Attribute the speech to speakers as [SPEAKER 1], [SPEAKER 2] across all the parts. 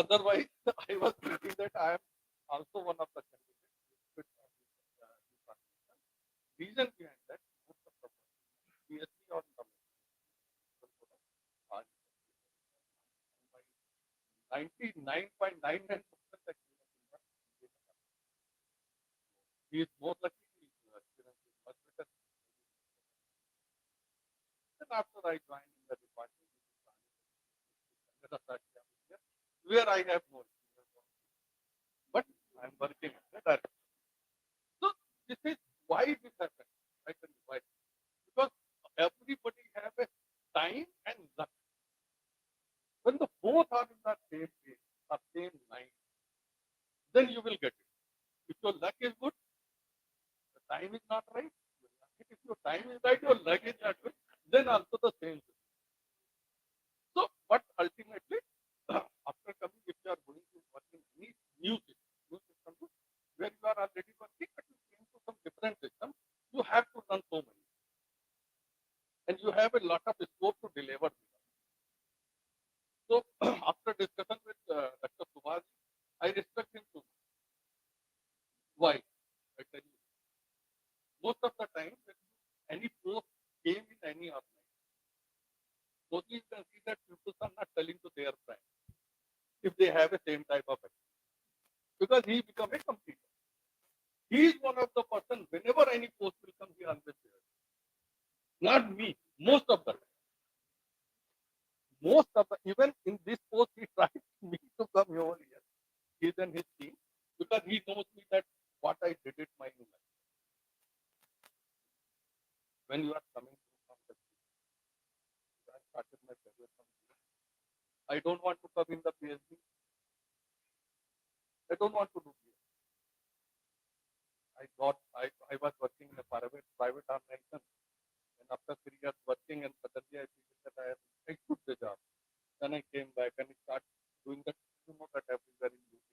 [SPEAKER 1] Otherwise, I was thinking that I am also one of the candidates. Which fit on this transition. Reason behind that, most of the PhD or the are 99.99% he is more lucky. His experience is much better. Then after I joined in the department, where I have more experience, but I'm working in the direction. So this is why this happens. I tell you why. Because everybody have a time and luck. When the both are in the same place or same line, then you will get it. If your luck is good, the time is not right. If your time is right, your luck is not good, then also the same. So, but ultimately, after coming, if you are going to work in any new system where you are already working, but you came to some different system, you have to learn so many, and you have a lot of scope to deliver. So, after discussion with Dr. Subhash, I respect him too. Why? I tell you, most of the time, when any post came in any organization, mostly you can see that people are not telling to their friends if they have the same type of experience, because he become a completer. He is one of the person, whenever any post will come, he always there. Not me. Most of the time. Most of the, even in this post, he tried me to come over here. He and his team, because he knows me that what I did it my life. When you are coming from the I started my career from here. I don't want to come in the PhD. I don't want to do PhD. I was working in a private organization, and after 3 years working, and suddenly I feel that I took the job. Then I came back and start doing that. You know that everywhere in UP,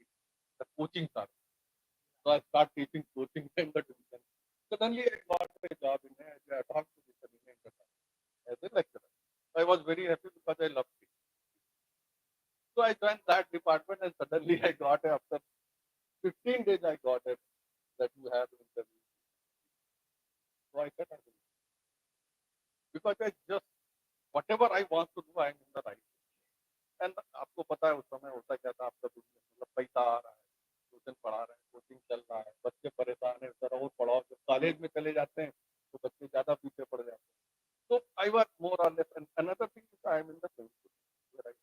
[SPEAKER 1] the coaching started. So I start teaching coaching in the division. Suddenly I got a job in a ad hoc position in Enterprise as a lecturer. I was very happy because I loved it. So I joined that department, and suddenly I got after 15 days I got it that you have an interview. So I said I will, because I just whatever I want to do, I am in the right. And आपको पता है उस समय होता क्या था आपका business मतलब पैसा आ रहा है ट्यूशन पढ़ा रहे हैं कोचिंग चल रहा है बच्चे परेशान है सर और पढ़ाओ जब कॉलेज में चले जाते हैं तो बच्चे ज़्यादा पीछे पड़ जाते हैं so I was more or less and another thing is I am in the same school where I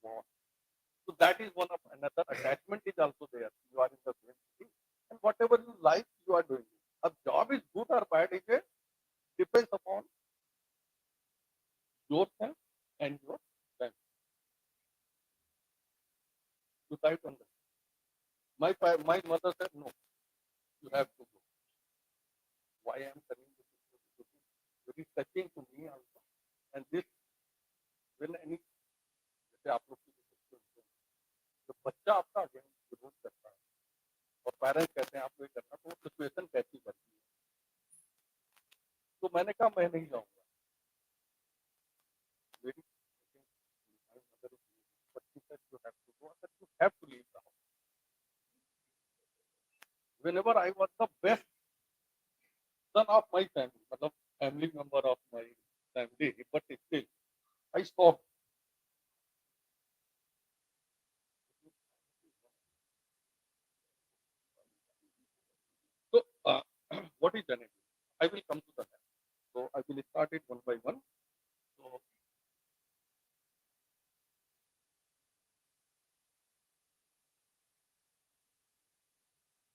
[SPEAKER 1] want so that is one of another attachment is also there you are in the same city and whatever you like you are doing it a job is good or bad it depends upon yourself and your family you try to understand my mother said no you have to go why I am telling this is very touching to me also. And this, when any, जैसे आप लोग की जो बच्चा आपका against विरोध करता है और पेरेंट्स कहते हैं आपको ये करना तो वो सिचुएशन कैसी बनती है तो मैंने कहा मैं नहीं जाऊंगा मेरी but she said you have to go. I said you have to leave the house. Whenever I was the best son of my family, मतलब family member of my family, but still I stopped. So, what is done? I will come to the next. So, I will start it one by one.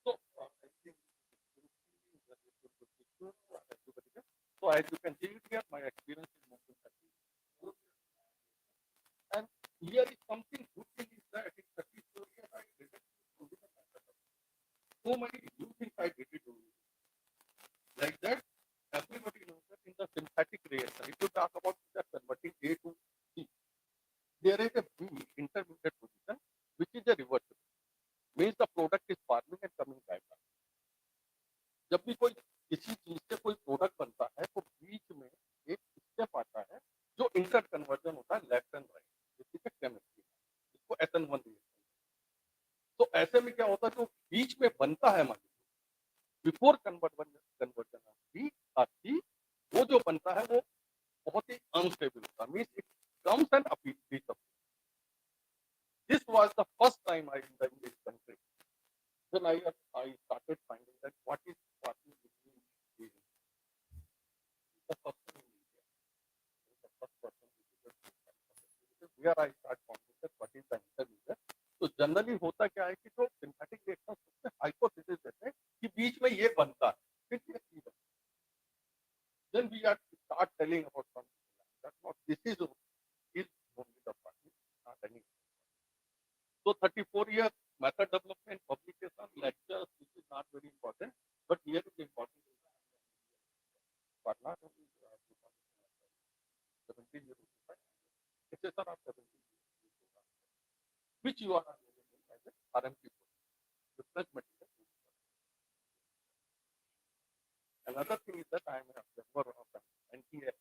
[SPEAKER 1] So, I think so as you can see it here, my experience is motion technique. And here is something good thing is that in 34 years I didn't do the method. So many new things I did it only. Like that, everybody knows that in the synthetic reaction, if you talk about the converting A to C, there is a B intermediate position which is a reversible. Means the product is forming and coming back. जब भी कोई किसी चीज से कोई product बनता है तो बीच में एक स्टेप आता है जो इंटर कन्वर्जन होता है लेफ्ट एंड राइट जिसकी केमिस्ट्री इसको SN1 रिएक्शन बीच में बनता है molecule before conversion of B और सी, वो जो बनता है वो बहुत ही अनस्टेबल होता है, means it comes and disappears. This was the first time in this country. Then I started finding that what is happening between these. The first time in India, the first person who did it. Where I start finding that what is the intermediate. तो generally होता क्या है कि जो synthetic reaction उसमें hypothesis देते हैं कि बीच में ये बनता है, फिर ये चीज बनता है. Then we are to start telling about something like that. Not this is only the party, not any. So 34 years method development, publication, lectures, this is not very important, but here is important. But not only 17 years, SSR of 17 years, which you are as an RMP, research material. Another thing is that I am a member of NTA.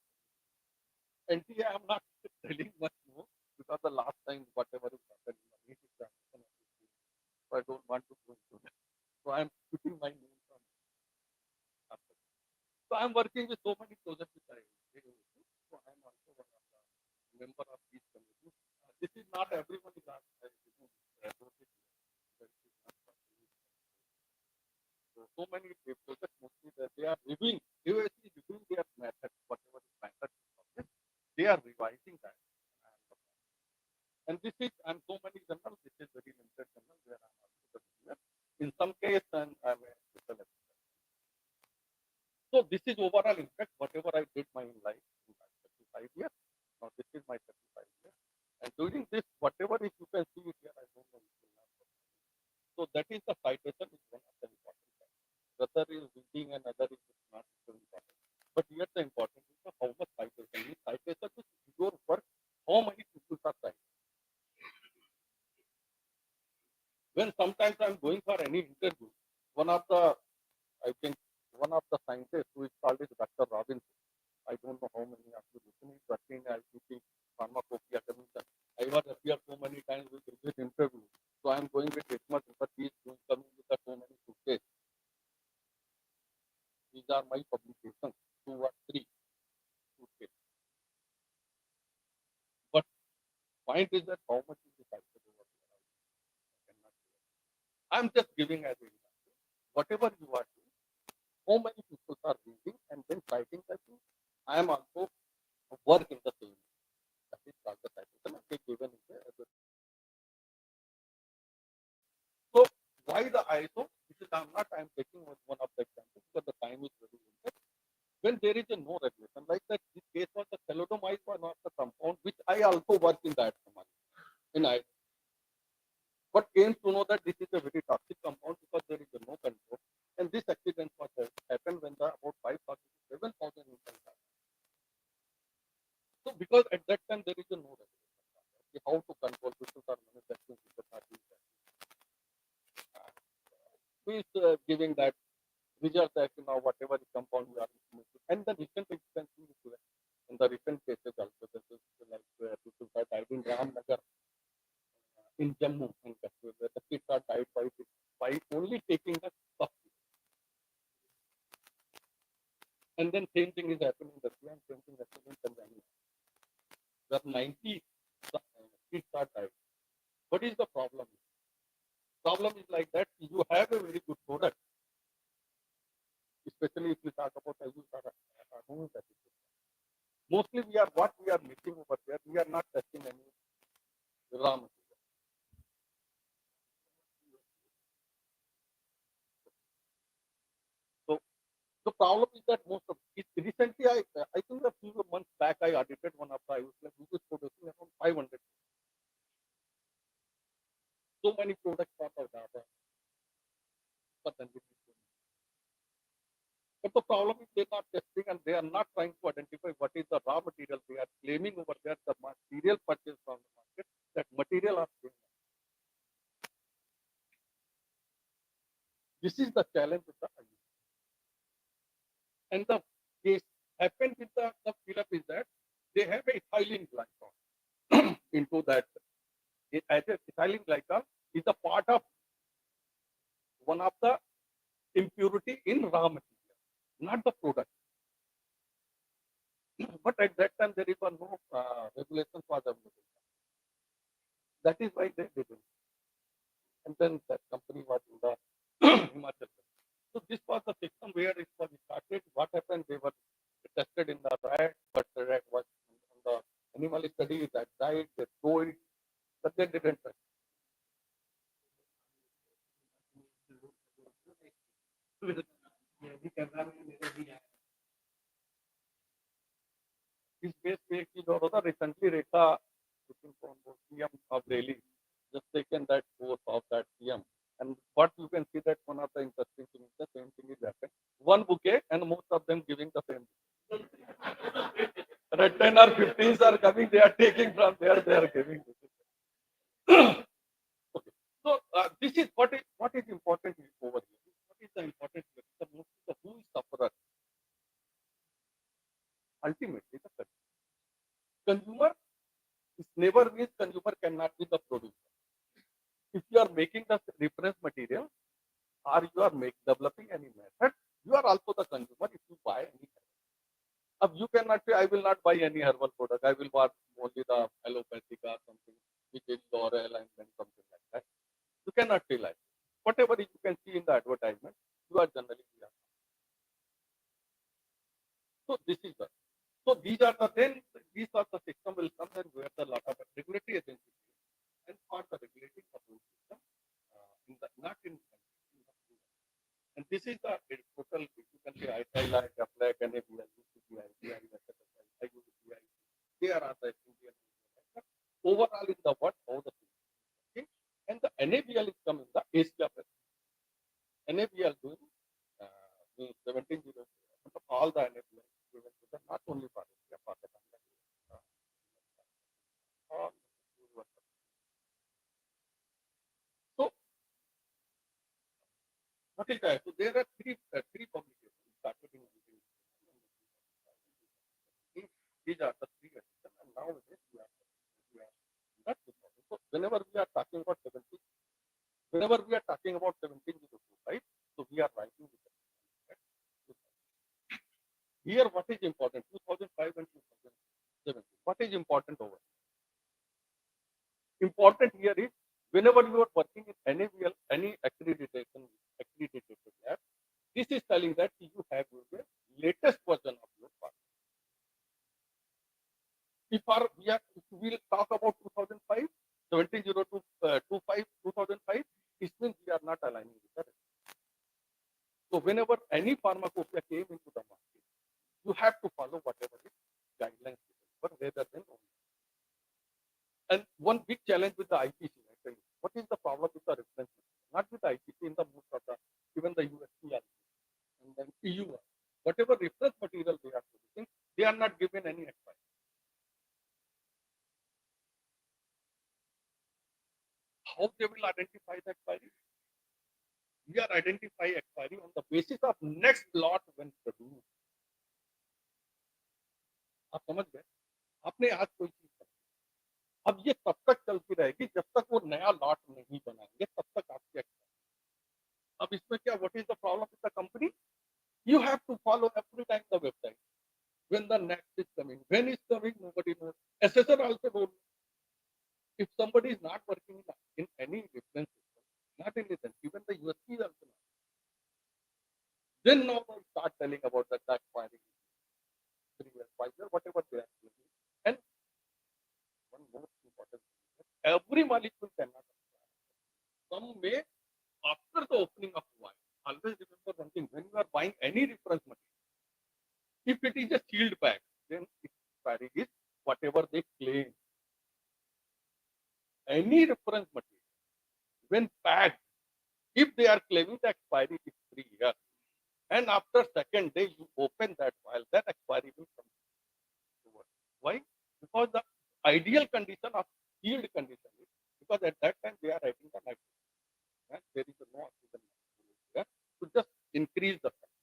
[SPEAKER 1] NTA, I am not telling much more because the last time whatever is happened in the meeting, so I don't want to go into that. So I am putting my name on. So I am working with so many projects which I do. So I am also one of the member of these committees. This is not everyone is asked. So many projects mostly that they are reviewing, reviewing their method, whatever is method, they are revising that. And this is, and so many journals, this is very limited journal where I am also the senior. In some case, and I am a special expert. So this is overall impact, whatever I did my life in my 35 years. Now this is my 35 years. And during this, whatever is you can see it here, I don't know. So that is the citation is one of the important things. Other is reading and other is not so important. But here the important is how much citation is. Citation is your work, how many people are citing. When sometimes I'm going for any interview, one of the scientists who is called is Dr. Robinson. I don't know how many of you listen. He's working as ICT pharmacopoeia commission. I was appeared so many times with this interview. So I'm going with this much, but he's coming with so many suitcases. These are my publications, 2 or 3 suitcases. But point is that how much is the cited over here? I'm just giving as an example. Whatever you are doing, how many people are reading and then citing that you, I am also work in the same. That is called the citation. Okay, given in the so why the ISO? Because I'm taking one of the examples because the time is very limited. When there is a no regulation, like that, this case was the thalidomide was not the compound which I also work in that in I. But came to know that this is a very toxic compound because there is no control. And this accident was happened when the about 5,000 to 7,000 infants are. So because at that time there is no regulation. How to control people are manufacturing people are doing that. Who is giving that result that now whatever is compound we are making. And the recent expenses in the recent cases also, this is like people that died in Ramnagar in Jammu and Kashmir, where the kids are died by only taking the supplement. And then same thing is happening in the Russia and same thing happening in Tanzania. Where 90 kids are died. What is the problem? Problem is like that you have a very good product, especially if we talk about mostly we are missing over there. We are not testing any raw material. So the problem is that most of it recently I think a few months back I audited one of the IUCN which is producing around 500. So many products are of data. But the problem is they are not testing and they are not trying to identify what is the raw material they are claiming over there, the material purchased from the market, that material are claiming. This is the challenge with the IUCN. And the case happened with the syrup is that they have a ethylene glycol into that. As a ethylene glycol is a part of one of the impurity in raw material, not the product. But at that time, there is no regulation for the available. That is why they didn't. And then that company was in the Himachal Pradesh. So this was the system where it was started. What happened? They were tested in the rat, but the rat was on the animal study that died, they throw it, but they didn't test. इस base पे एक चीज और होता recently Rekha looking from the CM of Delhi just taken that course of that CM and what you can see that one of the interesting things the same thing is happening one bouquet and most of them giving the same red 10 or 15s are coming they are taking from there they are giving okay so this is what is important over here what is the important here the most the who is sufferer ultimately the consumer is never means consumer cannot be the producer. If you are making the reference material or you are developing any method, you are also the consumer if you buy any. You cannot say, I will not buy any herbal product. I will buy only the allopathic or something, which is L'Oreal and then something like that. You cannot say like whatever you can see in the advertisement, you are generally. So this is the. So these are the then these are the system will come and where the lot of regulatory agencies and for the regulating of the system in the not in and this is the total you can say I like apply NABL, UCPI, IUCPI, they are the Indian overall in the what how the thing and the NABL is coming the Asia NABL doing 17 all the NABL not only for India, Pakistan. So, what is that? So there are three publications started in 19. These are the three editions, and now we are not so whenever we are talking about 17, whenever we are talking about 1705, so we are writing with here what is important 2005 and 2017 what is important over important here is whenever you are working in any accredited lab this is telling that you have your latest version of your part if we will talk about 2005 170225 2005 it means we are not aligning with that so whenever any pharmacopoeia came into the market you have to follow whatever is guidelines but rather than only. And one big challenge with the IPC, I tell you, what is the problem with the reference? Not with the IPC in the most of the even the USPR and then EU, whatever reference material they are producing, they are not given any advice. How they will identify the expiry? We are identifying expiry on the basis of next lot when produced. आप समझ गए आपने आज कोई चीज अब ये तब तक चलती रहेगी जब तक वो नया लॉट नहीं बनाएंगे तब तक आपके अब इसमें क्या what is the problem with the company you have to follow every time the website when the next is coming when is coming nobody knows assessor also don't know if somebody is not working in any reference system not in this even the USP is also not then now they start telling about the tax filing 3 years 5 years whatever they are doing and one most important thing every molecule cannot some may after the opening of wine always remember one thing when you are buying any reference material if it is a sealed bag then its expiry is whatever they claim any reference material when packed if they are claiming the expiry is 3 years and after second day you open that file that expiry will come over. Why? Because the ideal condition of sealed condition is because at that time they are writing the nitrogen and there is no oxygen there to just increase the size.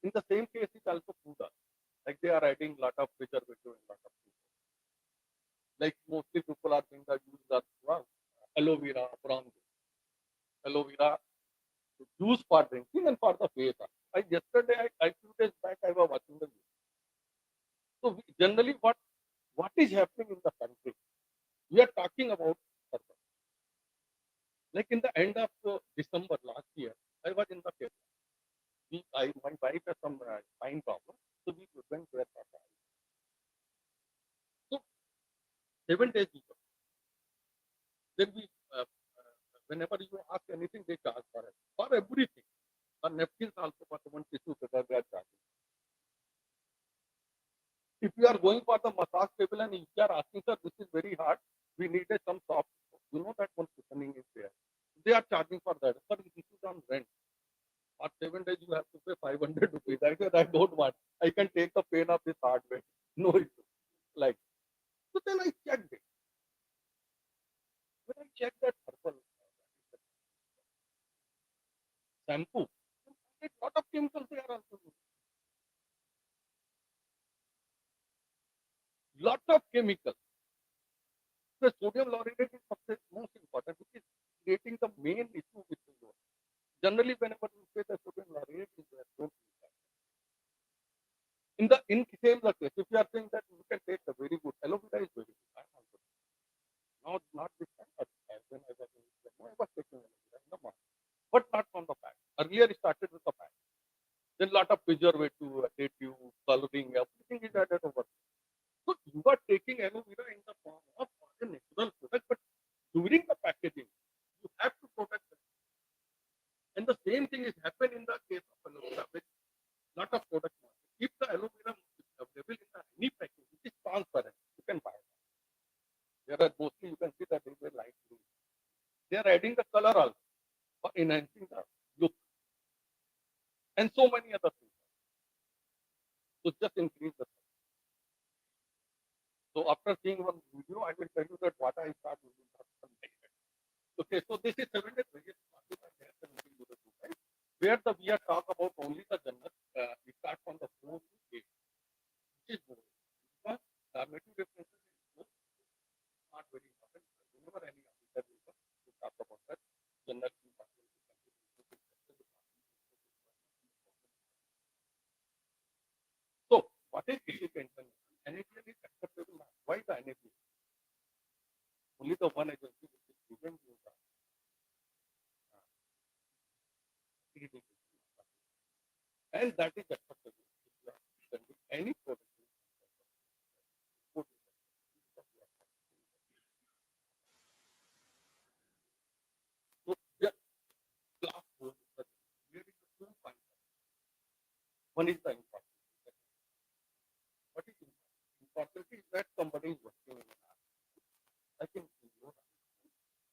[SPEAKER 1] In the same case it also food like they are adding lot of preservative and lot of food. Like mostly people are doing the use of aloe vera from aloe vera Juice for drinking and for the face. Yesterday, I 2 days back, I was watching the news. So generally, what is happening in the country? We are talking about purpose. Like in the end of December last year, I was in the Kerala. My wife has some spine problem, so we went there for that. So 7 days we go. Then whenever you ask anything, they charge for everything. For napkins also, for one tissue paper, they are charging. If you are going for the massage table and if you are asking, sir, this is very hard, we needed some soft, you know that one cushioning is there. They are charging for that. Sir, this is on rent. For 7 days, you have to pay 500 rupees. I said, I don't want. I can take the pain of this hard way. No issue. Like, so then I checked it. When I checked that herbal shampoo, a lot of chemicals they are also using. Lot of chemicals. The sodium lauryl is the most important, which is creating the main issue with the world. Generally, whenever you say the sodium lauryl is there, don't use that. In same the case, if you are saying that you can take the very good, aloe vera is very good. I'm also not this time, but when I was in Jammu, I was taking aloe vera in the morning, but not from the pack. Earlier, it started with the pack. Then lot of preservative, additive, coloring, everything is added over. So you are taking aloe vera in the form of a natural product, but during the packaging, you have to protect it. And the same thing is happened in the case of aloe vera, with lot of products. If the aloe vera is available in any package, which is transparent, you can buy it. There are mostly you can see that they were light blue. They are adding the color also for enhancing the look, and so many other things. So just increase the size. So after seeing one video, I will tell you that what I start using for some time. Okay, so this is 7 days various classes are there and we will do the two types. Where we are talk about only the Jannat, we start from the 4 to 8, which is more. Because normative differences is not very important. Whenever any officer will talk about that, Jannat will talk about it. So, what is basic intention? NAPL is acceptable now. Why the NAPL? Only the one agency which is given to the TDP. And that is acceptable. If you are sending any product, so just class four, here is the 2 points. One is the important. What is important? Important is that somebody is working in an art. I can see you.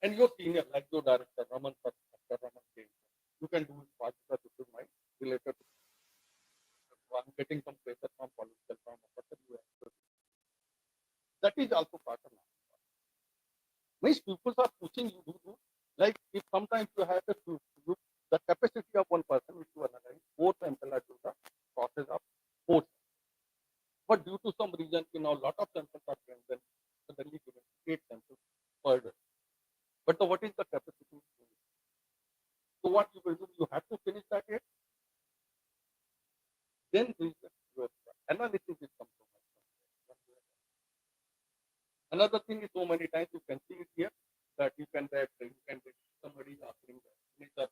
[SPEAKER 1] And your senior, like your director, Raman Sir, Dr. Raman Jain, you can do it fast because this is my related. I'm getting some pressure from political from whatever you have to do. That is also part of it. Many people are pushing you to do. Like if sometimes you have the capacity of one person which you analyze, 4 samples are to the process of 4. But due to some reason, lot of samples are given, then suddenly given 8 samples per day. But what is the capacity? So what you will do, you have to finish that 8. Then your analysis is compromised. Another thing is so many times you can see it here that you can somebody is asking that sir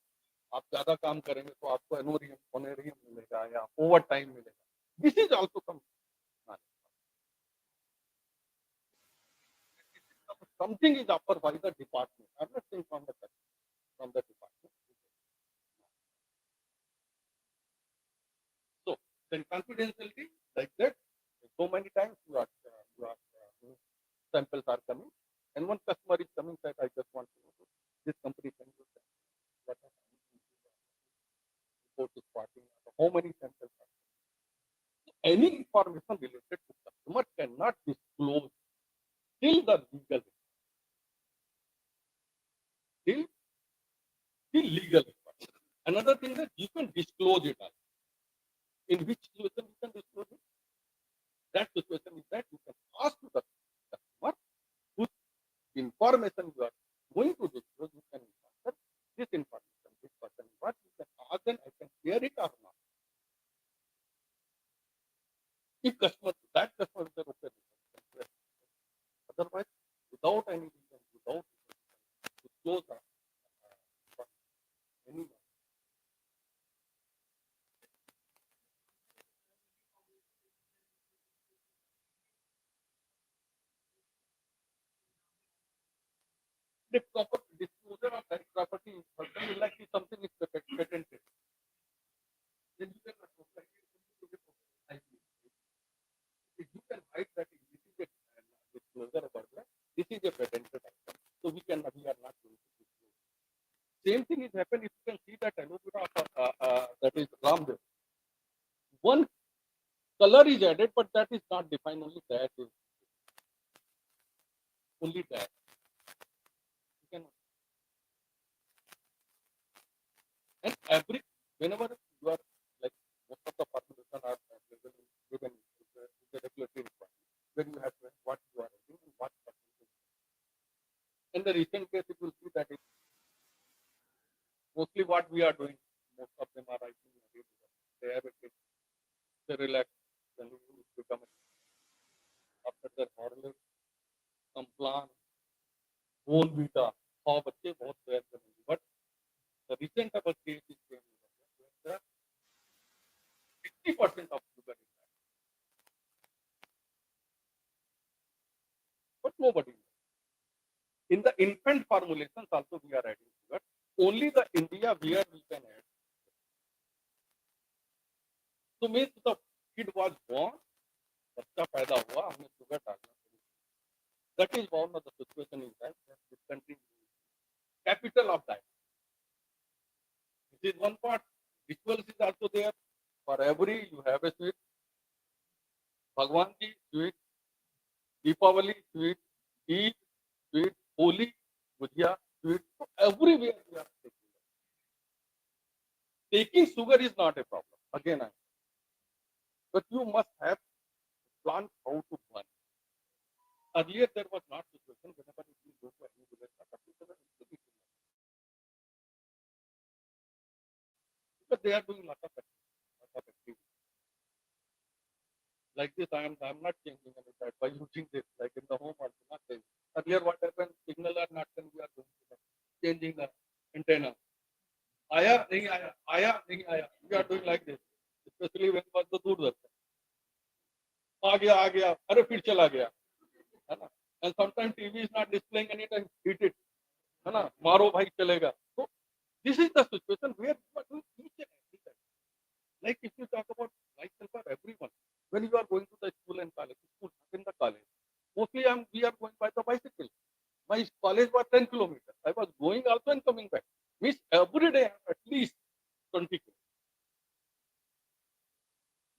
[SPEAKER 1] आप ज़्यादा काम करेंगे तो आपको honorarium मिलेगा या over time मिलेगा. This is also something is offered by the department. I'm not saying from the department. So then confidentiality like that. So many times you are samples are coming, and one customer is coming that I just want to know this company can do that. What report is starting, how many samples are. So any information related to customer cannot disclose till the legal till legal requirement. Another thing that you can disclose it also. In which situation you can disclose it? That situation is that you can ask to the customer whose information you are going to disclose, you can answer this information, this person, what If that customer is okay, otherwise, without any reason, without to close any the proper disclosure of that property is certainly like if something is patented, then you can apply it. If you can write that this is a disclosure about that, this is a patented item, so we are not going to disclose. Same thing is happened if you can see that aloe vera that is Ramdev. One color is added, but that is not defined. Only that. You can and every whenever you are like most of the population are given the regulatory requirement when you have to what you are doing and what percentage. In the recent case, you will see that it, mostly what we are doing, most of them are writing they have a case, they relax, then you become after their horror, some plan, whole vita, how बच्चे बहुत तैयार करेंगे. But the recent of a case is where 60% of sugar is added, but nobody. In the infant formulations also we are adding sugar. Only the India where we can add. So means the kid was born, बच्चा पैदा हुआ, हमने sugar डालना. That is one of the situation is that this country capital of diet. This is one part. Rituals is also there. For every you have a sweet. Bhagwan ji sweet, Deepavali sweet, Eid sweet, Holi, Gujia sweet. So everywhere we are taking. Taking sugar is not a problem. Again, but you must have plan how to burn. Earlier there was not situation whenever you go to any village because they are doing lot of activity. Like this, I am not changing any side by using this. Like in the home also not changing. Earlier what happened, signal are not then we are doing changing the antenna. आया नहीं आया. We are doing like this. Especially when was the Doordarshan. आ गया अरे फिर चला गया है ना. And sometimes TV is not displaying anytime, hit it है ना, मारो भाई चलेगा. So this is the situation where you are doing each and everything. Like if you talk about myself for everyone, when you are going to the school and college, in the college, mostly we are going by the bicycle. My college was 10 kilometers. I was going also and coming back. Means every day at least 20 kilometers.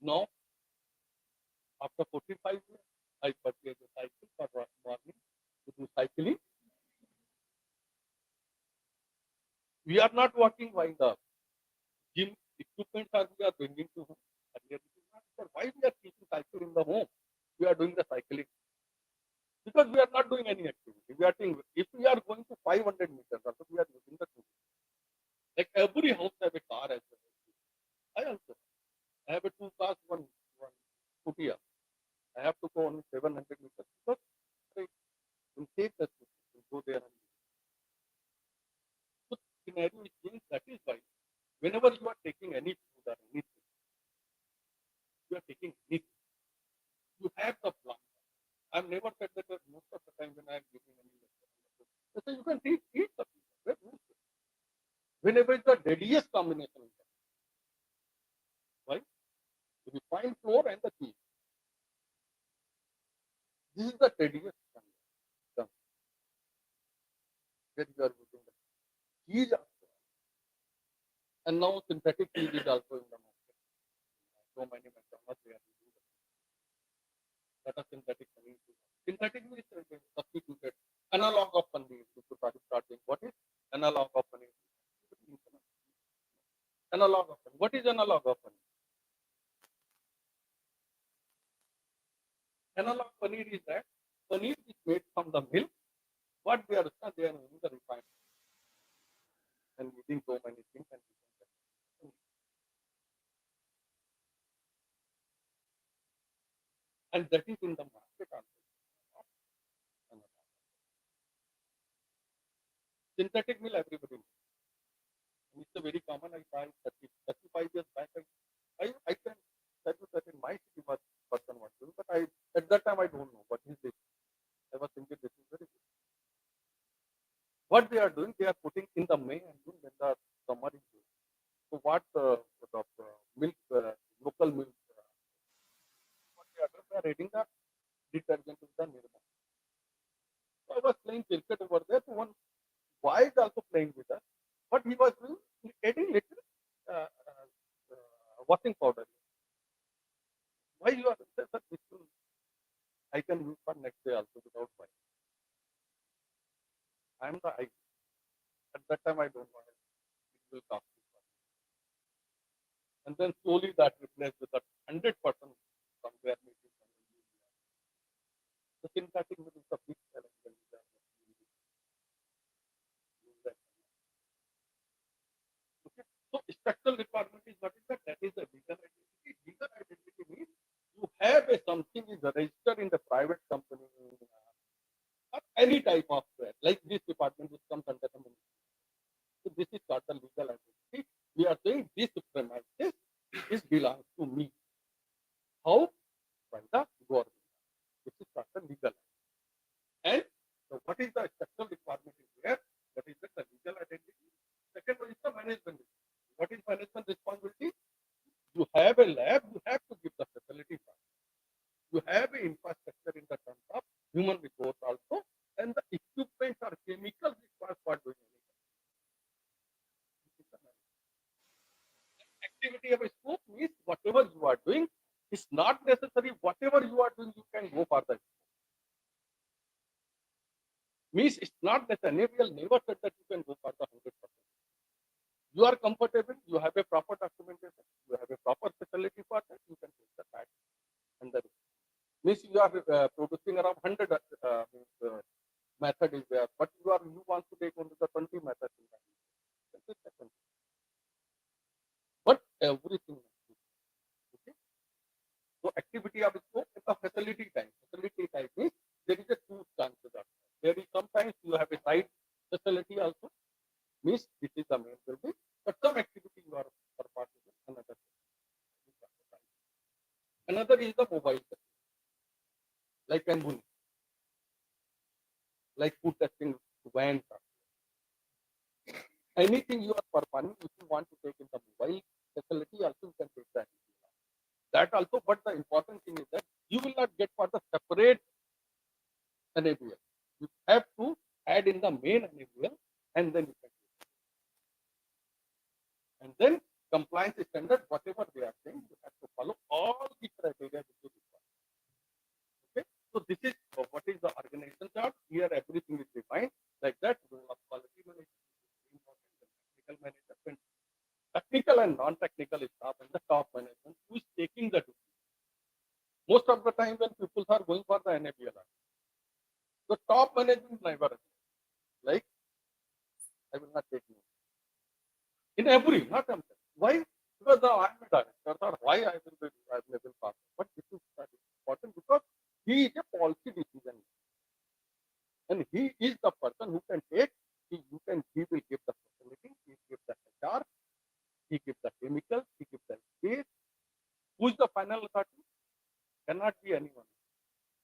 [SPEAKER 1] Now, after 45 years, I purchased a cycle for morning to do cycling. We are not walking by the gym equipment are we are bringing to home. Earlier, this is not for why we are keeping cycle in the home. We are doing the cycling because we are not doing any activity. We are doing if we are going to 500 meters, also we are using the two. Like every house have a car as well. I also I have a two cars, one scooter. I have to go only 700 meters because I will take the scooter and go there. And so scenario is changed. That is why whenever you are taking any food or anything, you are taking anything, you have the plan. I've never said that most of the time when I'm giving any lecture, so you can eat the pizza. Whenever it's the deadliest combination, right? The refined flour and the cheese. This is the deadliest combination. Where you are using the cheese also. And now synthetic cheese is also in the market. So many McDonald's they are using that are synthetic paneer. Synthetic means substituted analog of paneer. You could start saying what is analog of paneer? Analog of paneer. What is analog of paneer? Analog paneer is that paneer is made from the milk. What they are using the refined and using so many things and and that is in the market also. Synthetic mill everybody knows. It's a very common. I buy 35 years back. I can tell you that in my city was person was doing, but I at that time I don't know what is this. I was thinking this is very good. What they are doing, they are putting in the May and June when the summer is good. So what the milk, local milk, what they are adding the detergent in the Nirma. So I was playing cricket over there. So one boy is also playing with us. What he was doing, adding little washing powder. Why you are sir, this will, I can use for next day also without buying. I am the I. At that time I don't want it. It will cost me. And then slowly that replaced with that 100% somewhere maybe. The synthetic milk is a big challenge when we are use that. Okay. So structural requirement is what is that? That is the legal identity. Legal identity means you have a something is registered in the private company or any type of like this department which comes under the ministry. So this is called the legal identity. We are saying this premises is belongs to me. How? By the government. This is called the legal identity. And so what is the structural requirement is there? That is the legal identity. Second one is the management. What is management responsibility? You have a lab, you have to give the facility part. You have an infrastructure in the terms of human resource also, and the equipment or chemicals required for doing anything. Activity of a scope means whatever you are doing, it's not necessary whatever you are doing, you can go for that. Means it's not necessary. Never said that you can go for the 100%. You are comfortable, you have a proper documentation, you have a proper facility for that, you can take the tax. And that means you are producing around 100 method is there, but you want to take only the 20 methods in that. But everything. Okay. So activity of scope is the facility type. Facility type means there is a two chances of that. There is sometimes you have a site facility also, means this is the main building, but some activity you are for part of another. Another is the mobile facility, like Ambuni, like food testing vans. Anything you are performing, if you want to take in the mobile facility, also you can take that. That also, but the important thing is that you will not get for the separate enabler. You have to add in the main enabler and then you can do it. And then compliance standard, whatever they are saying, you have to follow all the criteria which you require. Okay, so this is what is the organization chart. Here everything is defined like that. Role of quality management, technical management, technical and non-technical staff, and the top management who is taking the duty. Most of the time when people are going for the NABLR, the top management never like I will not take note. In every, not something. Why? Because I am a director, or why I will be available partner. But this is important because he is a policy decision. And he is the person who can take, he will give the facility, he gives the HR, he gives the chemicals, he gives the space. Who is the final authority? Cannot be anyone.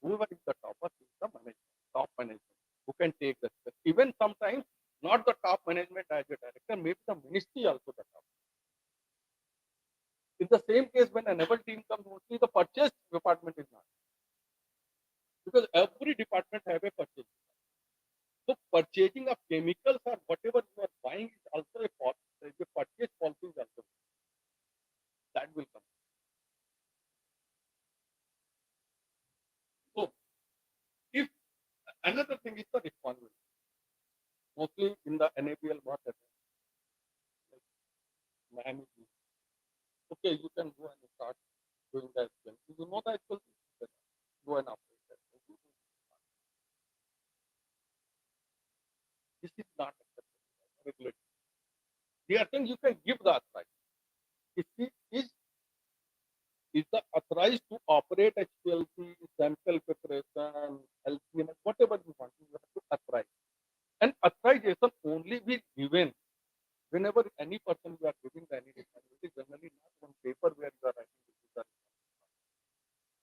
[SPEAKER 1] Whoever is the topper is the management, top management, who can take the step. Even sometimes not the top management as a director, maybe the ministry also the top. In the same case, when a naval team comes, mostly the purchase department is not. Because every department have a purchase. So purchasing of chemicals or whatever you are buying is also a purchase policy is also. That will come. So if another thing is the responsibility. Mostly in the NABL what happens? Like Miami Beach. Okay, you can go and start doing that. You know that will go and operate that. This is not acceptable. Regulatory. They are saying you can give the authority. If he is the authorized to operate HPLC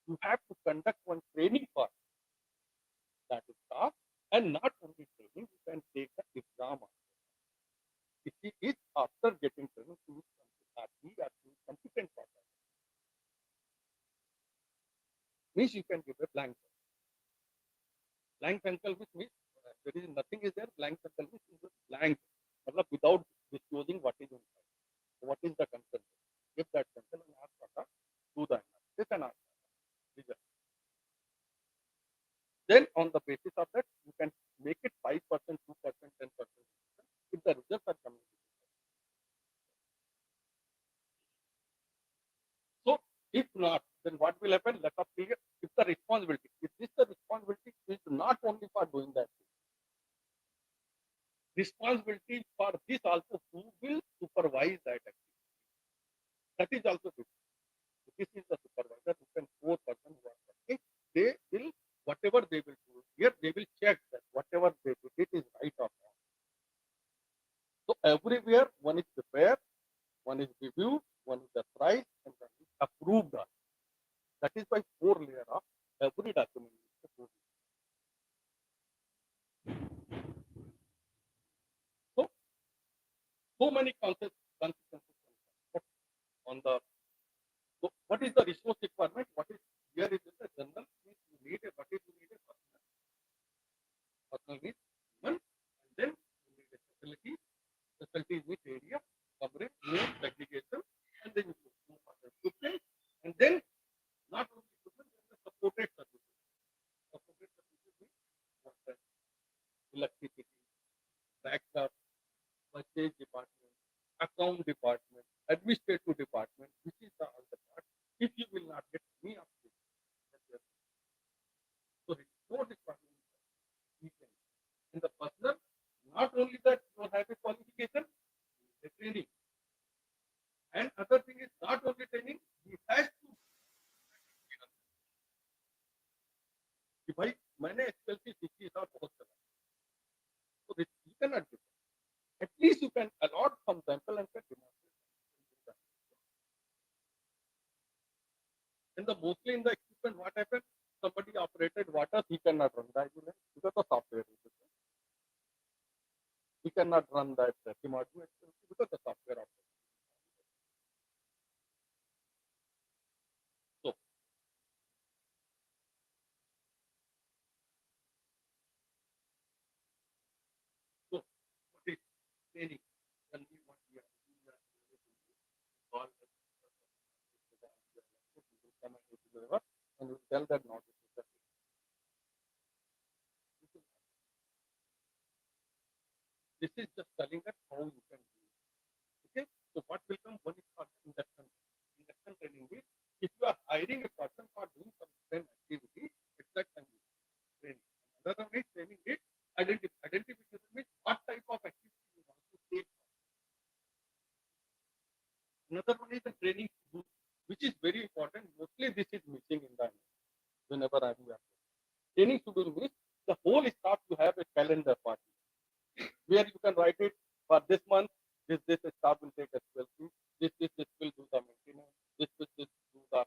[SPEAKER 1] you have to conduct one training for that staff, and not only training, you can take the exam. If he is after getting training, he is competent for that. Means you can give a blank. Blank pencil means there is nothing is there. Blank pencil means is blank, without disclosing what is inside. So what is the concern? Give that pencil and ask Tata, do the analysis and ask result. Then on the basis of that, you can make it 5%, 2%, 10%. If the results are coming. So if not, then what will happen? Let us clear. If the responsibility, if this the responsibility is not only for doing that, responsibility for this also, who will supervise that activity. That is also good. This is the supervisor who can 4% who are working. They will, whatever they will do here, they will check that whatever they did it is right or wrong. So everywhere one is prepared, one is reviewed, one is authorized, and one is approved. That is why 4 layer of every document is approved. So many consequences on the. So what is the resource requirement? What is here is the general means you need a what is you need a personal needs, human, and then you need a facility. Facilities with area, coverage, name, segregation, and then you go for the equipment, and then not only equipment, then the supported services. Supported services means water, electricity, backup, purchase department, account department, administrative department, which is the other part. If you will not get any of this, so no department you can. In the personal, not only that you have a qualification, the training. And other thing is not only training, he has to. कि भाई मैंने SLC सीखी था बहुत चला, so you cannot do that. At least you can allot some sample and can demonstrate. And the mostly in the equipment, what happened? Somebody operated water, he cannot run that because the software is different. He cannot run that module because the software operates. So what is training? When we want to all and you tell that not this is just telling us how you can do it. Okay, so what will come one is called induction. Induction training is if you are hiring a person for doing some certain activity, it's like training. Another one is training is identification means what type of activity you want to take. Another one is the training, which is very important. Mostly this is missing in the whenever I am training schedule means the whole staff you have a calendar party where you can write it for this month. This staff will take a 12. This will do the maintenance. This do the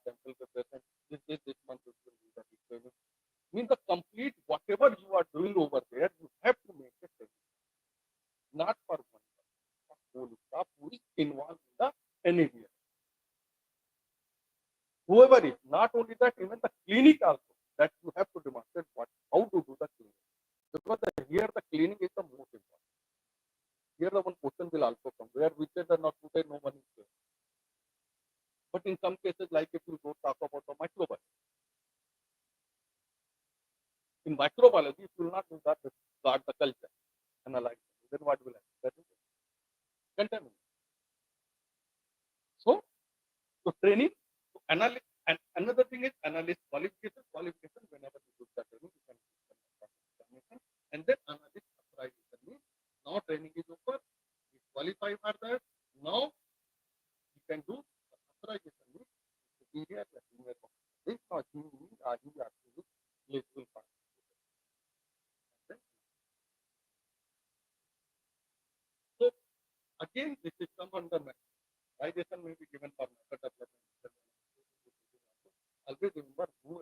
[SPEAKER 1] sample preparation. This month will do the training. Means the complete whatever you are doing over there, you have to make a training. Not for one person, whole staff who is involved in the NAVR. Whoever is, not only that, even the clinic also, that you have to demonstrate how to do the cleaning. Because here the cleaning is the most important. Here the one question will also come, where we said that not today, no one is there. But in some cases, like if you go talk about the microbiology, in microbiology, if you will not do that, guard the culture, analyze, then what will happen? That is contamination. So training, analysis, and another thing is analysis qualification. Qualification, whenever you do the training, you can examination, and then analysis authorization means now training is over, you qualify for that. Now you can do authorization means superior or senior. This not he or he are eligible for. So again, this is come under authorization may be given for method development. Always remember who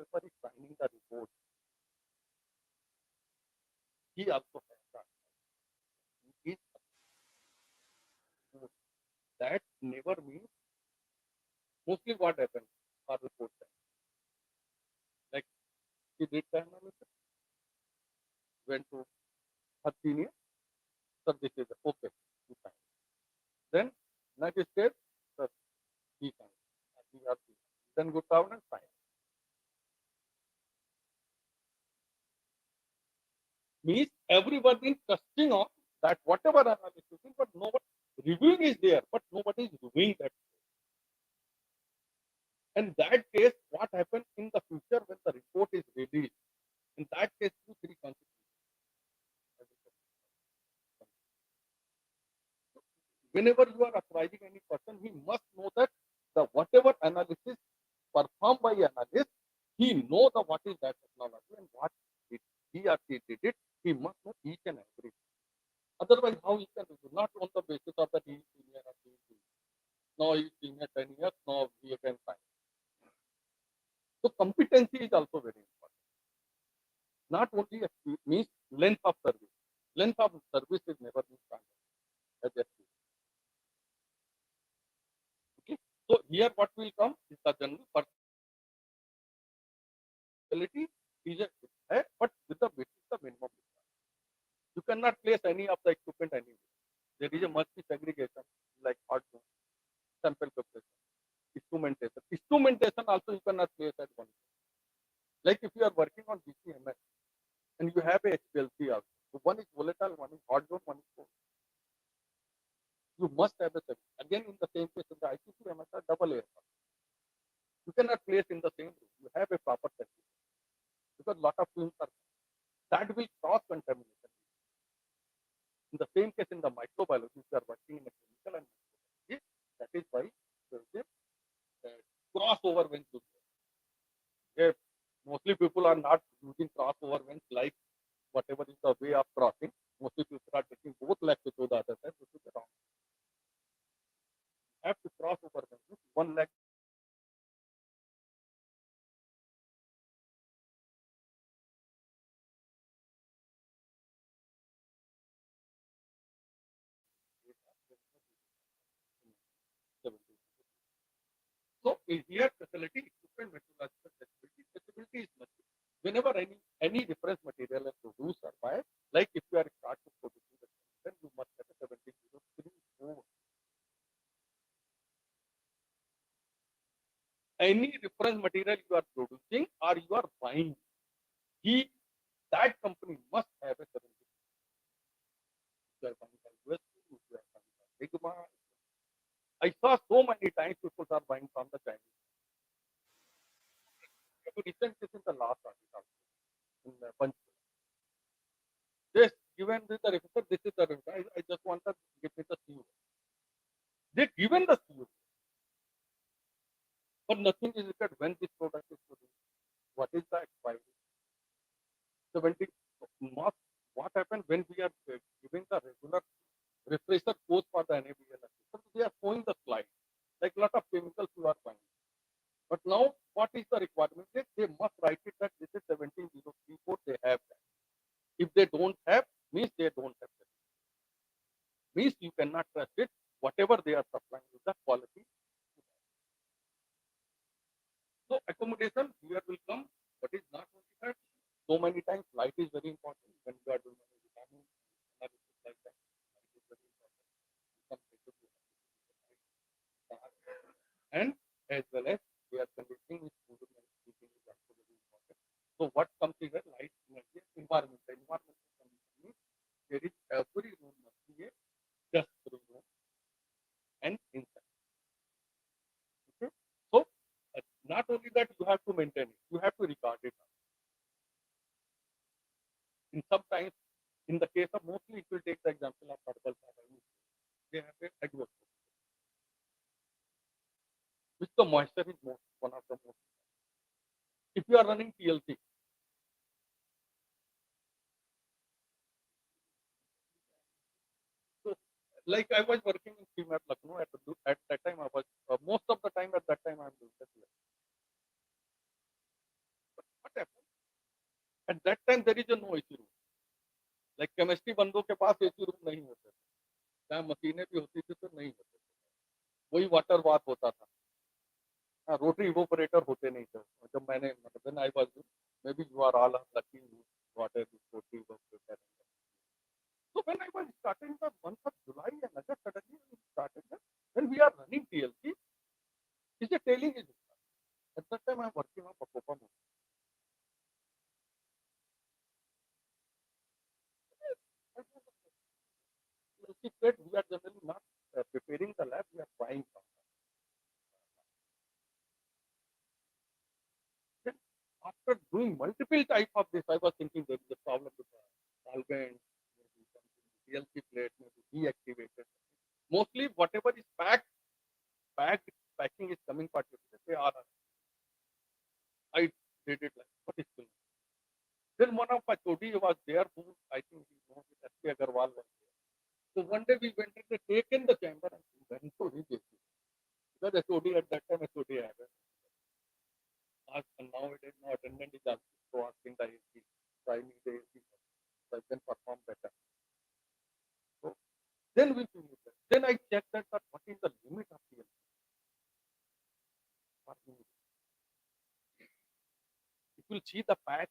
[SPEAKER 1] She did the analysis, went to her senior, sir, this is okay, he signed. Then next step, sir, he signed. He or she. Then good governance, sign. Means everyone is trusting on that whatever analysis is, but no one reviewing is there, but nobody is reviewing that. And that case, what happens in the future when the report is released? In that case, two, three consequences. Whenever you are authorizing any person, he must know that the whatever analysis performed by analyst, he know the what is that technology and what it, he or she did it. He must know each and every. Otherwise, how he can review? Not on the basis of that he is senior or he is senior. No, he is senior 10 years. No, he can sign. So competency is also very important. Not only means length of service. Length of service is never been standard as a okay. So here what will come is the general personality is a but with the basis the minimum. You cannot place any of the equipment anywhere. There is a must be segregation like hard zone, sample preparation, instrumentation. Instrumentation also you cannot place at one. Like if you are working on BCMS and you have a HPLC also. So one is volatile, one is hot zone, one is cold. You must have a segregation. Again in the same case in the ICC-MS are double air. You cannot place in the same room. You have a proper segregation. Because lot of fumes are that will cross contamination. In the same case in the microbiology, if you are working in a chemical and microbiology, that is why there is a crossover when you yeah, mostly people are not using crossover vents like whatever is the way of crossing. Mostly people are taking both legs to go the other side, which is wrong. You have to cross over vents. One leg. So here facility equipment methodological flexibility is nothing. Whenever any reference material is produced or buy, like if you are start to produce the then you must have a 1703 any reference material you are producing or you are buying, he that company must have a 17. You are buying from USB, you are buying from Sigma. I saw so many times people are buying from the Chinese. To recent this in the last article in the Punch. Just given this the reference, this is the reference. I just want to give me the CO. They given the CO, but nothing is written when this product is produced. What is the expiry? 70 mark. What happened when we are giving the regular refresher course for the NABL? So they are showing the slide like lot of chemicals you are buying. But now, what is the requirement? They must write it that this is 17034. They have that. If they don't have, means they don't have that. Means you cannot trust it. Whatever they are supplying is the quality. So accommodation here will come, but it's not only that. So many times light is very important when you are doing any vitamin analysis like that. Light is very important. Some places you have to use the light. And as well as we are conducting with cooling and heating is also very important. So what comes here? Light, energy, environment. The environmental condition means there is every room must be a dust-free room and inside. Okay. So not only that you have to maintain it, you have to regard it. In sometimes, in the case of mostly, it will take the example of herbal products. They have a adverse, which the moisture is most one of the most. If you are running PLC, so like I was working in CMAP Lucknow at that time, I was most of the time at that time I'm doing that. But what happened? At that time there is a no AC room. Like chemistry बंदों के पास AC room नहीं होते थे, जहाँ मशीनें भी होती थी तो नहीं होते थे, वही वाटर बाथ होता था. हाँ, रोटरी इवोपरेटर होते नहीं थे. जब मैंने मतलब I was Maybe you are all lucky who got a report of preparing. So when I was starting the month of July and August, suddenly we started that when we are running TLC, is a tailing is at that time I'm working on Pacopa movie. TLC plate, we are generally not preparing the lab, we are buying from them. Then after doing multiple type of this, I was thinking there is a problem with the solvent, maybe something TLC plate, maybe deactivated. Mostly whatever is packed packing is coming for TLC, they are. I did it like, what is still? Then one of my Chodi was there who I think he knows it, S.K. Agarwal was there. So one day we went in, they taken the chamber and we went to his AC. Because SOD at that time, SOD had it. And nowadays, now attendant is also asking the AC. So I need the AC. So I can perform better. So then we finish that. Then I checked that what is the limit of PLC. If you see the pack,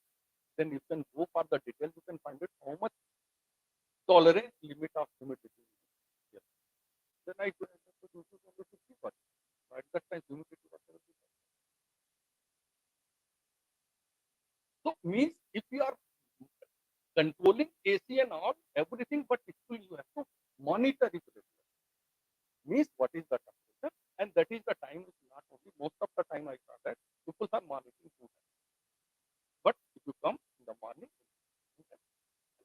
[SPEAKER 1] then you can go for the details. You can find it how much tolerance limit of humidity. Yes. Then I could use only 50%. At that time, humidity was 70%. So means if you are controlling AC and all everything, but still you have to monitor it regularly. Means what is the temperature, and that is the time is not only most of the time I saw that people are monitoring 2 times. But if you come in the morning,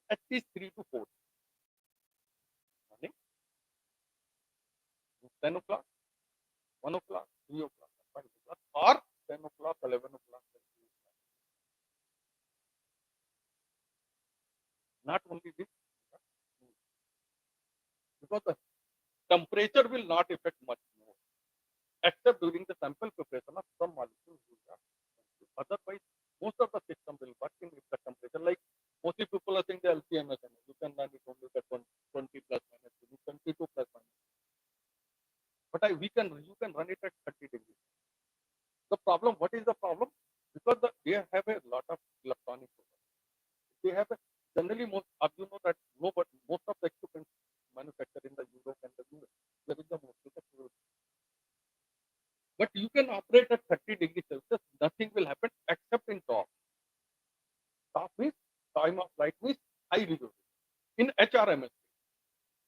[SPEAKER 1] at least 3 to 4 morning, 10 o'clock, 1 o'clock, 3 o'clock, 5 o'clock, or 10 o'clock, 11 o'clock. Not only this, because the temperature will not affect much more, except during the sample preparation of some molecules. Otherwise, most of the system will work in with the temperature. Like mostly people are saying the LCMS, you can run it only at 20 plus minus, 22 plus minus. But you can run it at 30 degrees. The problem, what is the problem? Because they have a lot of electronic programs. They have generally you know that most of the equipment manufactured in the Europe and the US, there is the most of the. But you can operate at 30 degrees Celsius, nothing will happen except in top. Top means time of flight means high resolution. In HRMS,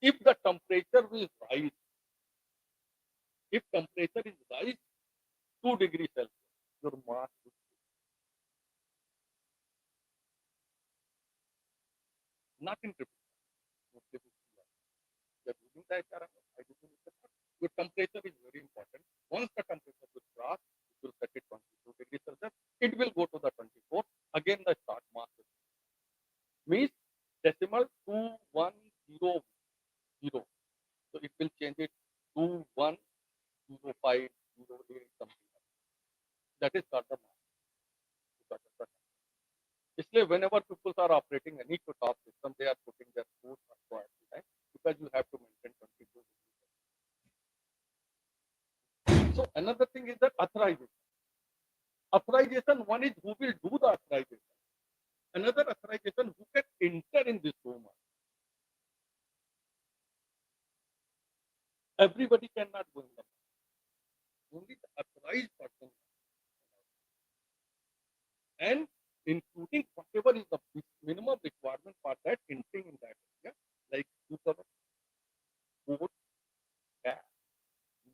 [SPEAKER 1] if the temperature will rise, if temperature is rise 2 degrees Celsius, your mass will not in triple. Using the HRMS, your temperature is very important. Once the temperature will cross, it will set it 22 degrees Celsius. It will go to the 24. Again, the start mass means decimal 2100. So it will change it 210508 something. That is called the mass. इसलिए whenever people are operating any to top system, they are putting their food at the time because you have to maintain 22 degrees. So another thing is that authorization. Authorization, one is who will do the authorization. Another authorization who can enter in this room. Everybody cannot go in the only the authorized person. And including whatever is the minimum requirement for that entering in that area, like super code, gas,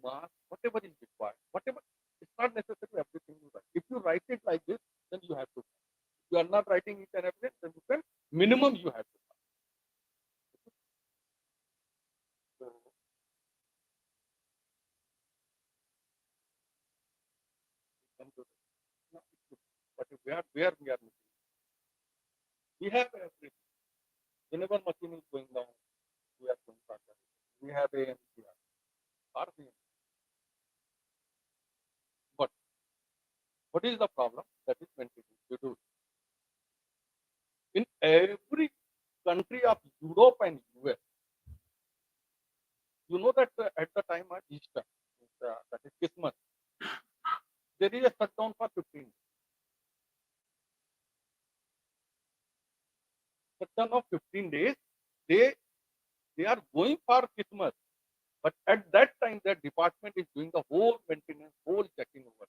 [SPEAKER 1] mass, whatever is required, whatever it's not necessary everything you write. If you write it like this, then you have to. If you are not writing it and everything, then you can minimum you have to. So, but where we are missing, we have everything. Whenever machine is going down, we are going further. We have AMCR, RCM. But what is the problem? That is maintenance. You do in every country of Europe and US. You know that at the time of Easter, that is Christmas, there is a shutdown for 15 days. induction of 15 days, they are going for Christmas. But at that time, their department is doing the whole maintenance, whole checking over.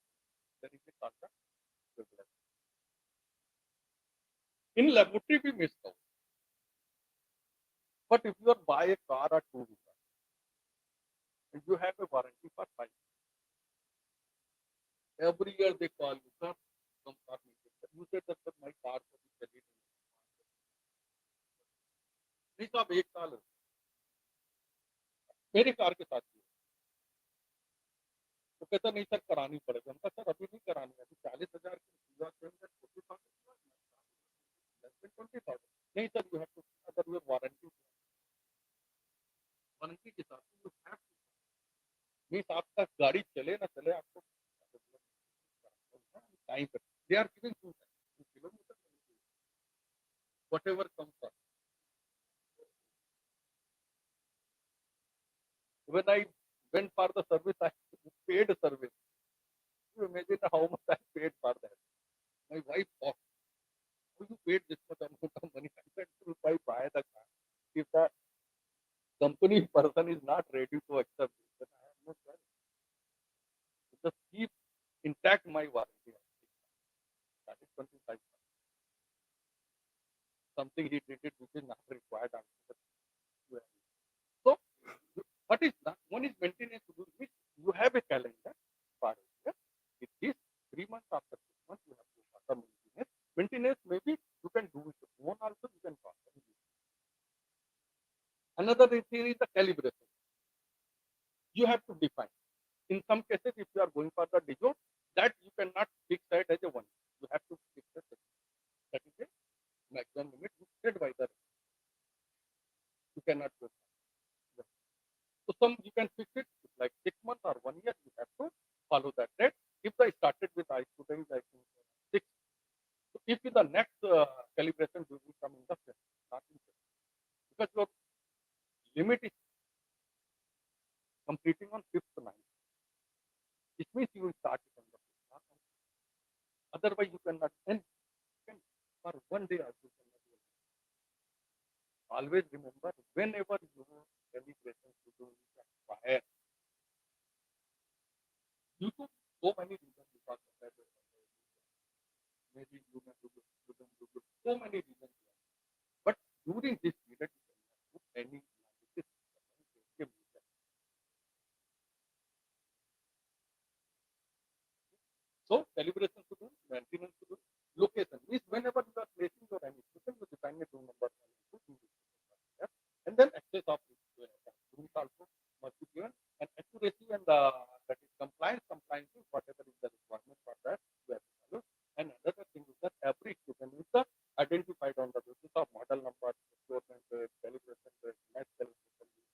[SPEAKER 1] There is a contract. In laboratory, we missed out. But if you are buy a car or two-wheeler, and you have a warranty for 5 years, every year they call you, sir, some car maintenance. You said that sir, my car को भी चली नहीं साहब 1 साल मेरे car के साथ ही तो कहता नहीं सर करानी पड़ेगी हमका सर अभी नहीं करानी है अभी 40,000 की नहीं सर यू हैव टू अगर योर वारंटी के साथ यू हैव टू मीन्स आपका गाड़ी चले ना चले आपको टाइम पर they are giving 2 kilometre whatever comes up. When I went for the service, I paid service. You imagine how much I paid for that. My wife asked, "Oh, you paid this much amount of money?" I said, "If I buy the car, if the company person is not ready to accept it, then I have no choice. Just keep intact my warranty. That is 25. Something he did it which is not required. So, what is that? One is maintenance to do, which you have a calendar for it. It is 3 months after 6 months you have to start the maintenance. Maintenance maybe you can do it one also you can pass. Another thing is the calibration. You have to define. In some cases, if you are going for the DIGO, that you cannot fix it as a one. You have to fix it. That is a maximum limit set by the. You cannot go. So some you can fix it like 6 months or 1 year. You have to follow that. Right? If I started with I today, I think 6. So if the next calibration will come in the fifth, not in fifth, because your limit is completing on 5th night. It means you will start it on the 5th. Not on 5th. Otherwise, you cannot. And can, for 1 day also you cannot do it. Always remember, whenever you calibration to do require, due to so many reasons, because of that, maybe you can do good, you can do good, so many reasons. But during this period, you cannot do any analysis. So calibration to do, maintenance to do, location means whenever you are placing your ammunition, you define a 2 number and then access of rules also must be given and accuracy and that is compliance is whatever is the requirement for that you have to follow. And another thing is that every equipment is identified on the basis of model number, procurement rate, calibration rate, match calibration rate,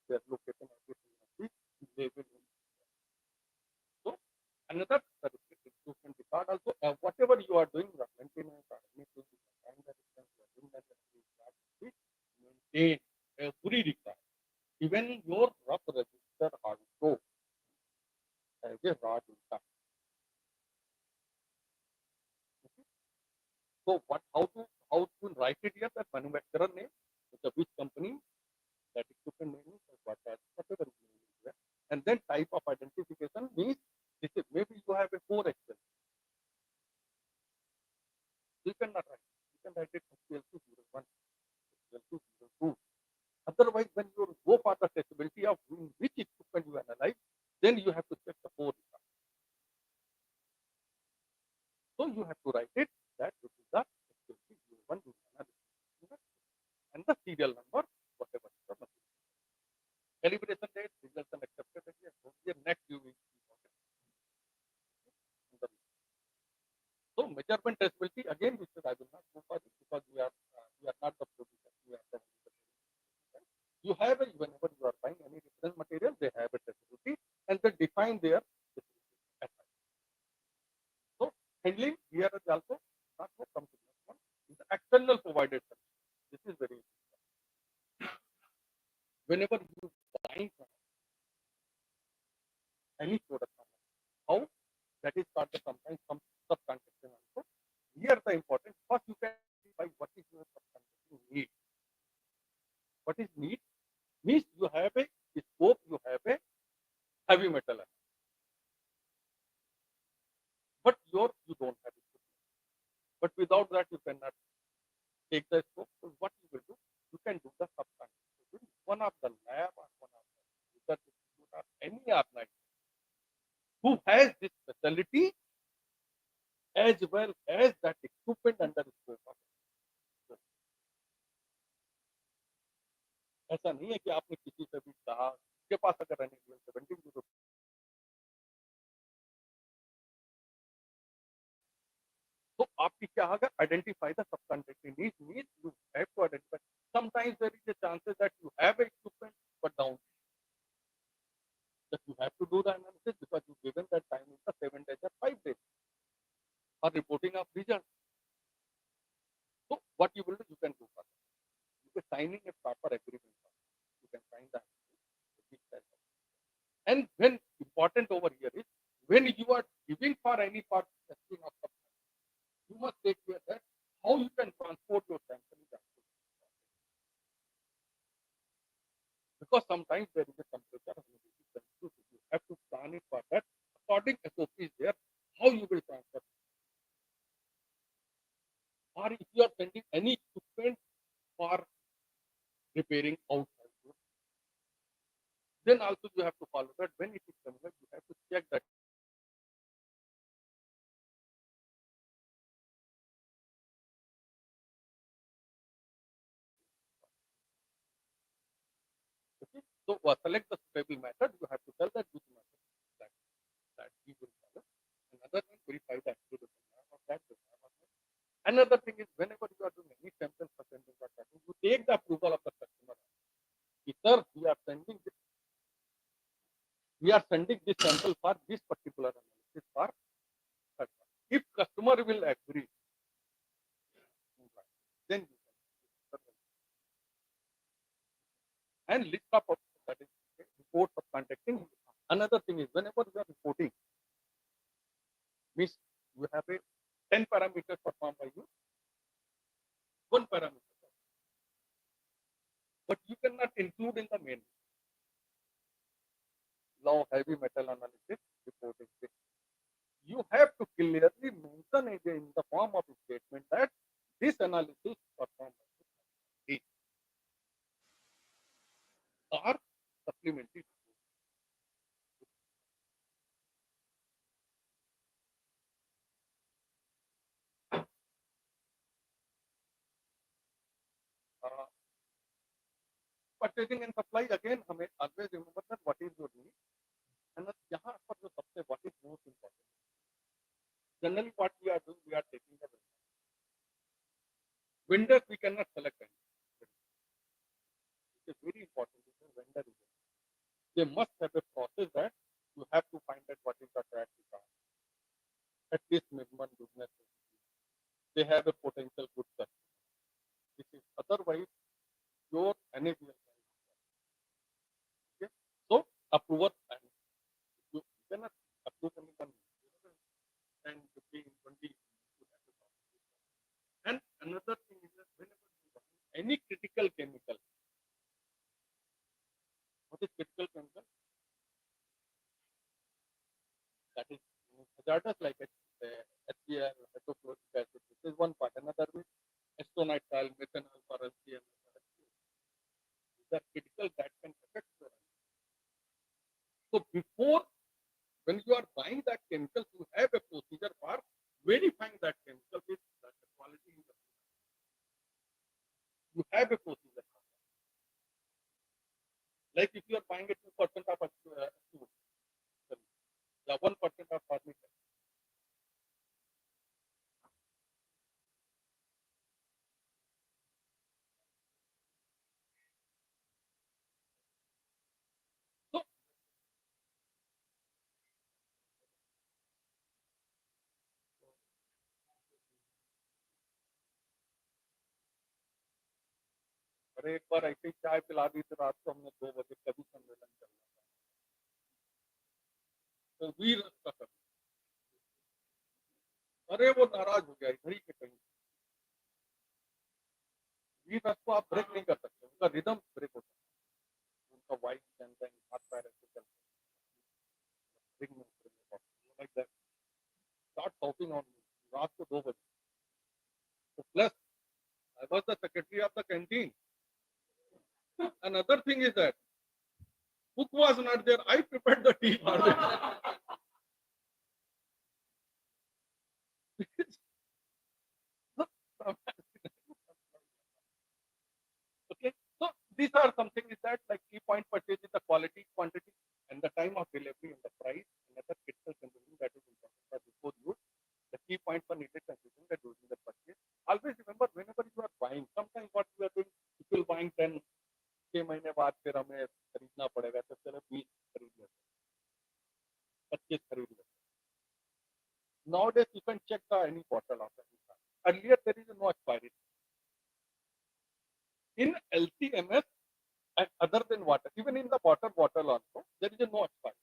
[SPEAKER 1] their location, everything must be labeled. So another equipment record also whatever you are doing, maintenance or anything, time the distance you are doing that maintain every record. Even your rough register also has a raw data. So what how to write it here? That manufacturer name, which company, that equipment name is whatever is there. And then type of identification means this is maybe you have a 4 Excel. You cannot write. You can write it SPLC01, SPLC02. Otherwise, when you go for the traceability of which equipment you analyze, then you have to check the 4 results. So you have to write it that this is the SPLC01 and the serial number, whatever is the material. Calibration date, results and accepted date, here next you will see. So measurement traceability again, which I will not go for this because we are not the producer. We are the you have a whenever you are buying any reference material, they have a traceability and they define their so handling here is also not so something one is the external provided service. This is very important. Whenever you buying any product, how that is called the sometimes some subcontracting also. Here the important first you can identify what is your subcontracting. But without that, you cannot take the scope. So what you will do, you can do the subcontracting. One of the lab or one of the research institute or any organization who has this facility as well as that equipment under the scope of it. ऐसा नहीं है कि आपने किसी से भी कहा उसके पास अगर रनिंग 17 तो आपकी क्या होगा identify the subcontracting needs you have to identify sometimes there is a chances that you have equipment but down that you have to do the analysis because you given that time in the 7 days or 5 days for reporting of results. So what you will do, you can do for that. You can signing a proper agreement. You can sign that. And when important over here is when you are giving for any part testing of the you must take care that how you can transport your sample is absolutely important. Because sometimes there is a temperature humidity sensitivity. You have to plan it for that. According SOP is there, how you will transfer. Or if you are sending any equipment for repairing outside, then also you have to follow that. When it is coming, you have to check that. Okay? So select the suitable method. You have to tell that which method that, that we will follow. Another one, verify the accuracy of that. Another thing is whenever you are doing any sample for sending or tracking, you take the approval of the customer. Sir, we are sending this sample for this particular analysis for customer. If customer will agree, then you can and list of that is reports of contacting. Another thing is whenever you are reporting, means you have a 10 parameters performed by you, one parameter, but you cannot include in the main law heavy metal analysis reporting. You have to clearly mention it in the form of a statement that this analysis performed by or supplementary. Uh, Purchasing and supply again, हमें always remember that what is your need and यहाँ पर जो सबसे what is most important. Generally, what we are doing, we are taking the vendors. We cannot select any. It is very important. Vendor is they must have a process that you have to find out what is the track record. At least minimum business. They have a potential good customer. This is otherwise your NABL. Okay? So approval and you cannot approve anyone 10, 15, 20. And another thing is that whenever you buy any critical chemical, what is critical chemical? That is hazardous like HCl, hydrochloric acid. This is one part. Another is acetonitrile, methanol for LCM. These are critical that can affect your health. So before, when you are buying that chemical, you have a procedure for verifying that chemical with that quality. You have a procedure. Like if you are buying a 2% of yeah, 1% of furniture. So अरे एक बार ऐसे ही चाय पिला दी थी रात को हमने 2 बजे कभी सम्मेलन चल रहा था तो वीर का कर अरे वो नाराज हो गया इधर ही के कहीं वीर को आप ब्रेक नहीं कर सकते उनका रिदम ब्रेक होता है उनका वाइफ चलता है हाथ पैर ऐसे चलते हैं like that start shouting on me रात को 2 बजे canteen. Another thing is that cook was not there. I prepared the tea for them. Okay, so these are something is that like key point purchase is the quality, quantity, and the time of delivery and the price. Another critical consumption that is important for before use. The key point for needed consumption that during the purchase. Always remember whenever you are buying, sometimes what you are doing, if you are buying 10, 6 महीने बाद फिर हमें खरीदना पड़ेगा तो चलो 20 खरीद लेते 25 खरीद लेते. Nowadays you can check the any bottle of any kind. Earlier there is no expiry. In LCMS and other than water, even in the water bottle also, there is no expiry.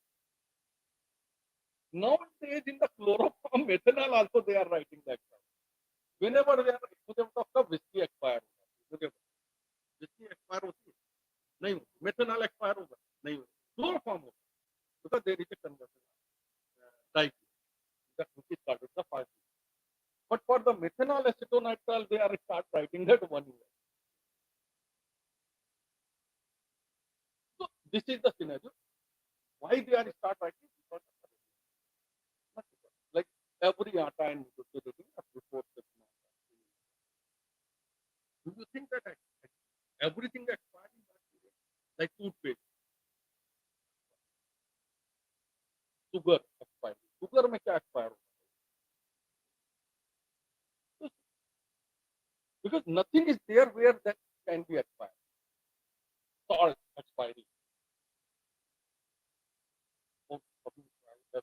[SPEAKER 1] Nowadays in the chloroform methanol also they are writing that. Whenever they are मुझे बताओ कब whiskey expire होगा, मुझे whiskey expire होती है नहीं होती, methanol expire होगा नहीं होगा, chloroform होगा because there is a conversion type that which is called the 5 years. But for the methanol acetonitrile they are start writing that 1 year. So this is the scenario. Why they are start writing? Because of the like every atta and nutrition before the. Do you think that everything expired in that period? Like toothpaste, sugar expired. Sugar में क्या expire होगा? Because nothing is there where that can be expired. Salt expiry.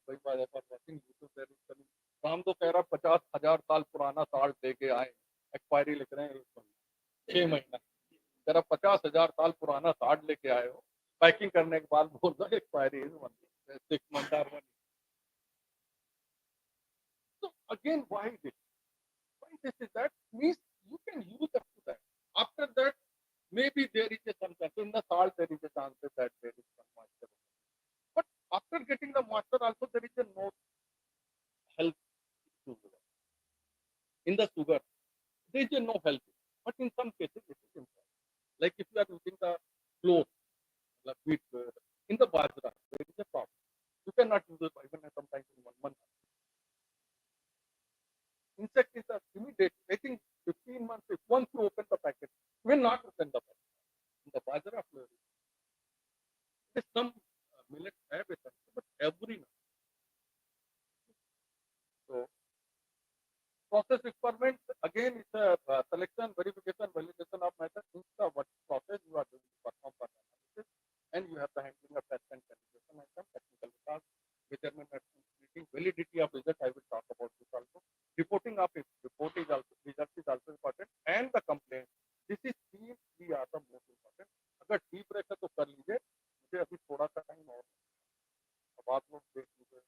[SPEAKER 1] कई बार ऐसा watching YouTube there is coming. Ram तो कह रहा 50,000 साल पुराना साल्ट लेके आए, एक्सपायरी लिख रहे हैं 6 महीना. तेरा 50,000 साल पुराना साल्ट लेके आए हो, पैकिंग करने के बाद बोल दो expiry is 6 months or 1 year. So again, why this? Why this is that means you can use up to that. After that, maybe there is a some chance in the salt there is a chance that there is some moisture. But after getting the moisture, also there is a no health issue in the sugar. There is a no health, but in some cases it is important. Like if you are using the flour, like wheat flour, in the bajra, there is a problem. You cannot use it even sometimes in 1 month. Insect is immediate. I think 15 months. If once you open the packet, you will not open the packet. In the bajra flour, there is some millet have a but every month. So process requirement again is a selection, verification, validation of method. Means the what process you are doing to perform for analysis, and you have the handling of test and calibration item, technical task, measurement and meeting validity of result. I will talk about this also. Reporting of it, report is also result is also important, and the complaint. This is three are the most important. अगर deep breath है तो कर लीजिए. मुझे अभी थोड़ा सा time और अब आप लोग देख लीजिए.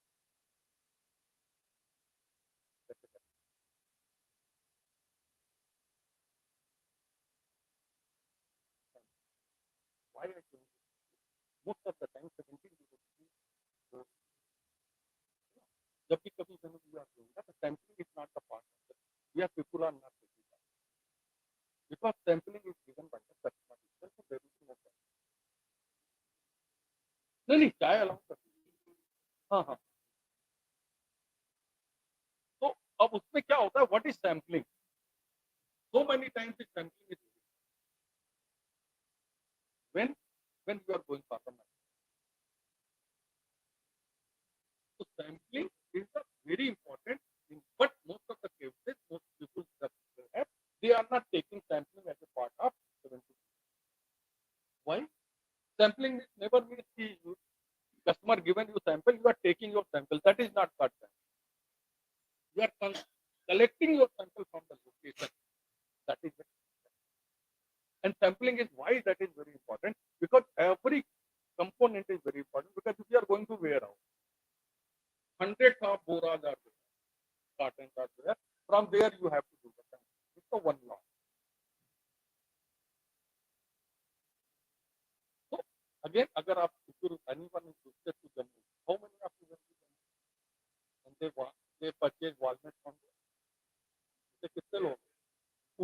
[SPEAKER 1] Why I think most of the time 17 to 50 जब भी कभी मैंने भी आप होगा तो sampling is not the part of it. We are people are not taking that. Because sampling is given by the customer itself, so there is no problem. नहीं चाय अलाउ कर हाँ हाँ. तो अब उसमें क्या होता है, what is sampling? So many times the sampling is when you are going for the market. So sampling is a very important thing, but most of the cases, most people that have, they are not taking sampling as a part of 70. Why? Sampling never means you customer given you sample, you are taking your sample. That is not cut sample. You are collecting your sample from the location. That is it. And sampling is why that is very important, because every component is very important, because if you are going to warehouse, hundreds of boras are there, cartons are there. From there you have to do the sampling. It's the one law. So again, अगर आप anyone is interested to Jammu, how many of you went to Jammu? And they purchase walnuts from there. कितने लोग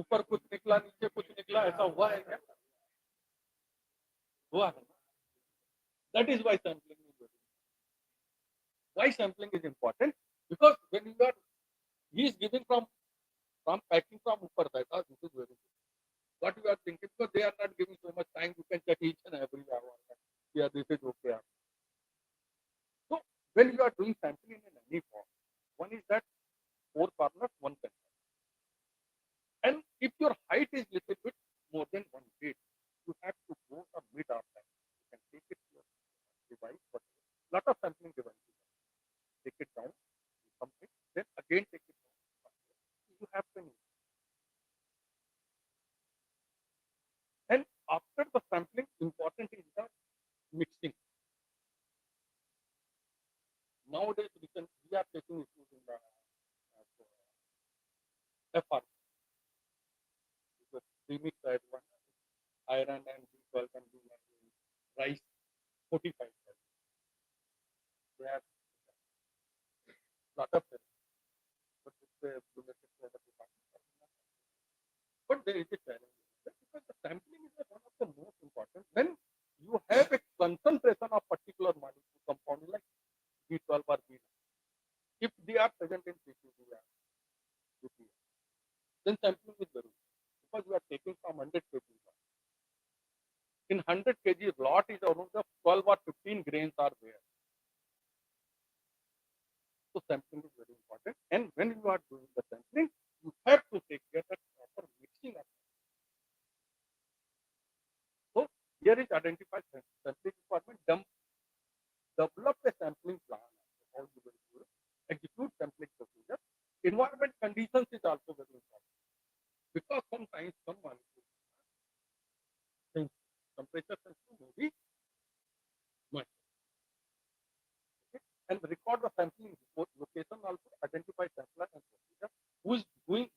[SPEAKER 1] ऊपर कुछ निकला नीचे कुछ निकला, ऐसा हुआ है क्या? हुआ है. That is why sampling is very important. Why sampling is important? Because when you are, he is giving from packing from upper side. This is very good. What you are thinking, because they are not giving so much time, you can check each and every hour. Yeah, this is okay. So when you are doing sampling in any form, one is that four corners, one center. And if your height is little bit more than 1 feet, you have to go a mid arm line. You can take it to your device, but lot of sampling devices. Take it down, you complete, then again take it down. You have to use. And after the sampling, important is the mixing. Nowadays, we are taking issues in the FR. Because premix side one, iron and B12 and B9, rice 45. They have lot of them. But it's related to other departments. But there is a challenge because the sampling is one of the most important. When you have a concentration of particular molecule compound like B12 or B9, if they are present in CCBR, then sampling is very good because you are taking from 100 kg. In 100 kg lot is around the 12 or 15 grains are there. So sampling is very important. And when you are doing the sampling, you have to take care that proper mixing of. So here is identified sampling requirement. Develop a sampling plan. How you will do it. Execute sampling procedure. Environment conditions is also very important because sometimes some molecules temperature sensitive may be much. Okay? And record the sampling location also. Identify sampler and procedure. Who is going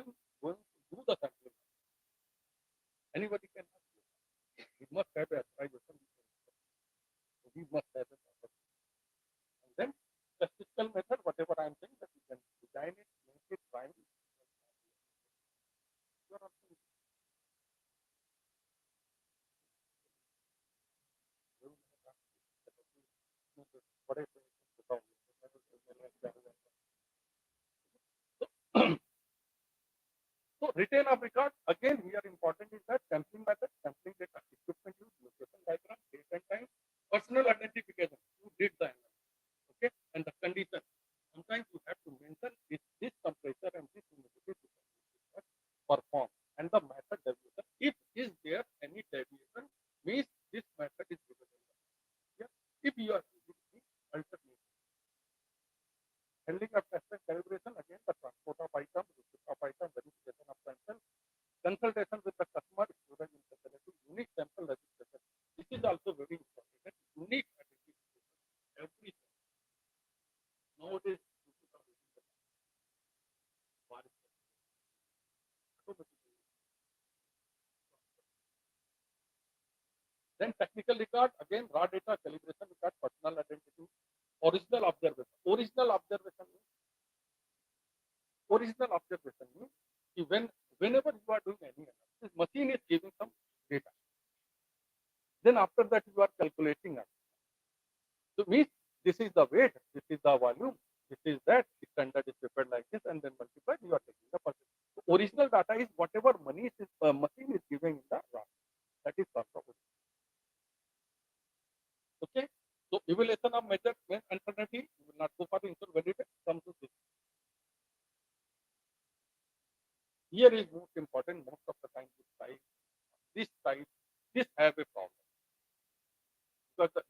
[SPEAKER 1] to do the sampling? Anybody can have it. We must have a authorization. We must have a proper. And then statistical method, whatever I am saying, that you can design it, make it, try it. You are also so retain of record, again here important is that sampling method, sampling data, equipment use, location diagram, date and time, personal identification, who did the analysis, okay, and the condition. Sometimes you have to mention this temperature and this humidity perform and the method deviation. If is there any deviation, means this method is given. Yeah. If you are using the alternate handling of test and calibration, again the transport of item, receipt of item, verification of sample, consultation with the customer, storage in facility, unique sample registration. This is also very important. Unique identification. Every nowadays then technical record, again raw data, calibration record, personal identity, original observation. Original observation means whenever you are doing any analysis, machine is giving some data. Then after that you are calculating it. So means this is the weight, this is the volume, this is that, standard is prepared like this, and then multiplied, you are taking the percentage. So original data is whatever machine is giving in the raw. That is also original. Okay. So evaluation of method when uncertainty, you will not go for the initial validate, come to this. Here is most important, most of the time this have a problem. Because the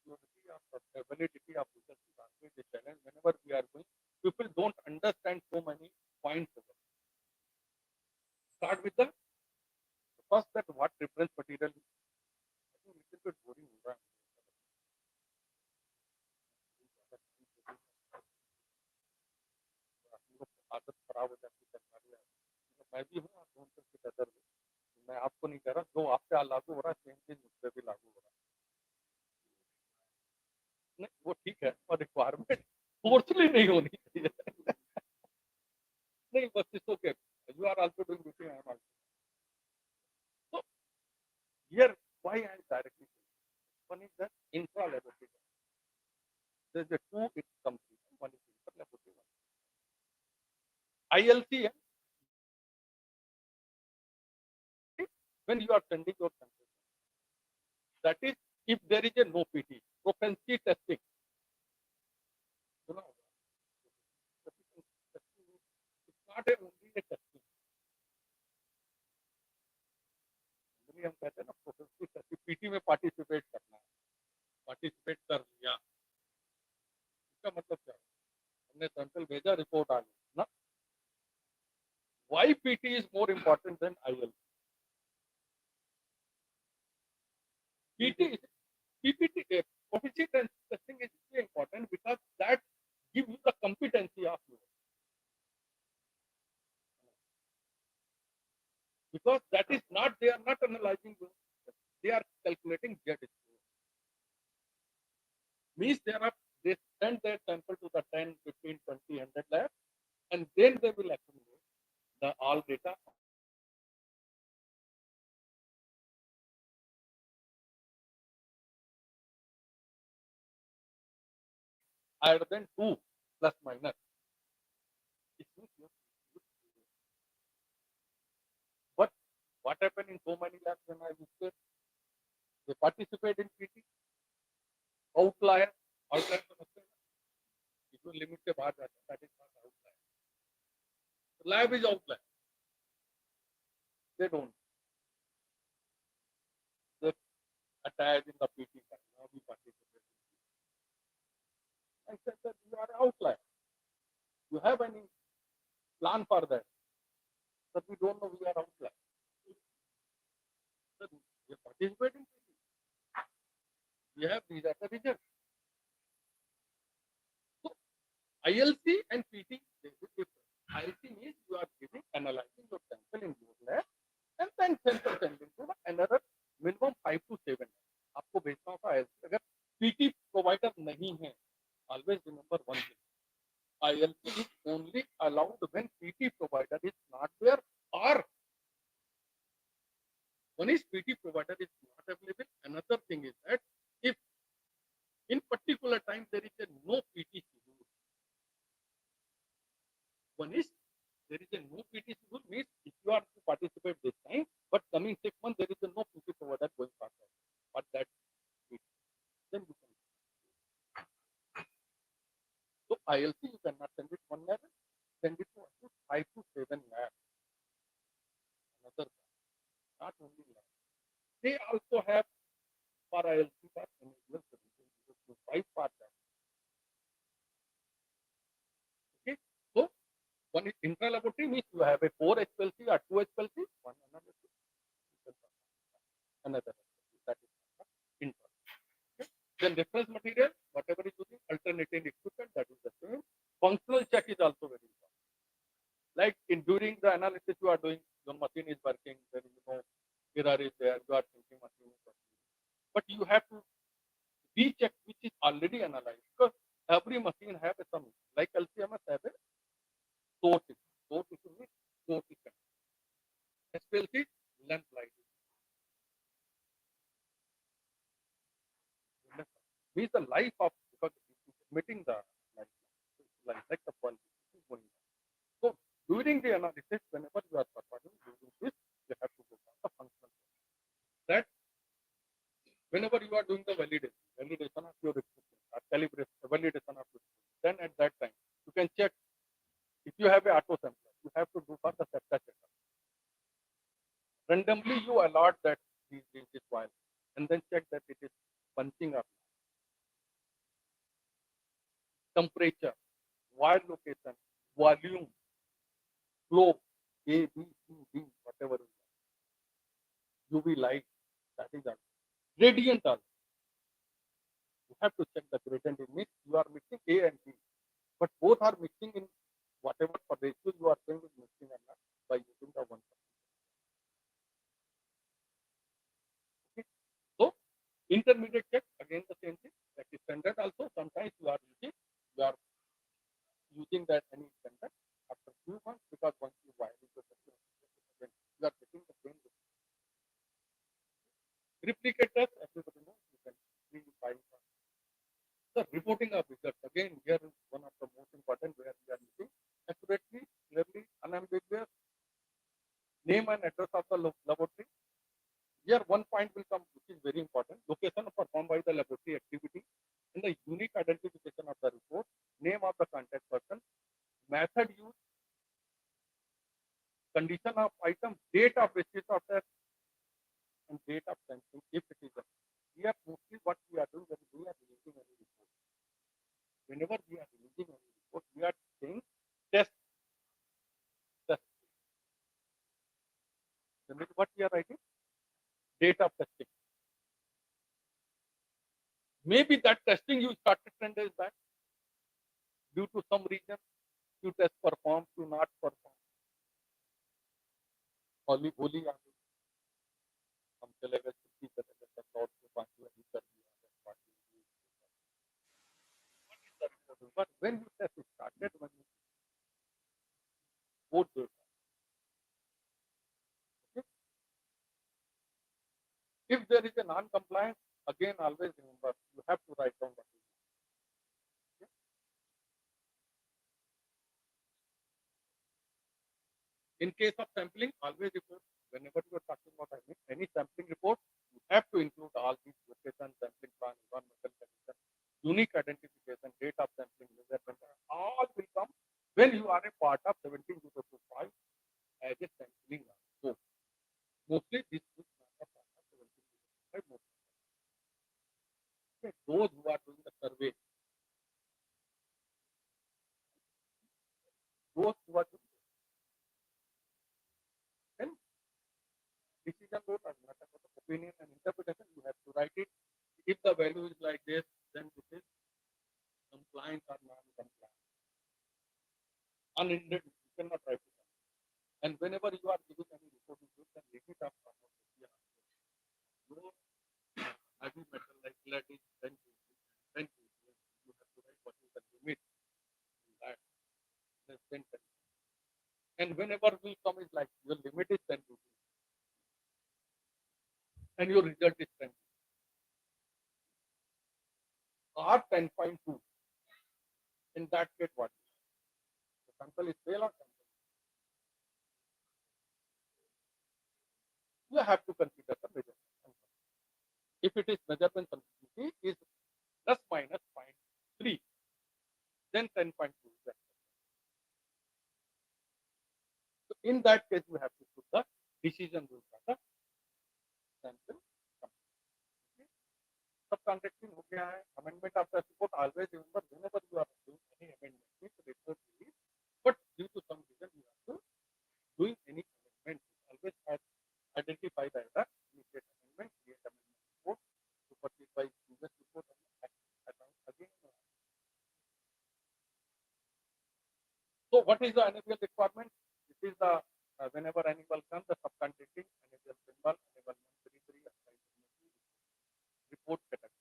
[SPEAKER 1] unity of the validity of results is always a challenge. Whenever we are going, people don't understand so many points. Start with the first that what reference material is. I think little bit boring. आदत खराब हो जाती है मैं भी हूँ other मैं आपको नहीं कह रहा जो आप पे लागू हो रहा है सेम चीज मुझ पे भी लागू हो रहा है नहीं वो ठीक है और रिक्वायरमेंट फोर्सली नहीं होनी चाहिए नहीं बस इसको के you are also doing duty when you are sending your sample. That is, if there is a no PT, propensity testing. You know, propensity testing is, it's not a only a testing. हम कहते हैं ना propensity testing, PT में participate करना है, participate कर लिया, इसका मतलब क्या है? हमने sample भेजा, report आ गई ना. Why PT is more important than IL? PT is PPT, propensity testing is very important because that gives you the competency of you. Because that is not, they are not analyzing you, they are calculating Z score. Means they send their sample to the 10, 15, 20, 100 labs, and then they will accumulate the all data. Higher than 2 plus minus. It means but what happened in so many labs when I visited? They participate in PT. Outlier, outlier समझते हैं? जो limit के बाहर जाता है, that is not outlier. The lab is outlier. They don't. They attach in the PT side. Now we participate. I said that you are outlier. You have any plan for that? But we don't know we are outlier. So we participate in PT. We have these as a result. So ILC and PT, they are different. ILC means you are giving, analyzing your sample in your lab, and then sample sending to another minimum 5 to 7. आपको भेजना होगा ILC. अगर PT provider नहीं है, always remember one thing. ILC is only allowed when PT provider is not there, or one is PT provider is not available. Another thing is that if in particular time there is a no PT schedule. One is there is a no PT schedule means if you are to participate this time, but coming 6 months there is a no PT provider going faster. But that PT, then you can. So ILC you cannot send it one lab, send it to 5 to 7 labs. Another lab, not only lab. They also have for ILC for individual solution, 5 part lab. Okay, so one is intra-laboratory means you have a 4 HPLC or 2 HPLC, one analysis, another that is intra. Okay. Then reference material, whatever is using, alternating equipment, that is the same. Functional check is also very important. Like in during the analysis you are doing, your machine is working, then you know error is there, you are thinking machine is working. But you have to recheck which is already analyzed because every machine have a some, like LCMS have a source issue. Source issue means source issue. SPLC length light. Means the life of, because emitting the light, like the bulb is going on. So during the analysis, whenever you are performing using this, you have to go for the functional. That whenever you are doing the validation of your equipment, or calibration, validation of your equipment, then at that time you can check if you have a auto sampler, you have to do for the septa checkup. Randomly you allot that these is while, and then check that it is punching up. Temperature, wire location, volume, flow, A, B, C, D, whatever is there. UV light, that is all. Gradient also. You have to check the gradient in mix. You are mixing A and B, but both are mixing in whatever for ratio you are saying is mixing and not by using the one. Okay. So intermediate check, again the same thing. That is standard also. Sometimes you are using that any standard after few months, because once you violate the section, you are getting the same result. Replicate test, everybody knows you can find. The reporting of results, again here is one of the most important where we are using accurately, clearly, unambiguous name and address of the laboratory, Here one point will come which is very important. Location performed by the laboratory activity and the unique identification of the report, name of the contact person, method used, condition of item, date of receipt of test, and date of sampling if it is a. Here mostly what we are doing when we are releasing any report. Whenever we are releasing any report, we are saying test, test. What we are writing? Date of testing. Maybe that testing you started 10 days back due to some reason, you test perform, you not perform. Holi Holi आ गई, हम चले गए छुट्टी चले गए, सब लौट के पार्टी वाली कर दिया, party but when you test started, when you both data, okay? If there is a non-compliance, again always remember you have to write down what is it. Okay? In case of sampling, always report whenever you are talking about any sampling report, you have to include all these location, sampling plan, environmental condition, unique identification, date of sampling, measurement, all will come when you are a part of 17025 as a sampling. So mostly this is not a part of 17025 mostly. Okay. Those who are doing the survey, those who are doing then decision note are not about opinion and interpretation, you have to write it. If the value is like this, then this is compliant or non-compliant. Unintended, you cannot write it. And whenever you are giving any report, you can limit of pharmacopoeia. No heavy metal like lead is 10 kg, 10 kg. You have to write what is the limit in that. Less than 10. And whenever we come is like your limit is 10 kg and your result is 10 or 10.2. In that case, what? The sample is fail or sample? You have to consider the measurement. If it is measurement sensitivity is plus minus 0.3, then 10.2 is that. So in that case, you have to put the decision rule for the sample. Subcontracting हो गया है, amendment of the report. Always remember whenever you are doing any amendment, this report release, but due to some reason you have to doing any amendment. Always have identify the error, initiate amendment, create amendment report, supersede by previous report and account again. So what is the annual requirement? This is the whenever annual comes, the subcontracting annual symbol, annual 133 report category.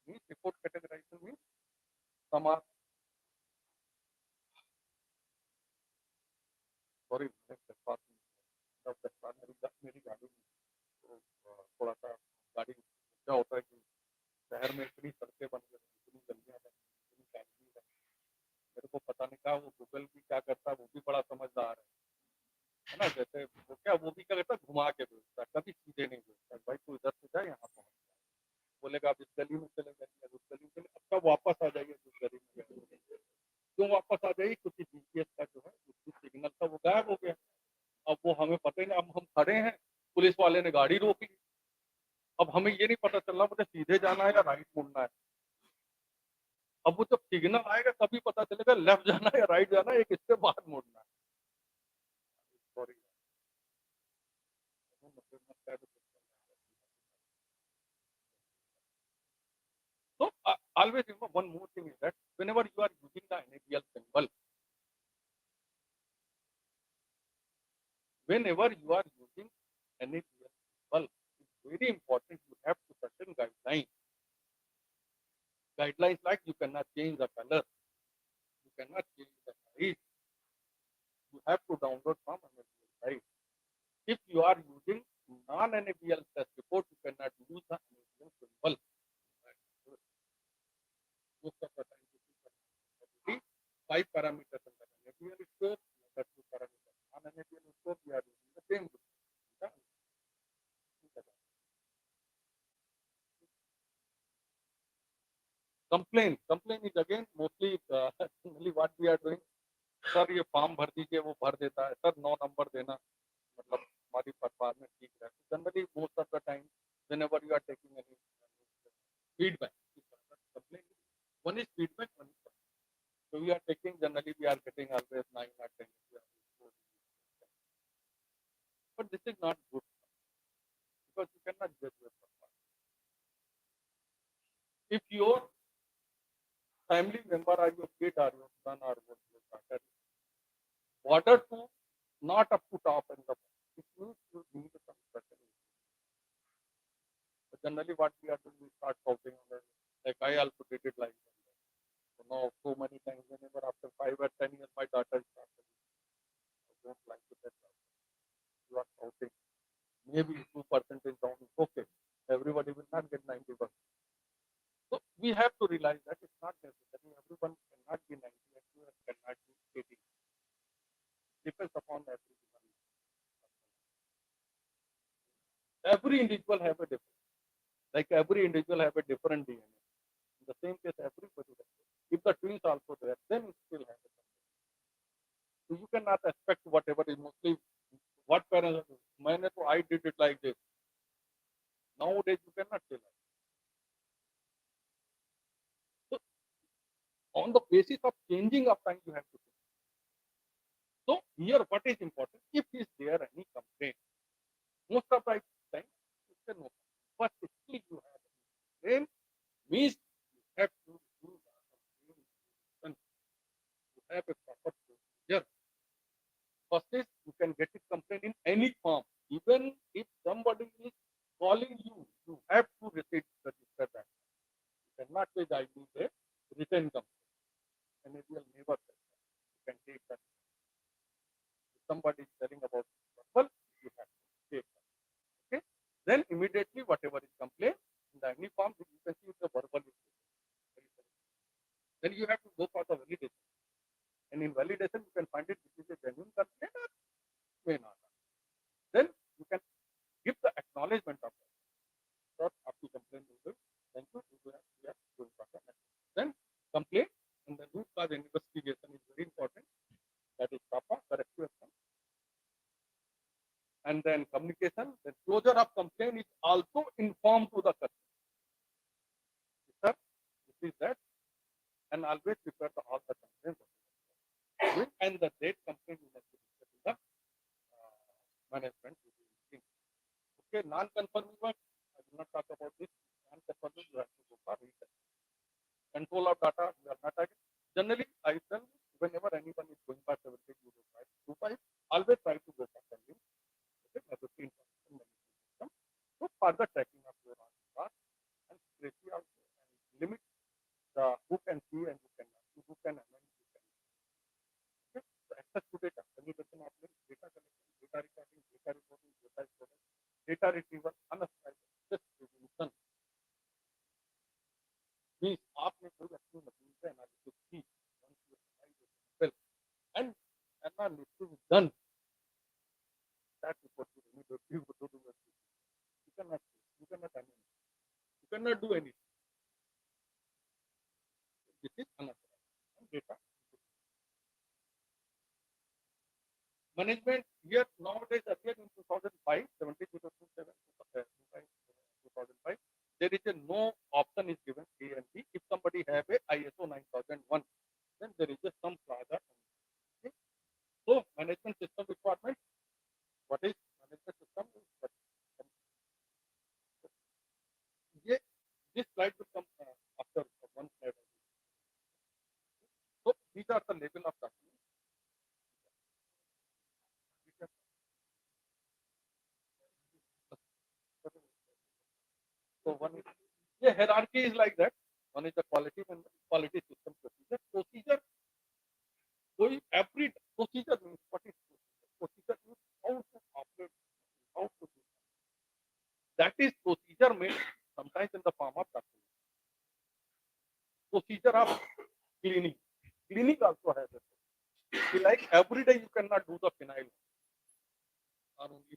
[SPEAKER 1] Means report categorization means some are sorry मेरी गाड़ी तो थोड़ा सा गाड़ी क्या होता है कि शहर में इतनी सड़कें बन गई, इतनी गलियां बन गई, इतनी फैक्ट्री बन गई, मेरे को पता नहीं क्या वो गूगल भी क्या करता है, वो भी बड़ा समझदार है ना? जैसे वो क्या वो भी क्या करता है, घुमा के भेजता है, कभी सीधे नहीं भेजता। भाई तू इधर से जा, यहाँ पहुंच जाए, बोलेगा आप इस गली में चले जाइए, उस गली में चले, अब कब वापस आ जाइए जिस गली में गए, क्यों वापस आ जाइए? क्योंकि जीपीएस का जो है सिग्नल था वो गायब हो गया। अब वो हमें पता ही नहीं, अब हम खड़े हैं, पुलिस वाले ने गाड़ी रोक ली, अब हमें ये नहीं पता चल रहा मुझे सीधे जाना है या राइट मुड़ना है। अब वो जब सिग्नल आएगा तभी पता चलेगा लेफ्ट जाना है या राइट जाना है, एक इसके बाद मुड़ना है। Sorry so always remember one more thing is that whenever you are using the NABL symbol, whenever you are using NABL symbol, it's very important you have to certain guidelines. Guidelines like you cannot change the color, you cannot change the size. You have to download from NABL site. If you are using non-NABL test report, you cannot use the NABL symbol. Most of the time, this is 5 parameters in the NABL score, the 2 parameters non-NABL score, we are using the same group. Complain is again mostly generally what we are doing. Sir ये form भर दीजिए, वो भर देता है, sir 9 number देना, मतलब हमारी परफॉर्मेंस ठीक है। Generally most of the time whenever you are taking any feedback, complaint, one is feedback, one is complaint. So we are taking, generally we are getting always 9 or 10. But this is not good because you cannot judge your performance. If your family member or your kid or your son or your daughter order to not up to top in the, it means you need some certain. But generally what we are doing, we start shouting on them. Like I also did it like that. So now so many times whenever after 5 or 10 years my daughter started, I don't like it that you are shouting. Maybe 2% is down, it's okay. Everybody will not get 90%. So we have to realize that it's not necessary. Everyone cannot be 90, everyone cannot be 80. Depends upon everyone. Every individual have a different, like every individual have a different DNA. In the same case, everybody has. If the twins also there, then it still have a different. So you cannot expect whatever is mostly what parents are doing. I did it like this. Nowadays you cannot say that. So on the basis of changing of time, you have to think. So here, what is important? If is there any complaint, most of the time you say no. But still you have a complaint, means you have to do the complaint. You have a proper procedure. First is you can get it complaint in any form. Even if somebody is calling you, you have to register that. You cannot say I need a written complaint. And it will never say that. You can take that. If somebody is telling about verbal, you have to take that. Okay? Then immediately whatever is complaint in the any form, you can see the verbal is then you have to go for the validation. And in validation, you can find it this is a genuine complaint or may not. Then you can give the acknowledgement of that. Sir, आपकी complaint हो गई. Thank you. We are going for the next. Then complaint and the root cause investigation is very important. That is proper corrective action. And then communication. The closure of complaint is also informed to the customer. Sir, this is that. And always prepare the all the complaints. And the date complaint you must be the management. Okay, non-conforming work, I will not talk about this. Non-conforming, you have to go for research. Control of data, you are not target. Generally, I tell whenever anyone is going for 70, you go for 25, always try to go for 10. Okay, 15%. So further tracking of your answer and security also and limit the who can see and who cannot see, who can amend, who can. Okay, so access to data, communication of data collection, data recording, data reporting, data storage, data retrieval, unassigned, just resolution. Means आपने कोई अपनी machine पे analysis की, once you analyze it well, and analysis is done, that is what you need to do. You cannot amend, you cannot do anything. This is unassigned data. Management here nowadays appear in 2005, 70027, 2005. There is a no option is given A and B. If somebody have a ISO 9001, then there is a some plaza. Okay. So management system requirement. What is management system? This slide will come after one slide. So these are the level of document. So one is hierarchy is like that. One is the quality and quality system procedure. Procedure. Every procedure means what is procedure? Procedure means how to operate, how to do. That is procedure made sometimes in the form of document. Procedure of cleaning. Cleaning also has a. Like every day you cannot do the phenyl. Or only you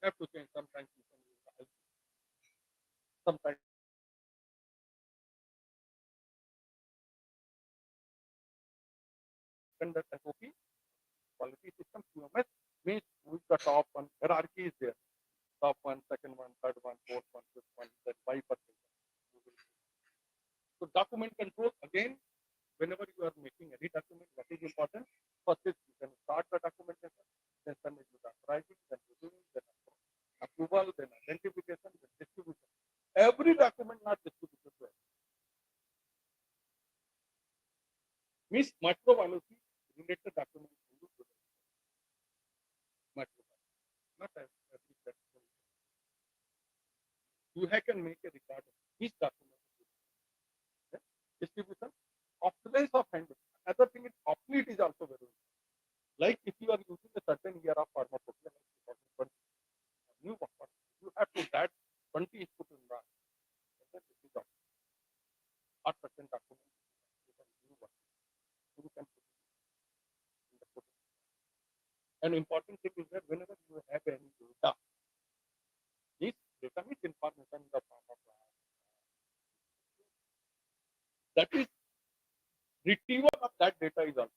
[SPEAKER 1] have to change sometimes you can use the sometimes top one. Hierarchy is there. Top one, second one, third one, fourth one, fifth one, then 5%. So document control again. Whenever you are making any document, what is important? First is you can start the documentation, then send it to the writing, then reviewing, then approval, then identification, then distribution. Every document not distributed to everyone. Means microbiology related documents you do microbiology, not every document. You can make a record of each document. Yeah? Distribution, obsolescence of handling. Another thing is obsolete is also very important. Like if you are using a certain year of pharmacopoeia, like 2020, new one, you have to that 20 is put in that. And then this is or certain document you can new one. You can put in the put. An important thing is that whenever you have any data, this data means information in the form of that is retrieval of that data is also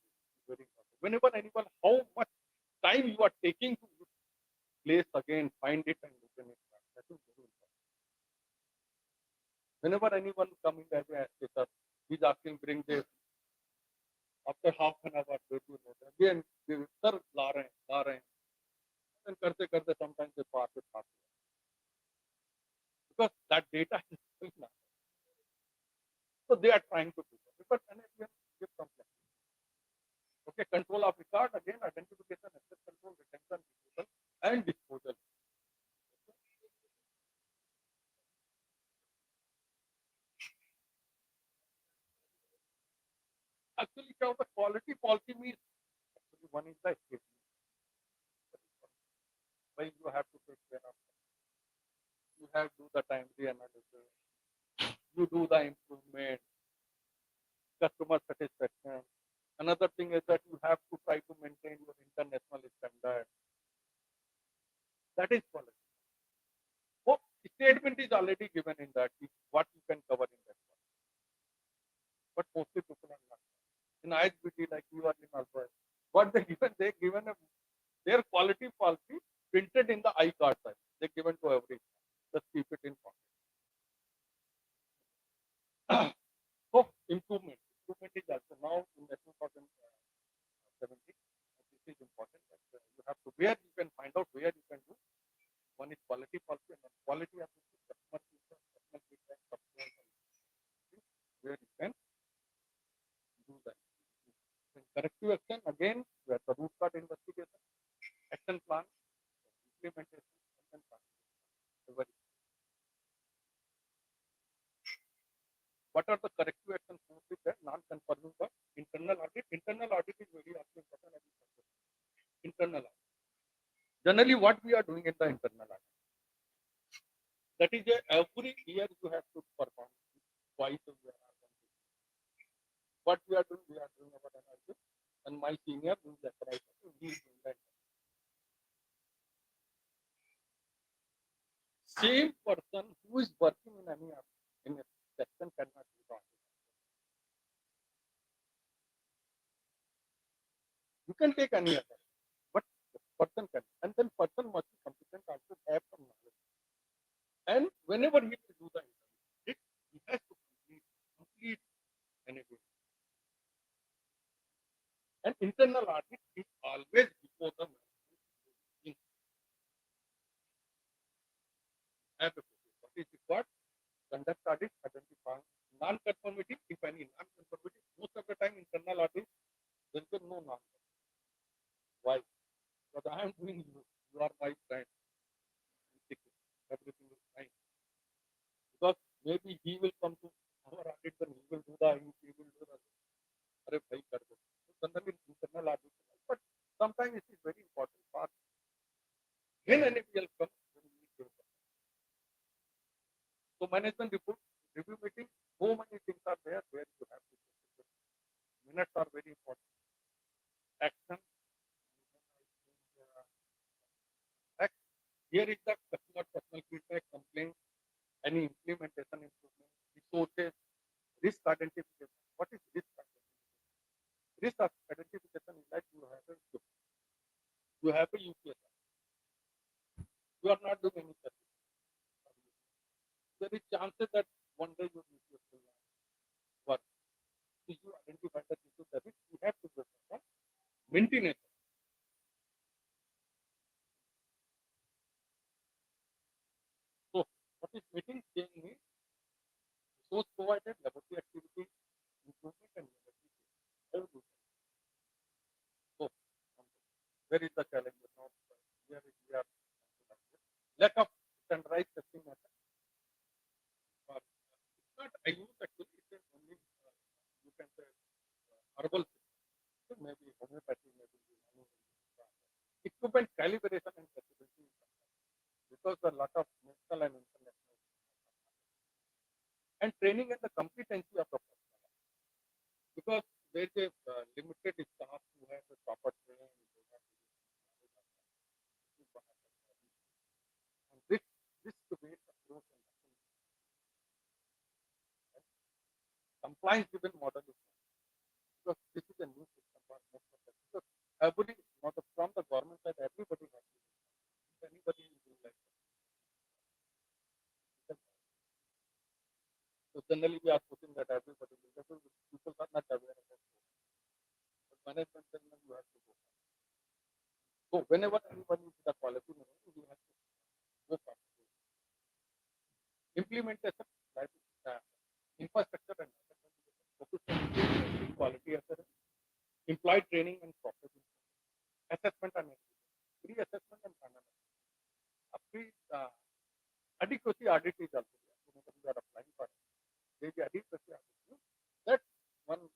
[SPEAKER 1] very important. Whenever anyone, how much time you are taking to place again, find it and open it back. That is very important. Whenever anyone coming as a assessor, he's asking bring this after half an hour they do note. Again, sir ला रहे हैं. And करते करते sometimes they pass it half. Because that data is still not. So they are trying to do that. Because NAPM gives complex. Okay, control of record, again, identification, access control, retention, disposal, and disposal. Actually, the quality policy means actually one is the escape. Why you have to take care of it. You have to do the timely analysis. You do the improvement, customer satisfaction. Another thing is that you have to try to maintain your international standard. That is quality. So statement is already given in that what you can cover in that one. But mostly people are not. In ISBT, like you are in Alberta, what they given their quality policy printed in the iCard size. They given to every. Just keep it in pocket. So improvement. Improvement is also now in the 2017. This is important. That you have to where you can find out where you can do. One is quality policy and quality of customer feedback, where you can do that. Corrective action again, where the root cause investigation, action plan, implementation, action plan. What are the corrective actions mostly there? Non-conforming work, internal audit. Internal audit is very also important. Internal audit. Generally, what we are doing in the internal audit, that is every year you have to perform twice a year. What we are doing about analysis, and my senior doing the analysis, he is doing that. Same person who is working in any in a section cannot do that. You can take any other, but the person can, and then person must be competent also have some knowledge. And whenever he will do the interview, he has to complete anything. And internal audit is always before the management. What is required? Conduct audit, identify non-conformity, if any non-conformity. Most of the time, internal audit, there is no non-conformity. Why? Because I am doing you are my friend. Everything is fine. Because maybe he will come to our audit, then he will do he will do the. अरे भाई कर दो. So generally internal audit, but sometimes it is very important part. When NAPL comes, so management report, review meeting, so many things are there where you have to. Minutes are very important. Action. Here is the customer personal feedback, complaint, any implementation improvement, resources, risk identification. What is risk identification? Risk identification is like you have a UPSR. You are not doing any testing. There is chances that one day your nucleus will not work. If you identify that this is the risk, you have to do some maintenance. So what is meeting saying is resource provided, laboratory activity, improvement and laboratory everything. So where is the challenge now? Here is we are lack of standardized testing method. It's not I use actually it's only you can say herbal system, maybe homeopathy, maybe equipment calibration and capability because a lot of national and international and training and the competency of the personnel because there is a limited staff who has a proper training. And this based approach and compliance driven model is because this is a new system for most of them. Because everybody, not from the government side, everybody has to. If anybody will like that. So generally we are putting that everybody will people are not aware of it. But management segment you have to go. So whenever anyone is the quality management, you have to go for implementation like infrastructure and focus on quality assurance, employee training and process assessment and pre-assessment and final. Pre-adequacy audit is also there. Whenever you are applying for there is adequacy audit. That one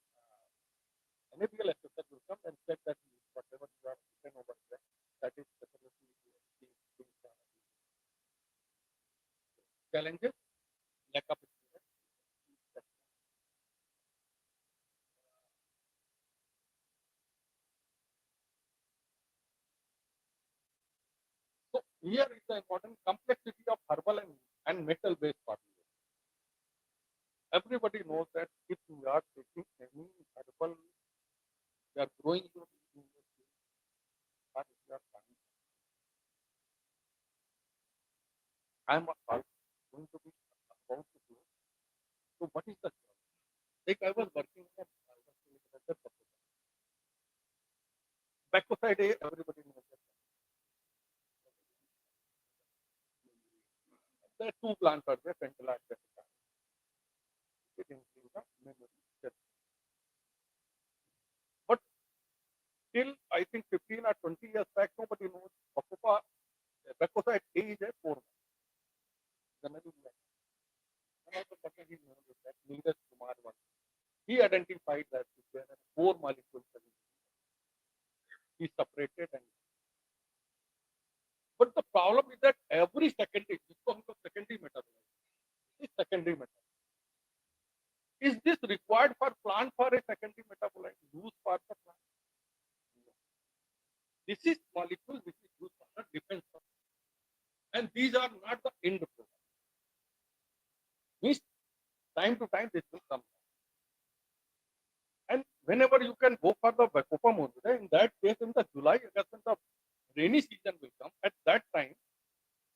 [SPEAKER 1] NABL assessor will come and check that whatever you are written over there, that is definitely challenges, lack of experience. So here is the important complexity of herbal and metal based formulation. Everybody knows that if you are taking any herbal, you are growing your industry, or if you are planning, I am also going to be about to do. So what is the job? Like I was working at Bacoside A, everybody knows that. There are two plants are there, Pentala and Jessica. It includes the memory. But till I think 15 or 20 years back, nobody knows Bacoside A is a 4. Generally, one of the person he knows is that Neeraj Kumar one. He identified that there are 4 molecules. He separated and but the problem is that every secondary, secondary metabolite is secondary metabolite. Is this required for plant for a secondary metabolite used for the plant? No. This is molecules which is used for the defense of, and these are not the end product. Means time to time this will come. And whenever you can go for the Bacopa Monsuda, in that case, in the July, August, when the rainy season will come, at that time,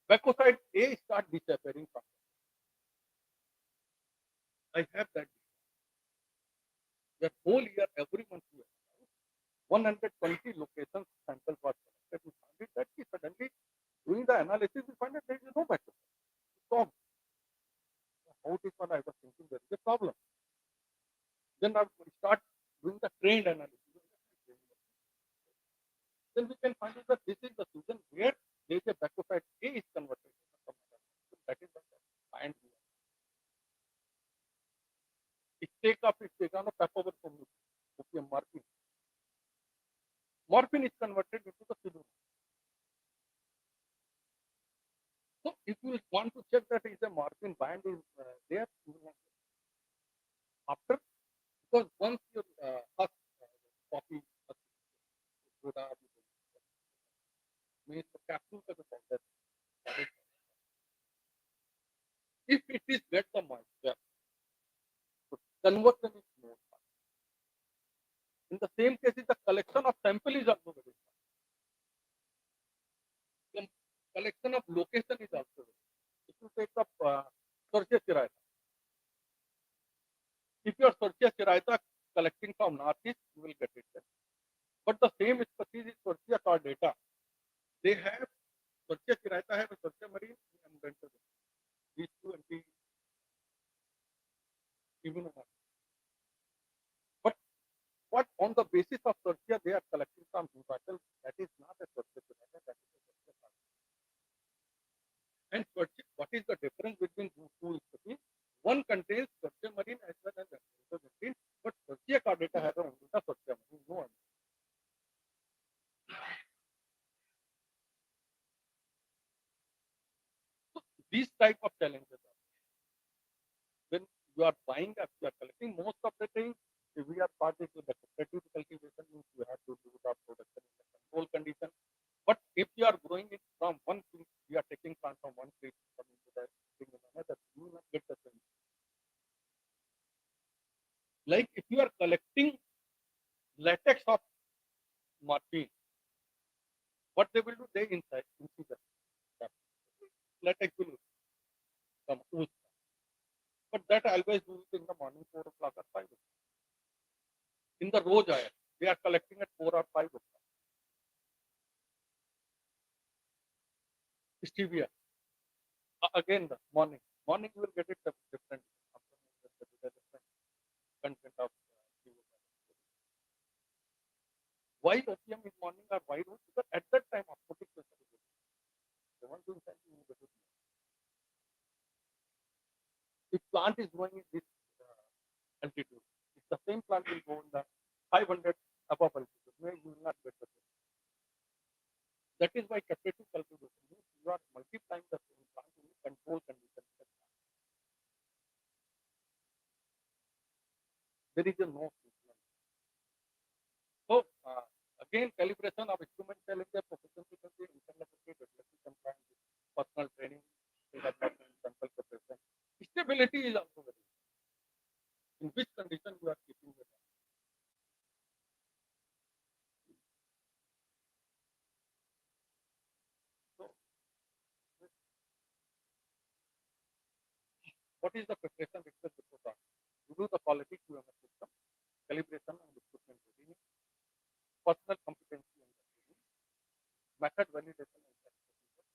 [SPEAKER 1] Bacoside A start disappearing from. I have that. That whole year, every month, 120 locations samples were collected. We found it that suddenly, doing the analysis, we find that there is no Bacoside. So, how it is what I was thinking there is a problem. Then I start doing the trained analysis. Then we can find out that this is the season where there is a Bacoside A is converted. That is the find. It take up, it take on a papaver from opium morphine. Morphine is converted into the pseudo. So if you want to check that is a morphine band is there, after because once your husk, coffee, soda, means the capsule का जो powder, if it is get the moisture, so conversion is more. In the same case, the collection of sample is also very collection of location is also there. If you take up Sarche Chiraita, if you are Sarche Chiraita collecting from northeast, you will get it there. But the same species is Sarche Car data. They have Sarche Chiraita have a Sarche Marine and Venture. These two entities even one. But what on the basis of Sarche they are collecting from Himachal, that is not a Sarche Chiraita, that is a Sarche Car. And what is the difference between these two species? One contains Sarche Marine as well as Venture, but Sarche Car data has only the Sarche Marine, no other. So these type of challenges are when you are buying up, you are collecting most of the things. If we are parties with the cooperative cultivation, means you have to do the production in the control condition. But if you are growing it from one tree, you are taking plant from one tree coming to the thing in another, you will not get the same. Like if you are collecting latex of morphine, what they will do, they inside the latex will come ooze. But that always do it in the morning 4 o'clock or 5 o'clock. In the rose hour, they are collecting at 4 or 5 o'clock. Stevia, again the morning. Morning you will get it different. Afternoon you will get it different content of stevia. Why opium in morning or why rose? Because at that time osmotic pressure is good. They want to inside you get it. If plant is growing in this altitude, if the same plant will go in the 500 above altitude, maybe you will not get the same. That is why capitative cultivation means you are multiplying the same plant in control conditions. There is a no treatment. So again, calibration of instrument challenger, proficiency control, internal regulatory compliance, personal training, development, sample preparation. Stability is also very important. In which condition you are keeping the plant. So what is the preparation request before that? You do the quality QMS system, calibration and equipment readiness, personal competency and training, method validation and test procedure,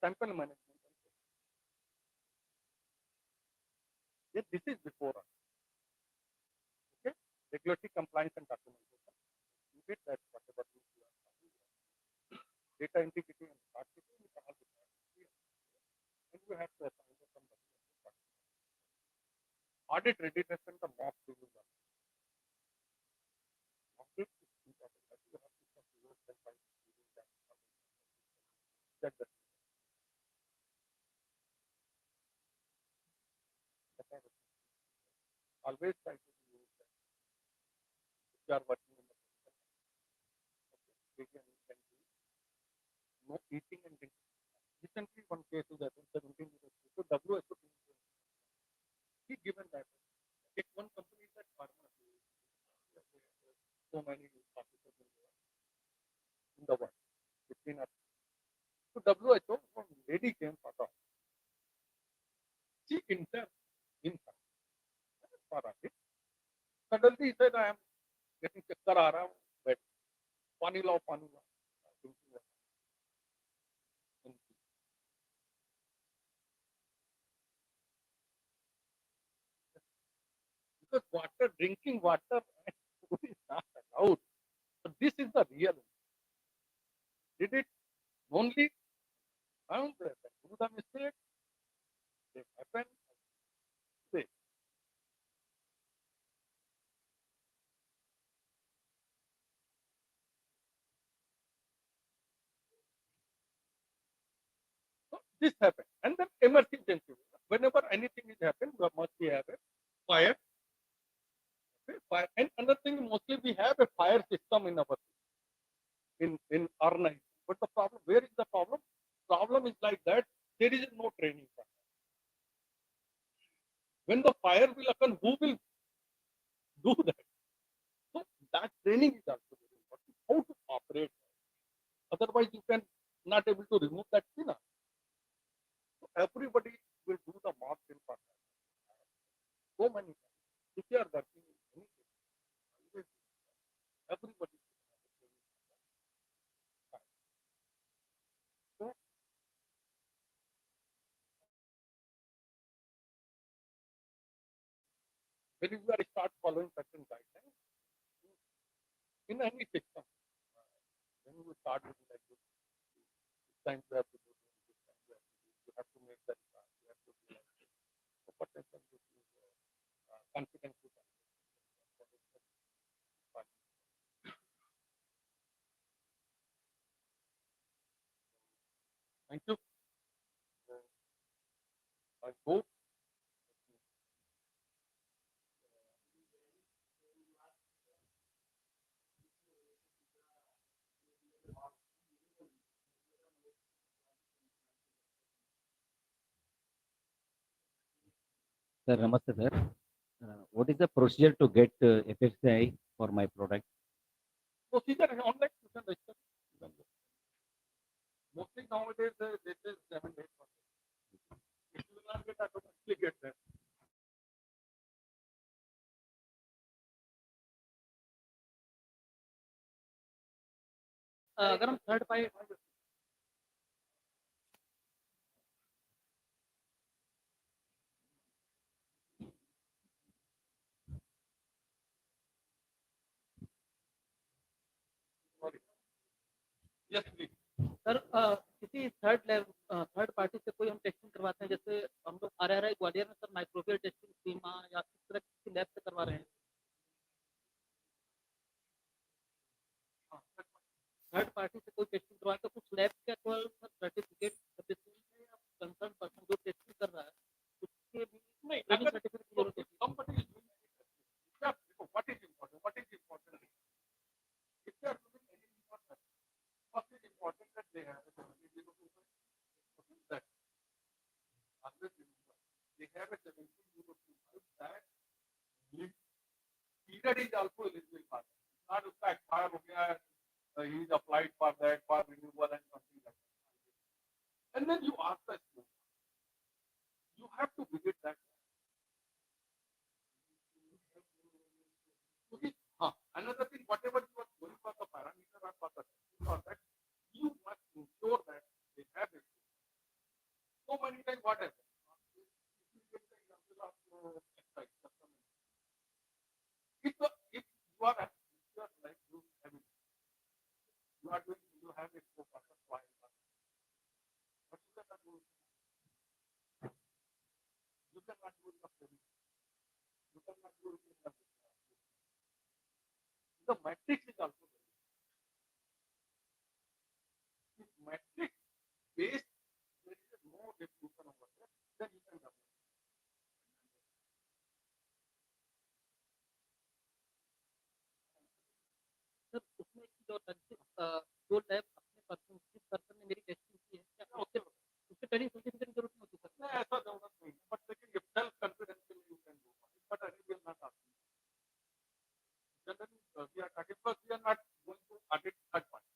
[SPEAKER 1] sample management and testing. Yes, this is before us. Okay, regulatory compliance and documentation. You did that whatever you are doing. Data integrity and practicing with all the and you have to assign the some audit readiness and the mock review. Audit is important. You have to check your check the always try to use that. If you are working in the vegan, you can do no eating and drinking. Recently, one case is that in 17 years, so WHO he given that if one company is that pharma, so many officers in the world between us. So WHO, one lady came for talk. She entered in her for a bit. Suddenly he said, I am getting chakkar aa raha hu, but pani lao, pani lao. Because water, drinking water and food is not allowed. So this is the real. Did it only found that do the mistake? They happen. Say. So this happened. And then emergency. Whenever anything is happened, we must be have a fire. Okay, fire. And another thing, mostly we have a fire system in our in our life. But the problem, where is the problem? Problem is like that there is no training. When the fire will occur, who will do that? So that training is also very important. How to operate. Otherwise, you can not able to remove that thinner. everybody will do the margin for that. So many times. If you are working in any case, always everybody should have a saving for that. So when you are start following certain guidelines in any system, when you start doing like this time you have to do this time you have to make that you have to do like this. So potential this is confidence to thank you. I hope
[SPEAKER 2] Sir, Namaste, sir. What is the procedure to get FSCI for my product?
[SPEAKER 1] procedure is online you can register. Mostly nowadays this is 7 days. If you will not get automatically get that.
[SPEAKER 3] अगर हम third party
[SPEAKER 1] Sorry. Yes, please.
[SPEAKER 3] Sir किसी third party से कोई हम testing करवाते हैं जैसे हम लोग RRI ग्वालियर में सर माइक्रोबियल टेस्टिंग सीमा या किस तरह की लैब से करवा रहे हैं थर्ड पार्टी से कोई टेस्टिंग करवा तो कुछ लैब का केवल सर सर्टिफिकेट कंसर्न पर्सन जो टेस्टिंग कर रहा है उसके भी
[SPEAKER 1] नहीं
[SPEAKER 3] ट्रेनिंग
[SPEAKER 1] अगर
[SPEAKER 3] सर्टिफिकेट की जरूरत होती है
[SPEAKER 1] somebody is doing any testing, yeah, what is important? What is important? If they are doing any important, what is important that they have a 70 that always remember they have a 70 that period is also eligible for that. Not उसका expire हो गया है, he is applied for that for renewal and something like that. And then you ask the student, you have to visit that. Okay. Another thing, whatever you are going for the parameter or for the testing for that, you must ensure that they have it. So many times what happens? If you take the example of exercise, if you are like you have it, you are doing you have it for butterfly, but you cannot do it. You cannot do it of you cannot do it in the matrix is also very if matrix based there is no definition over there, then you can develop.
[SPEAKER 3] Sir उसमें एक चीज और था जो lab अपने person जिस person ने मेरी टेस्टिंग की है क्या उससे ट्रेनिंग सर्टिफिकेट की जरूरत नहीं होती सर
[SPEAKER 1] No, ऐसा जरूरत नहीं है बट लेकिन if self confidentially you can do it but I will not ask you. Generally we are talking because we are not going to audit third party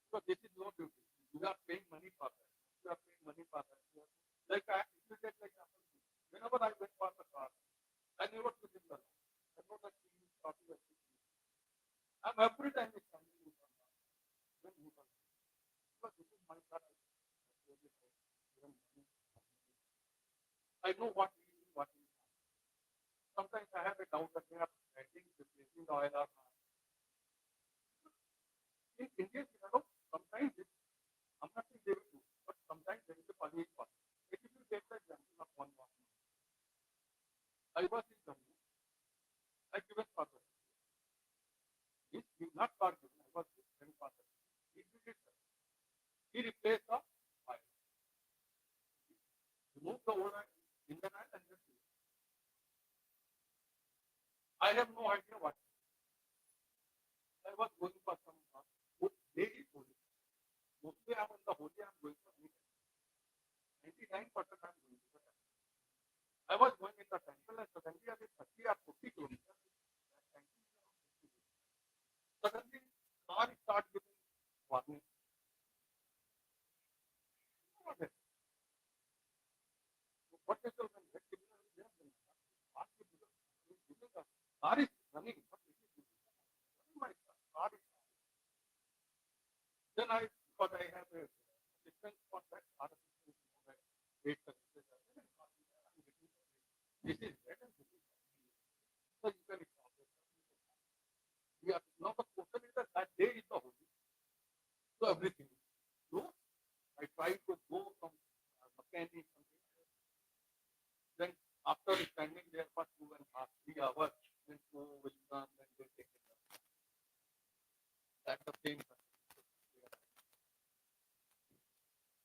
[SPEAKER 1] because this is no duty. You are paying money for that. You are paying money for that. Like if you take like example, whenever I went for the car, I never took in the law. I know that he is talking about it. I'm every time it's coming in the car. When he was because this is my car. I know what he is, what he is. Sometimes I have a doubt that they are adding, replacing the oil or not. In Indian scenario, sometimes I'm not saying they will do, but sometimes there is a police part. If you take the example of one more, I was in Jammu. I given father. He did not car given. I was given father. He did it. He replaced the oil. Remove the old oil, in the oil and just I have no idea what. I was going for some good day is holy. Mostly I'm on the holy, I'm going for anything. 99% I'm going to the temple. I was going in the temple and suddenly I did 30 or 40 kilometers. Suddenly, car start giving warning. what is the car is running, but it is my car is then I thought I have a different contact, wait services. This is better. So you can we are not a total leader, that day is the holy. So everything. So I try to go from mechanic, then after standing there for 2.5, 3 hours, then go will come and they take it up. That's the same.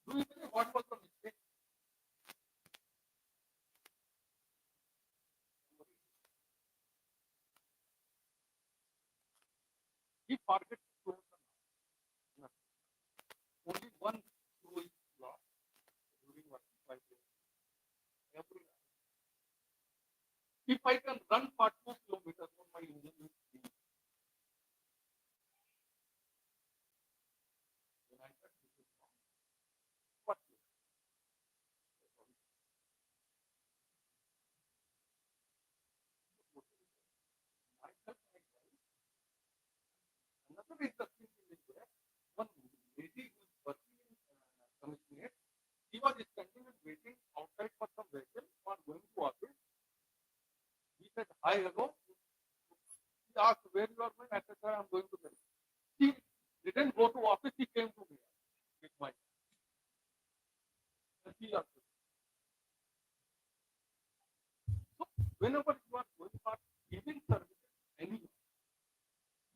[SPEAKER 1] Do you know what was the mistake? He forget to close the knob. Only one screw is lost during working 5 days. Every if I can run for 2 kilometers on my engine will be then I said this is wrong. What myself I drive. Another interesting thing is there. One lady who is working in commissioner, she was standing and waiting outside for some vehicle for going to office. He said, hi, hello. He asked, where you are going? I said, sir, I'm going to bed. She didn't go to office, she came to me with my and she asked me. So whenever you are going for giving services anywhere,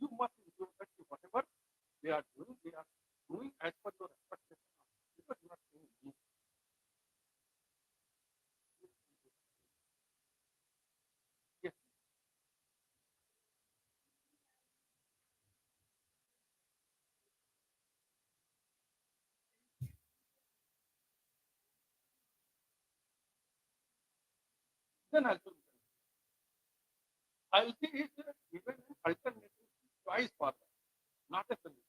[SPEAKER 1] you must ensure that whatever they are doing as per your expectation. Because you are saying me. Yes. Then also I'll see is given an alternative choice for them, not a solution.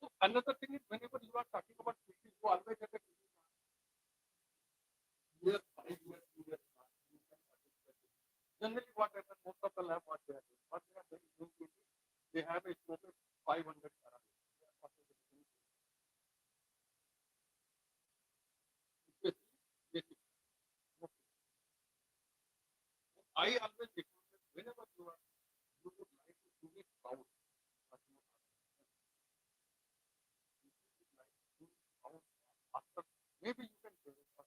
[SPEAKER 1] So another thing is whenever you are talking about PC, you always have a year, 5 years, 2 years. Generally, what happens, most of the lab, what they are doing, they have a scope of 500 parameters. Basic. I always recommend whenever you would like to do it proud, but you would like to do it proud after, maybe you can do it for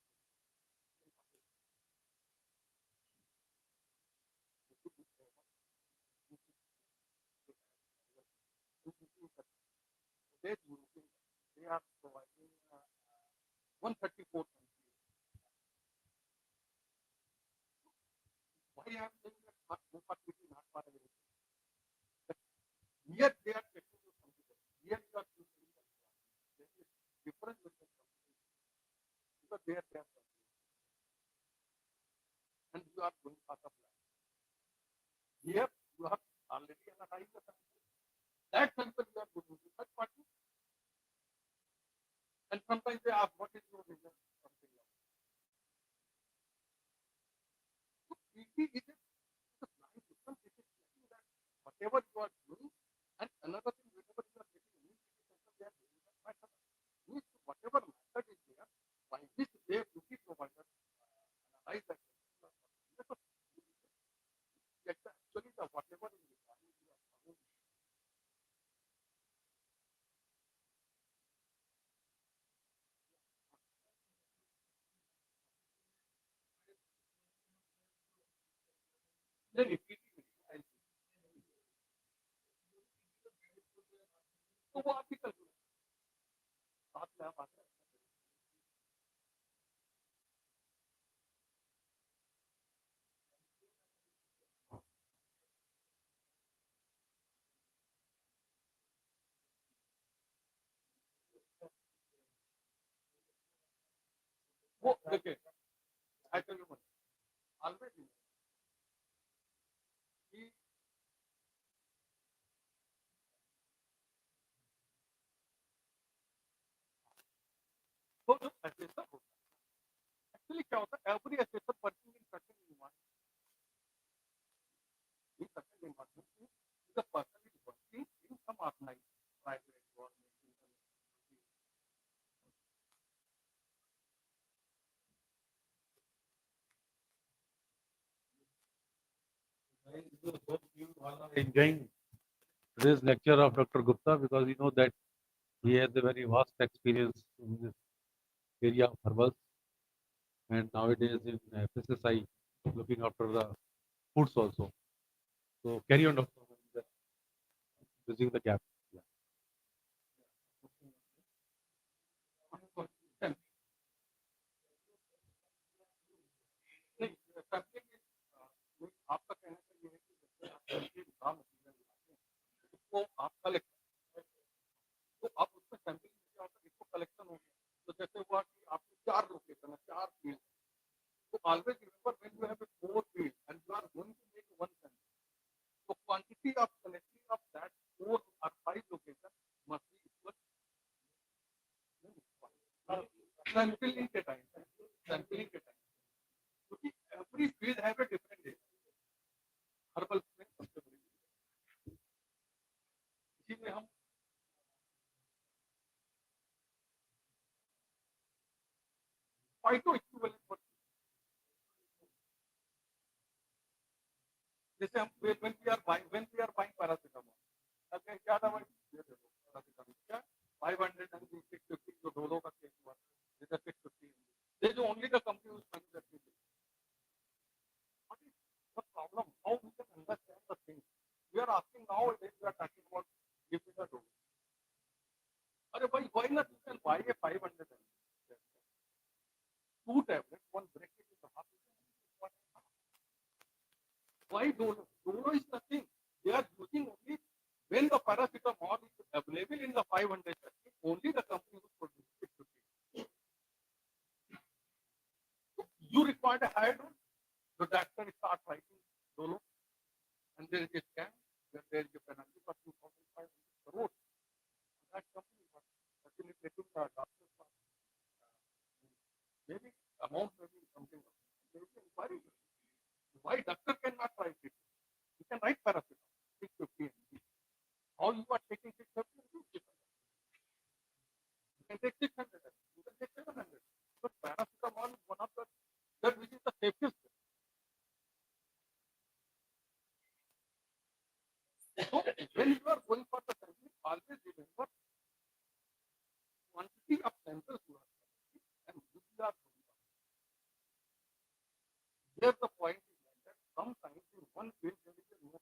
[SPEAKER 1] they are providing 134 countries. Why I am saying that Bhopal city not far away? Here they are taking you something. Here you are doing there is difference with the company because they are there and you are going for the plan. Here you have already analyzed the sample. That sample you are going to third party and sometimes they ask what is your result something like that. So PT is a blind system. It is checking that whatever you are doing and another thing whenever you are getting new sample they are doing that method. Means whatever method is there by which they PT provider analyze that actually the whatever is required you are following. Then repeating it. तो वो आप ही कर लो साथ में आप आते हैं वो देखिए I tell you one always कि तो जो क्या होता है, every assessor working in certain environment, in certain environment, the person is working in some organized, private, government,
[SPEAKER 4] Hope you all are enjoying today's lecture of Dr. Gupta because we know that he has a very vast experience in this area of herbals and nowadays in FSSI looking after the foods also. So carry on, Dr. Bridging the gap. Yeah.
[SPEAKER 1] नहीं, sampling is, आपका कहना तो ये है कि जैसे आप sampling raw material लाते हैं, उसको आप collect करते हैं। तो आप उसमें sampling में क्या होता है, इसको collection हो गया। तो जैसे हुआ कि आपके 4 location है, 4 field, तो always remember when you have a 4 field and you are going to make one sample, so quantity of collecting of that 4 or 5 location must be equal sampling के time, sampling के time, क्योंकि every field have a different data, herbal में सबसे बड़ी इसी में हम phyto equivalent पर जैसे हम when we are buying paracetamol, अब क्या दवाई ये देखो paracetamol क्या 500 and 650 जो डोलो का केस हुआ, जैसे 650, they जो only the company who is manufacturing it. What is the problem? How we can understand the thing? We are asking nowadays, we are talking about giving a dose. अरे भाई, why not you can buy a 500 2 tablets, one break it in the half. Why Dolo? Dolo is nothing. They are using only when the paracetamol is available in the 500, only the company who produces it should be. You require a higher dose, the doctor starts writing Dolo, and there is a scam, where there is a penalty for 2,500 crores. That company was facilitating the doctors. Maybe amount may be something. There is inquiry. Why doctor cannot write it? You can write paracetamol, 650 mg. How you are taking 650 mg? You can take 600 mg. You can take 700. But paracetamol is one of the that which is the safest. So when you are going for the sampling, always remember quantity of samples you are taking and which you are going for. Here the point is that sometimes in one field there is a no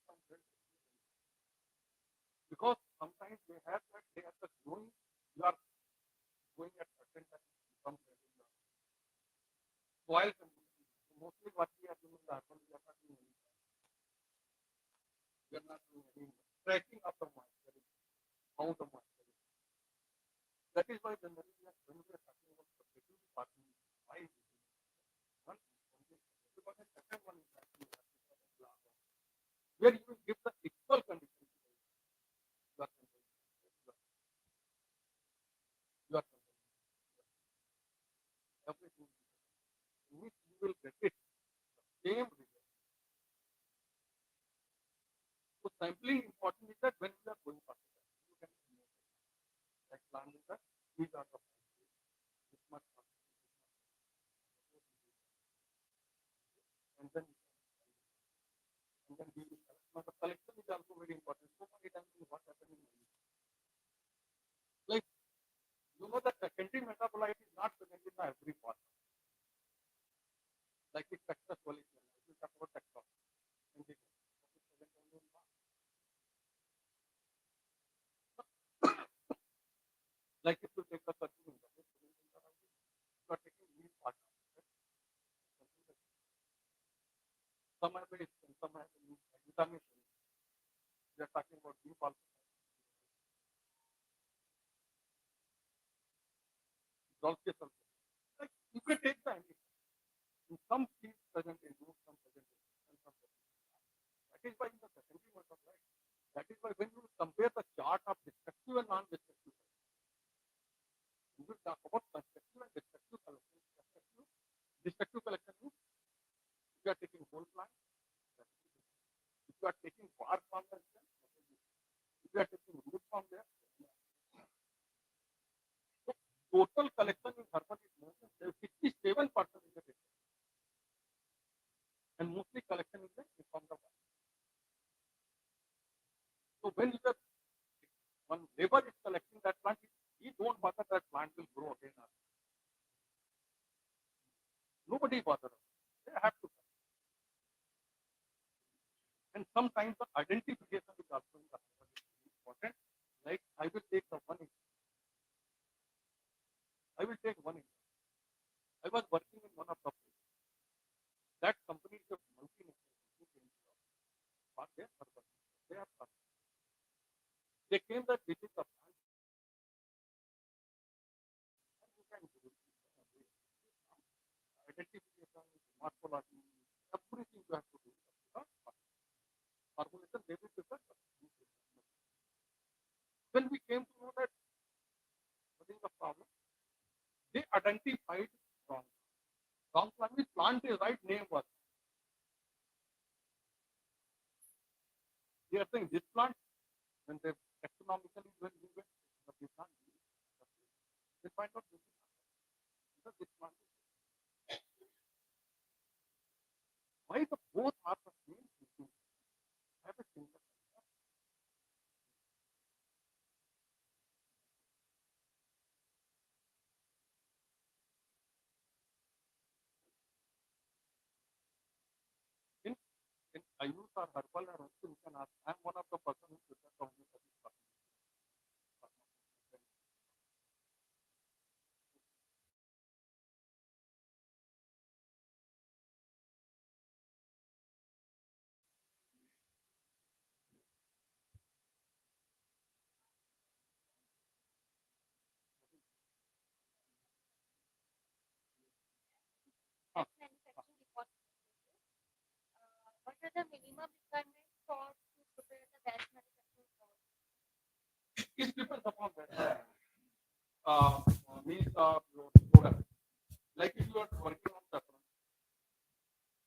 [SPEAKER 1] potential. Because sometimes they have that they are the growing, you are going at certain time, some soil conditions. Mostly what we are doing in the urban, we are not doing any. We are not doing any tracking of the moisture, how the moisture is. That is why when we are talking about the security department, why is it? One because the second one is actually where you will give the equal conditions. You are controlling. You are controlling. Everything. Which you will get it the same result. So sampling important is that when you are going for it, you can like plan with that. These are the this much and then we will collect. Now the collection is also very important. So many times what happens in like you know that secondary metabolite is not present in every part. Like it's successful, we talk about textile. Like if you take the curcumin, you are taking these parts. Some have it, some have vitamins. We are talking about deep also. Also. Like you can take the anti. In some things present in you, some present in and some present. That is why in the secondary metabolite. That is why when you compare the chart of destructive and non-destructive, We will talk about constructive and destructive collection. Destructive collection means if you are taking whole plant, if you are taking bark from the stem, if you are taking root from there. So total collection in herbal is more than 67% is the destructive. And mostly collection is from the bark. So when you are one labor is collecting that plant, he don't bother that plant will grow again. Nobody bothers. They have to. And sometimes the identification is also important. Like I will take the one. I will take one. I was working in one of the places. That company is a multinational company. But they are purpose. They are purpose. They came that this is the plant. And you can do it. Identification, morphology, everything you have to do. Formulation, they will prepare. When we came to know that what is the problem, they identified wrong. Wrong plant means plant is right, name was. They are saying this plant, when they economically when we went, but this plant, they find out this because this plant is. Why the both are the same thing? Have a single. In Ayush or Herbal or also you can ask. I am one of the person who prepared only for this person.
[SPEAKER 5] That's manufacturing report. What are the minimum requirements for to prepare the batch manufacturing report?
[SPEAKER 1] It depends upon that. Means your product. Like if you are working on saffron,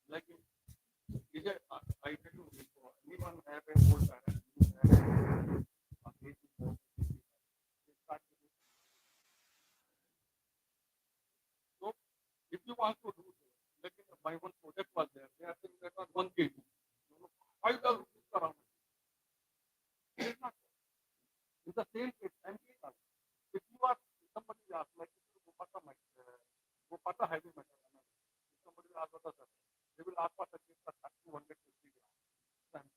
[SPEAKER 1] like is it, I tell you, if anyone have an old parent, you have a basic board, they start with it. So if you want to do, like my one project was there, they are saying that was 1 kg. 5,000 rupees per ounce. It is not. It's the same case, empty. If you are somebody asks, like go pata heavy metal, if somebody will ask what is that, they will ask for the case for 250 grams.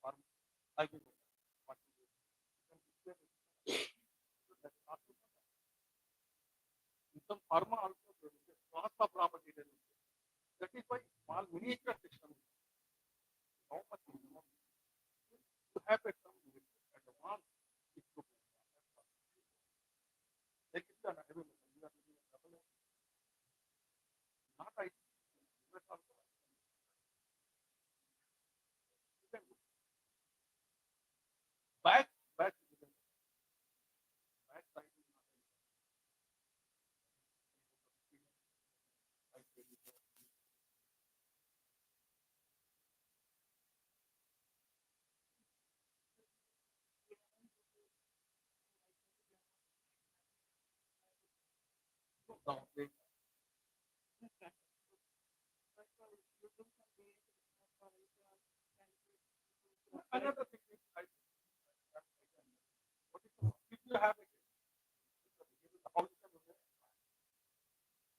[SPEAKER 1] Or heavy metal. What is it? You can declare it. So that is not good. In some pharma also there is a cost of raw material. That is why small miniature system. How much minimum? You have a some advanced equipment. Like if you are heavy metal, you are using a double. Not I. That's also. You can do. Back you can back side is not down. Another thing is what is if you have a how you can do that?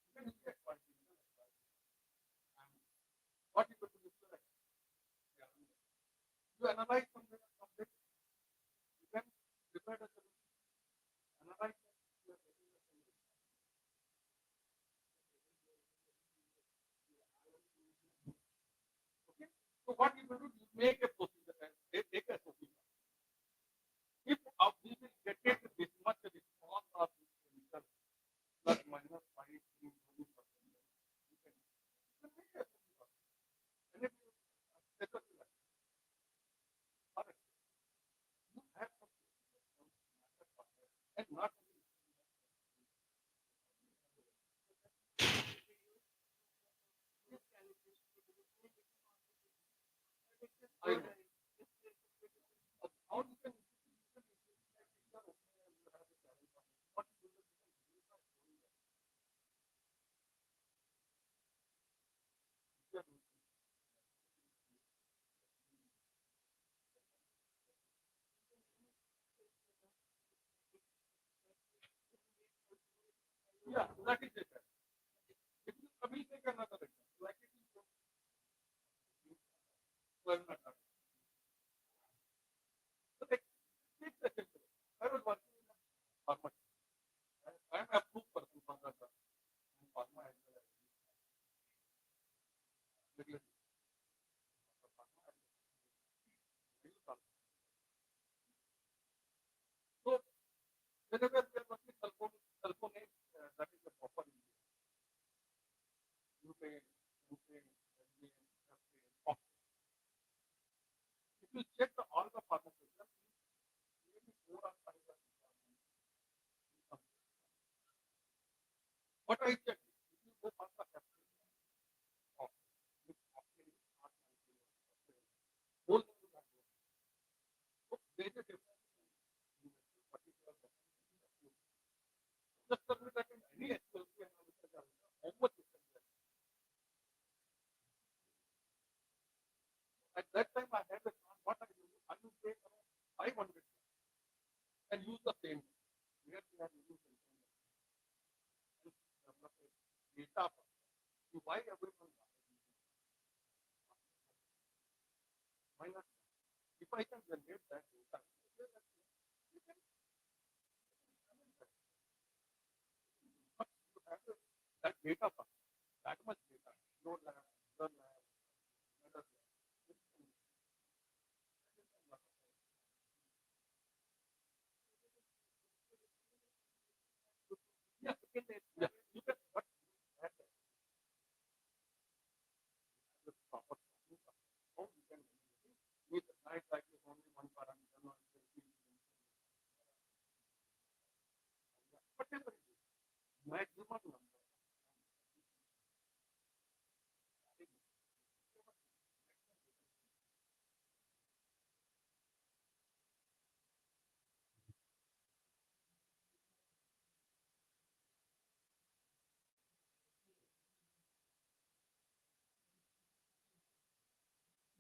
[SPEAKER 1] You can use that point. What you could do is you analyze something complex. You can prepare the solution. Analyze that you are getting the solution. Okay. So what you will do, you make a procedure. Take a procedure. If we will get it this much response of this chemical plus minus 5 to 20%, you can make a procedure. And if you set up like, all right, you have some and not only I- how you can yeah, that is it. If you we take another example, like it is 12 not so take the simple. I was working in a pharmacy. I am approved person for that pharma as well as regulatory. So whenever we are working sulfonate, that is the proper butane, butane, benzene, if you check all the pharmaceuticals, maybe 4 or 5 are what I check, if you go past the capsule of this octane is not whole thing is not good. So there is a difference in the particular just tell me that in any HPLC analysis, how much is there? At that time, I had a chance, what I will take around 500 and use the same. Here we are using the same. Develop a data. Why everyone? Why not? If I can generate that data, you can but you have that data part, that much data, your lab, other lab, another lab. Yeah, yeah, you can, but that the proper how you can with night like is only one parameter, not whatever it is, maximum number.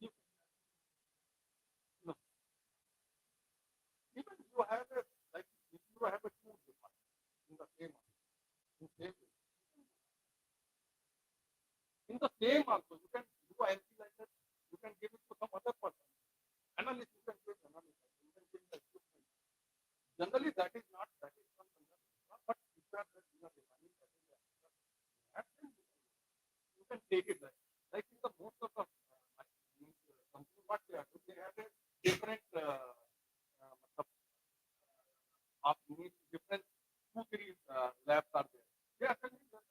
[SPEAKER 1] You, no, even you have a like if you have a two department in the same in the same also you can do ILP like that, you can give it to some other person. Analyst, you can give analyst, you can give the equipment. Generally that is not but if you are defining that is you can take it like in the most of the company what they are doing, they have a different different 2-3 labs are there. They are sending them.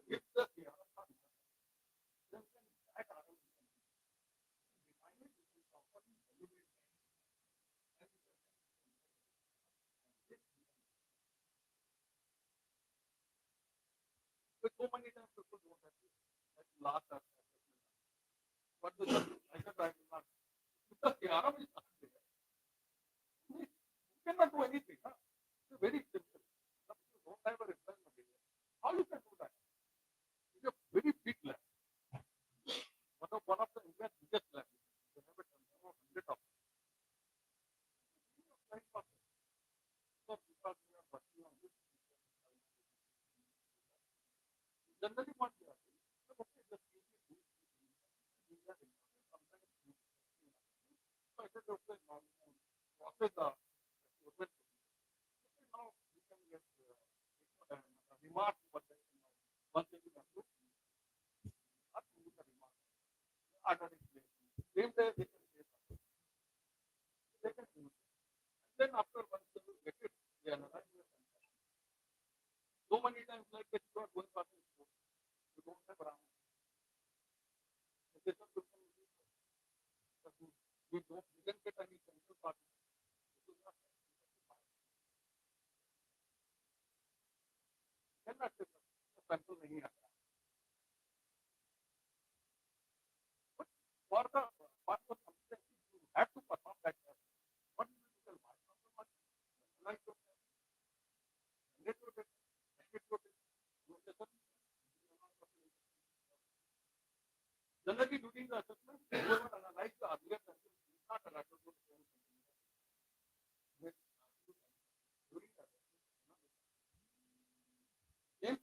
[SPEAKER 1] If the but so many times people don't have to like last but the I said I will not. If the CRM is not there, you cannot do anything. Huh? It's very simple. Some people don't have a requirement here. How you can do that? It's a very big lab. One of the India's biggest labs. They have a 100 of them. So because we are working on this, generally what we are doing, okay, just give me this, sometimes so I said, okay, now process the equipment. Now we can get remarks over there. Once it is approved, not only the remark, order is placed. Same day they can say something. They can do it. then after once you get it, they analyze it. So many times like that you are going past the school, you don't have around. This is a good thing. We didn't get any central party. This is not cannot say sample नहीं आता. But for the something you have to perform that test. What you will tell like to generally during the assessment, whoever analyze the earlier sample is not allowed to do the same thing. During the same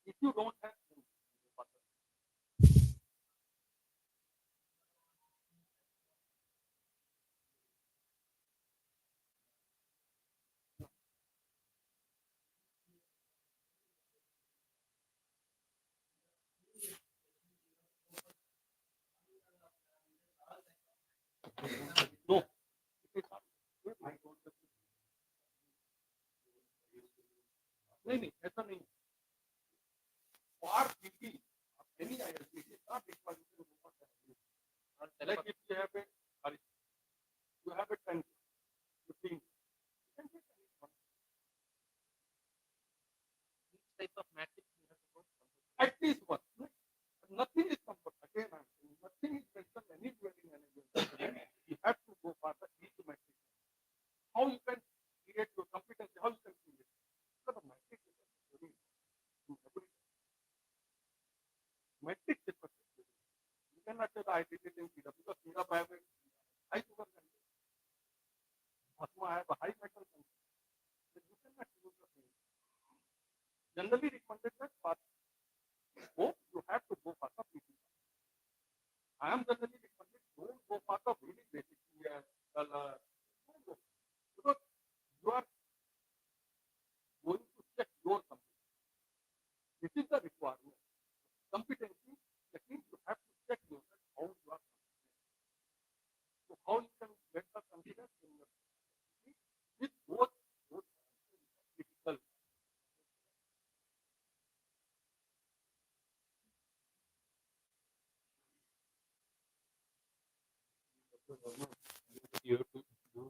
[SPEAKER 1] if you don't have no, it is not. नहीं ऐसा नहीं for PG any ILP is not required to do for that. Like if you have a sorry, you have a 10, 15, you can take any one.
[SPEAKER 3] Each type of matrix you have to go.
[SPEAKER 1] At least one. Nothing is comfort. Again, I'm saying nothing is mentioned anywhere in any. You have to go for the each matrix. How you can create your competency? How you can create it? Because the matrix is very matrix is you cannot say I did it in syrup because syrup I have a high sugar content. Asthma I have a high metal content. So you cannot use the same. Generally recommended that for both you have to go for the PT. I am generally recommended don't go for the very basic color. Because you are going to check your competency. This is the requirement. Competency, that means you have to check yourself how you are competent. So how you can get the confidence in your with both critical.
[SPEAKER 4] You have to do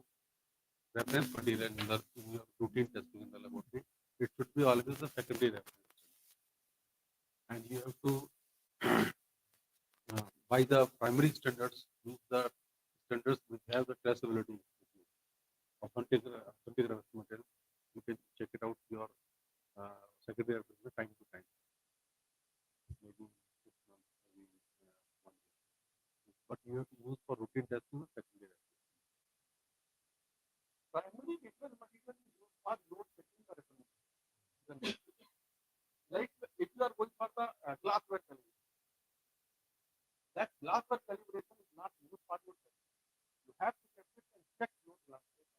[SPEAKER 4] reference material in your routine testing in the laboratory. It should be always the secondary reference. And you have to, by the primary standards, use the standards which have the traceability. Authentic reference material. You can check it out your secondary reference time to time. Maybe 6 months, maybe 1 year. But you have to use for routine testing the secondary reference.
[SPEAKER 1] Primary reference material is used for load checking the reference. Like if you are going for the glassware calibration, that glassware calibration is not used for your testing. You have to test it and check your glassware.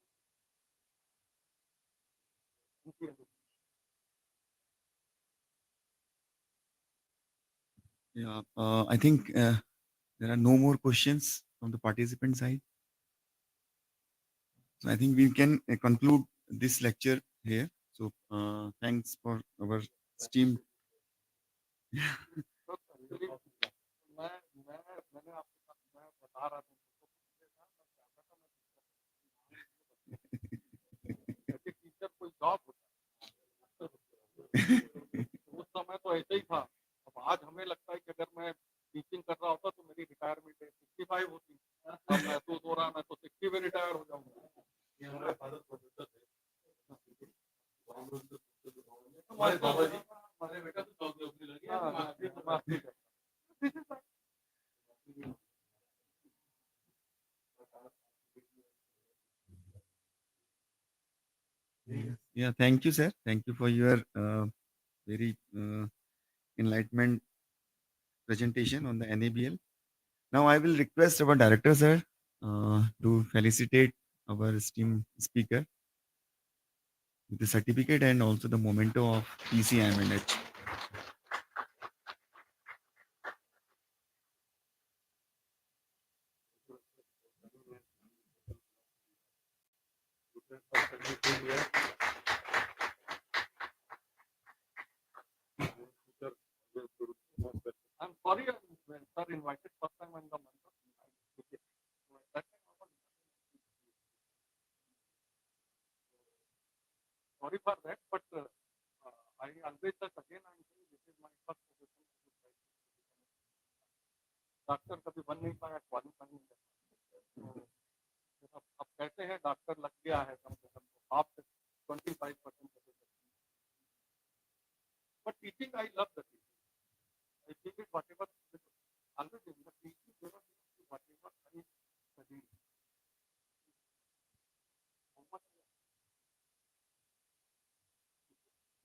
[SPEAKER 6] Yeah, I think there are no more questions from the participant side. So I think we can conclude this lecture here. So thanks for our esteemed.
[SPEAKER 1] मैंने आपके साथ मैं बता रहा था teacher कोई job होता उस समय तो ऐसे ही था. अब आज हमें लगता है कि अगर मैं टीचिंग कर रहा होता तो मेरी रिटायरमेंट 65 होती. अब महसूस हो रहा मैं तो 60 में रिटायर हो जाऊंगा. ये हमारे फादर प्रोफेसर थे. हमारे बाबा जी हमारे बेटा तो जॉब जॉब लगी.
[SPEAKER 6] Yeah, thank you, sir. Thank you for your very enlightenment presentation on the NABL. Now I will request our director, sir, to felicitate our esteemed speaker with the certificate and also the memento of PCIMNH.
[SPEAKER 1] I'm sorry, when sir invited first time in the month of July. That time I was sorry for that, but I always said again, I'm saying this is my first position. Doctor कभी बन नहीं पाया, qualify नहीं कर पाया। तो अब कहते हैं डॉक्टर लग गया है कम से कम half 25%। But teaching I love the teaching, I think it whatever always in the teaching never whatever I study how much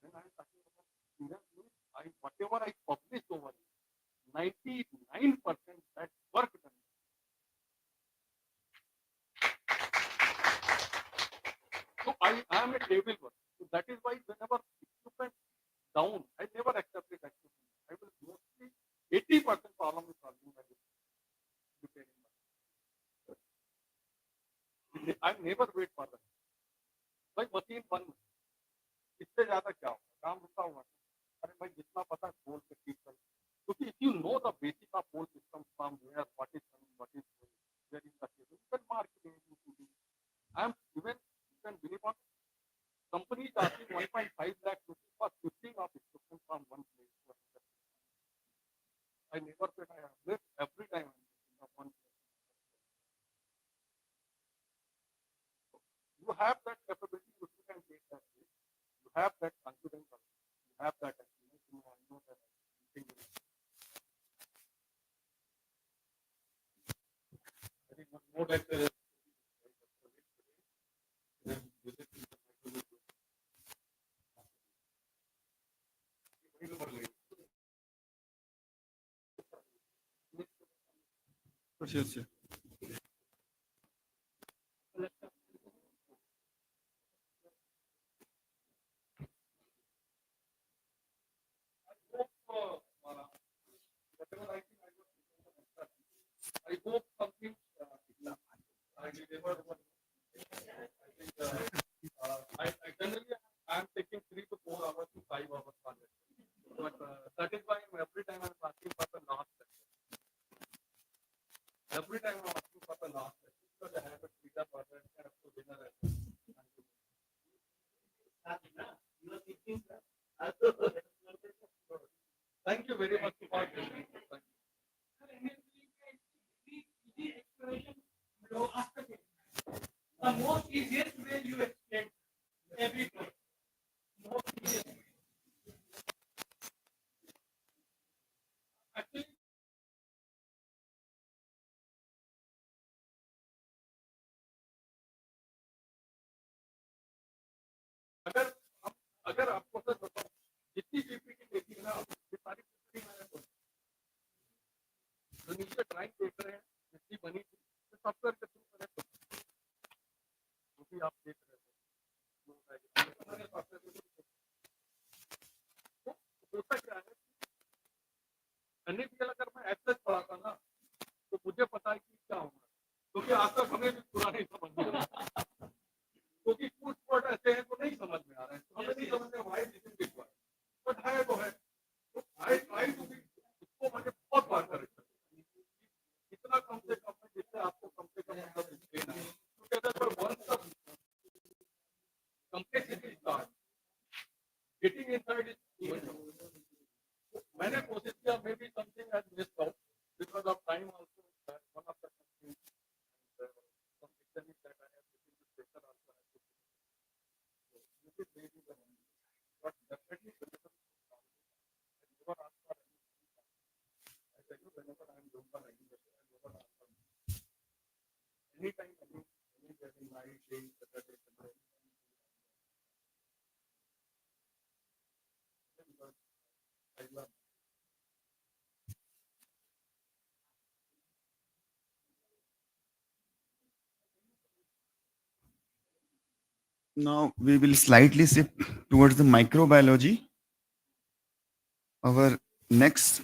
[SPEAKER 1] when I am talking about students, I whatever I publish over 99% that work done. So I am a table work. So that is why whenever equipment down, I never accept it equipment. I will mostly 80% problem is solving by repairing. I never wait for that. भाई machine बंद, इससे ज्यादा क्या होगा, काम रुका हुआ। अरे भाई जितना पता बोल के ठीक कर, क्योंकि if you know the basic of whole system from where what is coming, what is going, where is the cable, you can mark it ABCD. I am even, you can believe on, company is asking 1.5 lakh rupees for 15 of equipment from one place to another. I never said I have lived every time I'm thinking of one place. You have that capability, you can take that risk. You have that confidence, you have that experience, you know that thing. I think more like the
[SPEAKER 6] Sure, sure.
[SPEAKER 1] I hope something I delivered. I think I generally I'm taking 3 to 4 hours to 5 hours on it. But that is why every time I'm asking for the last session. Every time I'm asking for the last session because I have a freedom for that and to dinner as well. Thank you very much for listening. Thank you.
[SPEAKER 3] The most easiest way you explain every time. Most easiest.
[SPEAKER 1] Actually, अगर आपको sir बताओ जितनी PPT देखी ना ये सारी PPT मैंने बोली जो नीचे ड्राइंग देख रहे हैं जितनी बनी थी तो सॉफ्टवेयर के थ्रू मैंने जो भी आप देख रहे हो होता क्या है एनएपीएल अगर मैं एक्सेस पढ़ाता ना तो मुझे पता है कि क्या होगा क्योंकि आज तक हमें भी पूरा नहीं समझ में आ रहा क्योंकि कुछ वर्ड ऐसे हैं तो नहीं समझ में आ रहे हैं हमें नहीं समझ में why this is required but है तो है तो आई ट्राई टू बी इसको मैंने बहुत बार करेक्ट कितना कम से कम है जिससे आपको कम से कम मतलब देना है टुगेदर वन सब complexity start getting inside is too much. मैंने कोशिश किया may be something has missed out because of time also one of the things some techniques that I have written this paper also has to this is maybe the but definitely whenever I never ask for anything. I tell you whenever I am doing for any question I never ask for anytime any night day Saturday Sunday because I love
[SPEAKER 6] Now we will slightly shift towards the microbiology. Our next,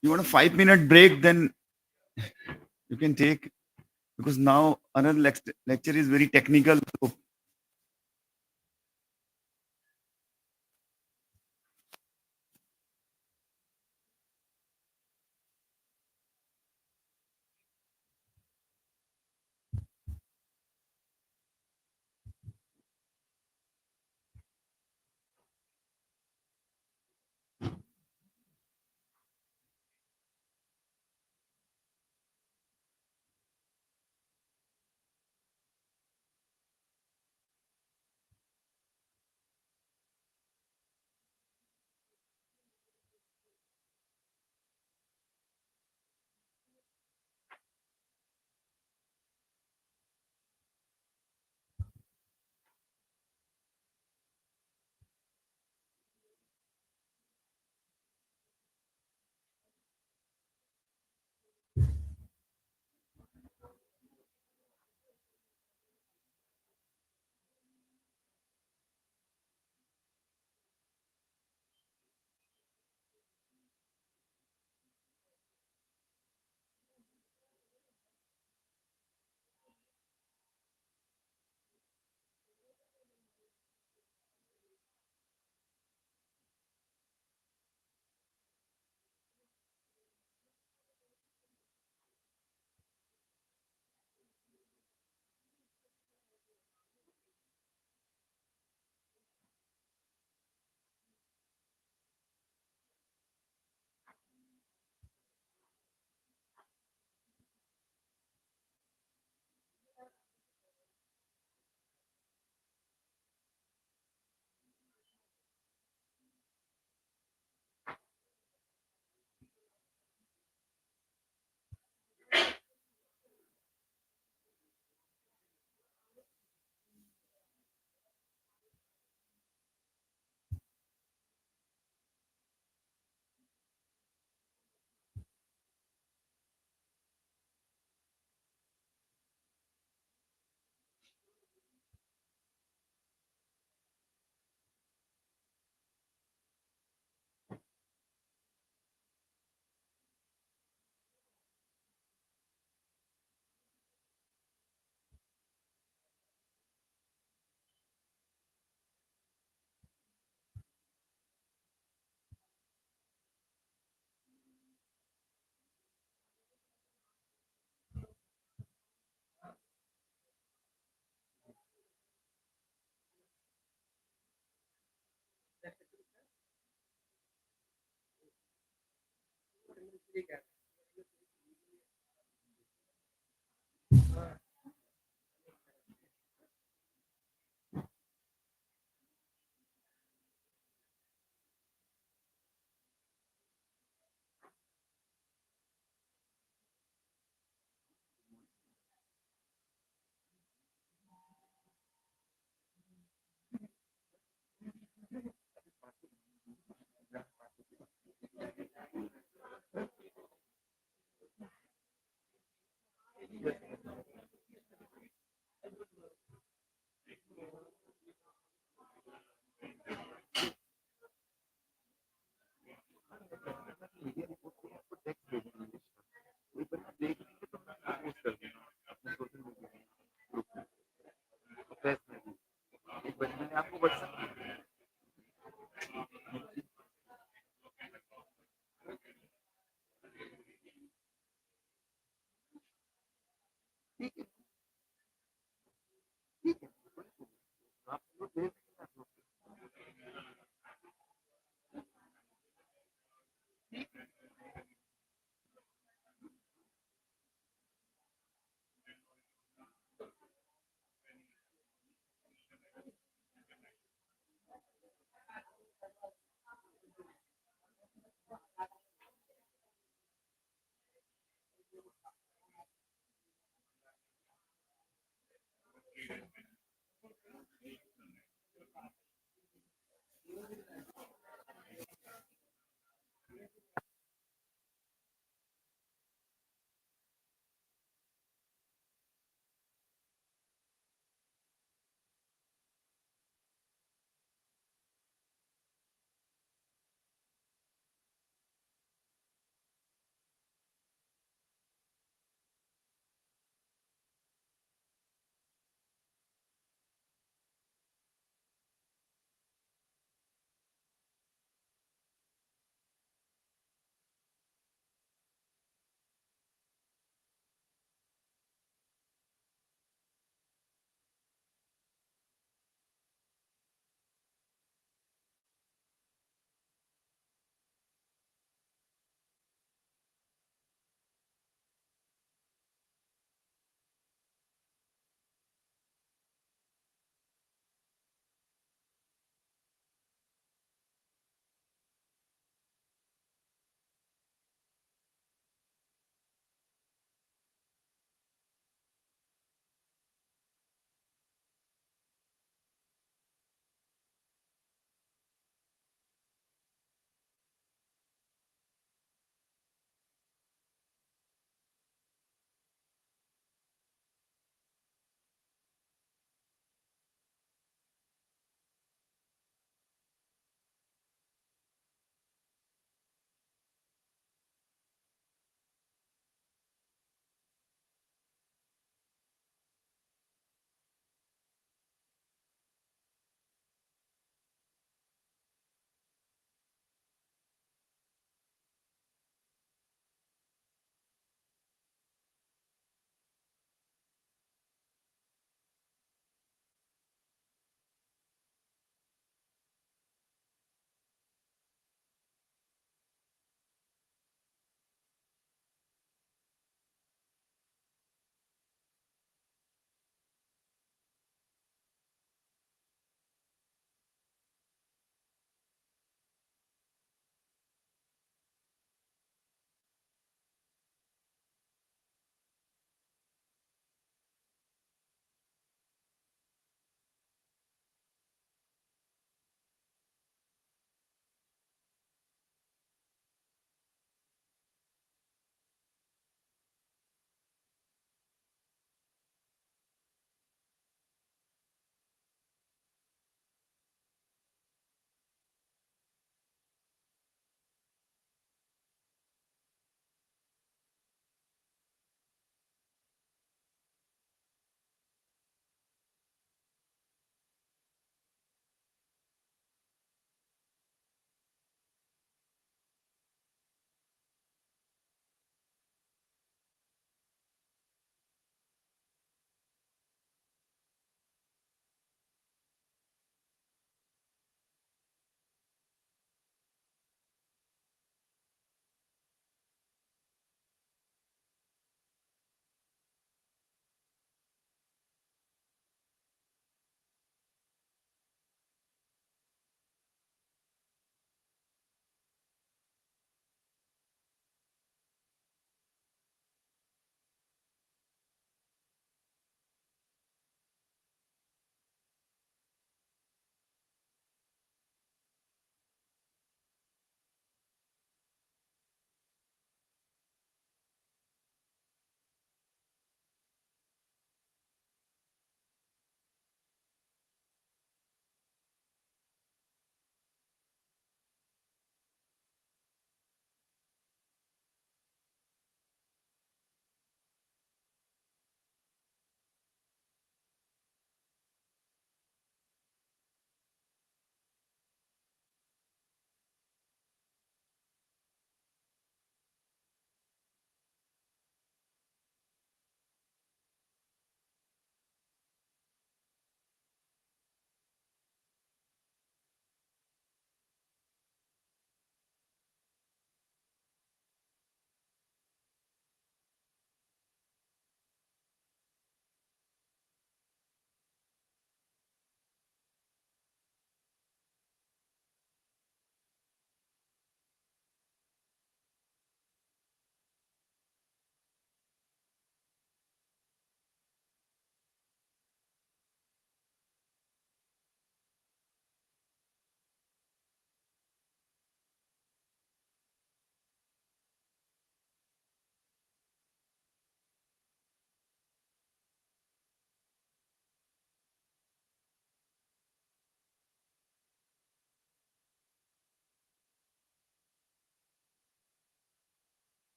[SPEAKER 6] you want a 5-minute break, then you can take because now another lecture is very technical. So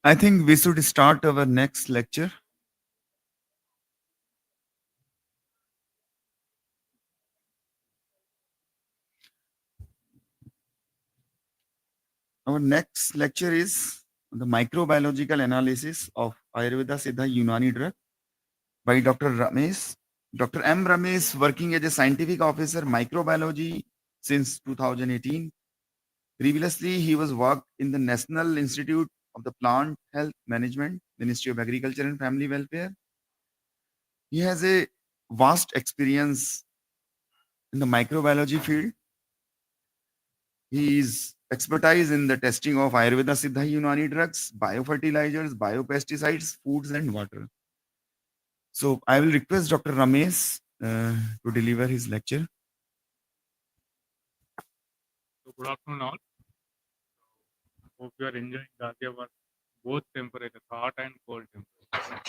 [SPEAKER 6] I think we should start our next lecture. Our next lecture is the microbiological analysis of Ayurveda Siddha Unani drug by Dr. Ramesh. Dr. M. Ramesh, working as a scientific officer microbiology since 2018. Previously, he was worked in the National Institute of the Plant Health Management, Ministry of Agriculture and Family Welfare. He has a vast experience in the microbiology field. He is expertise in the testing of Ayurveda Siddha Unani drugs, biofertilizers, biopesticides, foods, and water. So I will request Dr. Ramesh to deliver his lecture.
[SPEAKER 1] So good afternoon all. Hope you are enjoying Ghaziabad, both temperatures, hot and cold temperatures,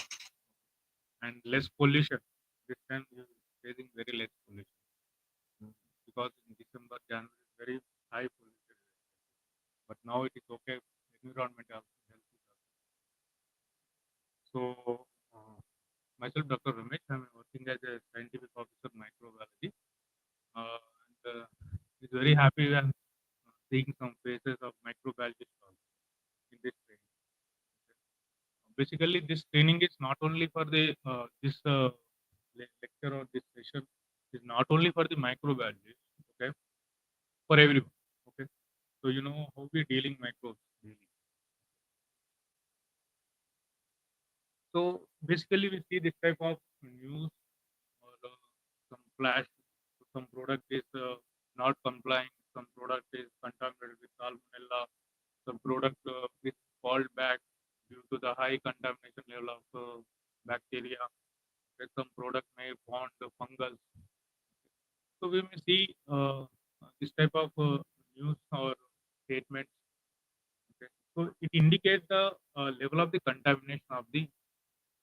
[SPEAKER 1] and less pollution. This time we are facing very less pollution because in December, January is very high pollution. But now it is okay. Environment also health is also. So myself, Dr. Ramesh, I am working as a scientific officer microbiology, and is very happy and seeing some faces of microbiologists also in this training. Basically, this training is not only for the this lecture or this session is not only for the microbiology, okay, for everyone, okay. So you know how we dealing microbes daily. So basically, we see this type of news or some flash. Some product is not complying. Some product is contaminated with salmonella. Some product is called back due to the high contamination level of bacteria. Some product may bond the fungus. So we may see this type of news or statements. Okay. So it indicates the level of the contamination of the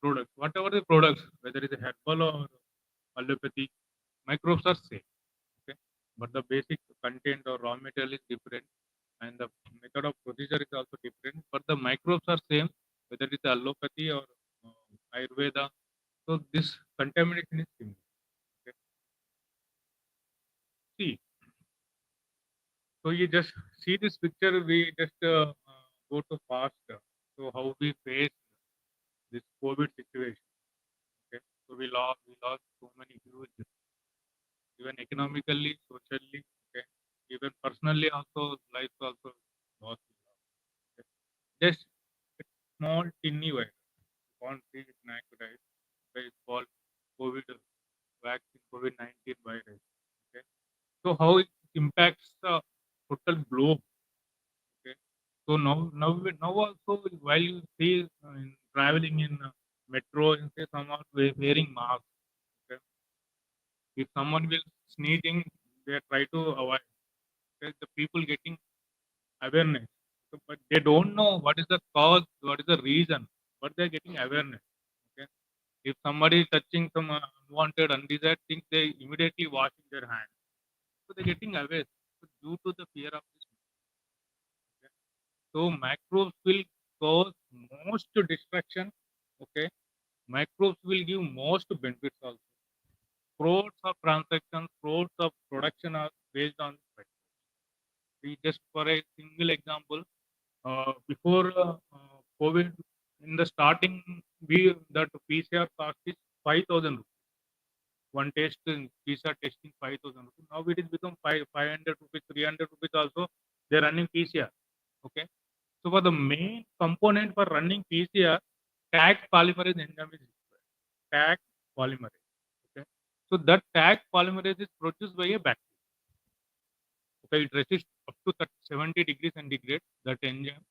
[SPEAKER 1] products. Whatever the products, whether it's a herbal or allopathy, microbes are same. Okay. But the basic content or raw material is different, and the method of procedure is also different. But the microbes are same, whether it's allopathy or Ayurveda. So this contamination is similar. Okay. See, so you just see this picture. We just go to fast. So how we face this COVID situation. Okay. So we lost so many huge, even economically, socially. Okay. Even personally also, life also lost. Okay. Just a small tinny virus. You can't see it naked eyes. Okay. It's called COVID vaccine, COVID-19 virus. Okay. So how it impacts the total globe. Okay. So now also while you see traveling in metro and say someone wearing mask. Okay. If someone will sneezing, they try to avoid. Okay. The people getting awareness, so, but they don't know what is the cause, what is the reason, but they're getting awareness. Okay. If somebody is touching some unwanted, undesired things, they immediately washing their hands. So they're getting aware. So due to the fear of this. Okay. So microbes will cause most destruction. Okay. Microbes will give most benefits also. Crores of transactions, crores of production are based on microbes. We just for a single example, before COVID, in the starting, we that PCR cost is 5,000 rupees. One test in PCR testing 5,000 rupees. Now it is become 500 rupees, 300 rupees also. They're running PCR. Okay. So for the main component for running PCR, tag polymerase enzyme is required. Tag polymerase. Okay. So that tag polymerase is produced by a bacteria. Okay, it resists up to 70 degrees centigrade, that enzyme.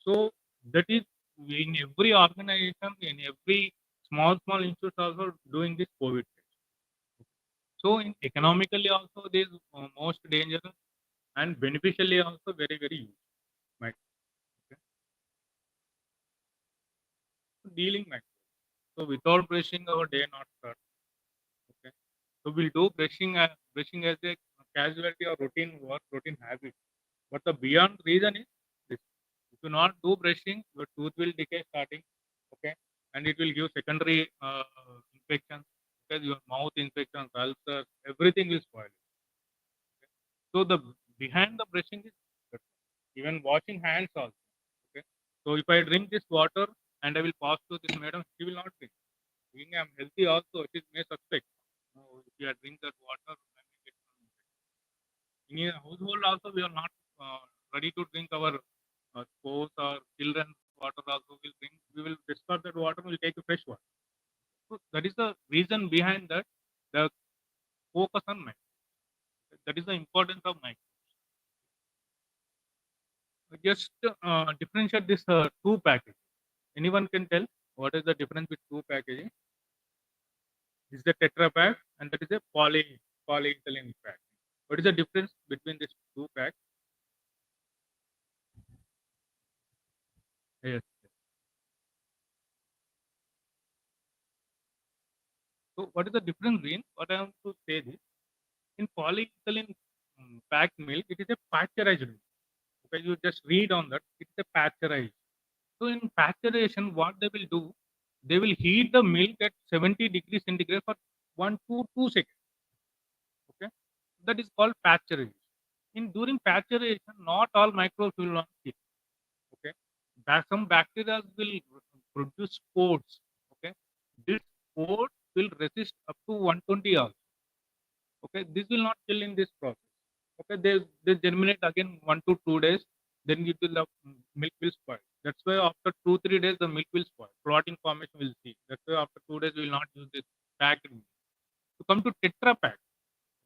[SPEAKER 1] So that is in every organization, in every small institute also doing this COVID test. So in economically also this most dangerous and beneficially also very useful. Right. Okay. Dealing microbes. So without brushing our day not start. Okay. So we'll do brushing as a casualty or routine work, routine habit. But the beyond reason is this.
[SPEAKER 7] If you not do brushing, your tooth will decay starting, okay, and it will give secondary infections, because your mouth infections, ulcers, everything will spoil. So the behind the brushing is good. Even washing hands also. Okay. So if I drink this water and I will pass to this madam, she will not drink. Being I'm healthy also, it is may suspect. No, if you are drink that water, then we get some infection. In a household also, we are not ready to drink our spouse or children's water also. Will drink. We will discard that water. We will take a fresh water. So that is the reason behind that. The focus on mind. That is the importance of mind. Just differentiate this two packages. Anyone can tell what is the difference between two packages? This is the Tetra pack and that is a polyethylene pack. What is the difference between these two packs? Yes. So what is the difference in? What I want to say this in polyethylene packed milk, it is a pasteurized milk. Okay, you just read on that. It's a pasteurized. So in pasteurization, what they will do, they will heat the milk at 70 degrees centigrade for 1 to 2 seconds. Okay, that is called pasteurization. In during pasteurization, not all microbes will not kill. Okay, some bacteria will produce spores. Okay, this spore will resist up to 120 hours. Okay, this will not kill in this process. Okay, they germinate again 1 to 2 days, then it will milk will spoil. That's why after 2-3 days the milk will spoil. Clotting formation will see. That's why after 2 days we will not use this packed milk. To come to Tetra Pak,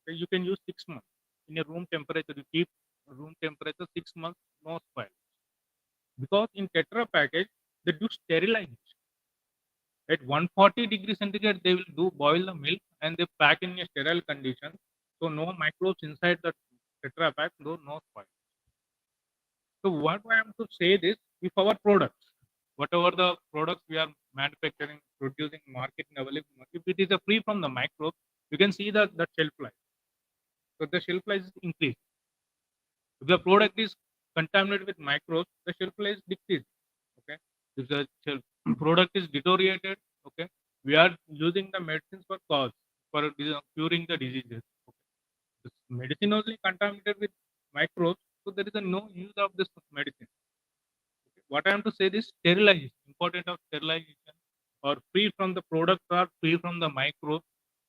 [SPEAKER 7] okay, you can use 6 months in a room temperature. You keep room temperature 6 months, no spoil. Because in Tetra package they do sterilization. At 140 degrees centigrade, they will do boil the milk and they pack in a sterile condition. So no microbes inside the Tetra pack, no spoil. So what I am to say this, if our products, whatever the products we are manufacturing, producing, marketing, available, if it is a free from the microbes, you can see that the shelf life. So the shelf life is increased. If the product is contaminated with microbes, the shelf life is decreased. Okay. If the shelf product is deteriorated, okay, we are using the medicines for cause for curing the diseases. Okay. This medicine only contaminated with microbes, so there is a no use of this medicine. Okay. What I am to say is sterilization, important of sterilization or free from the products or free from the microbes,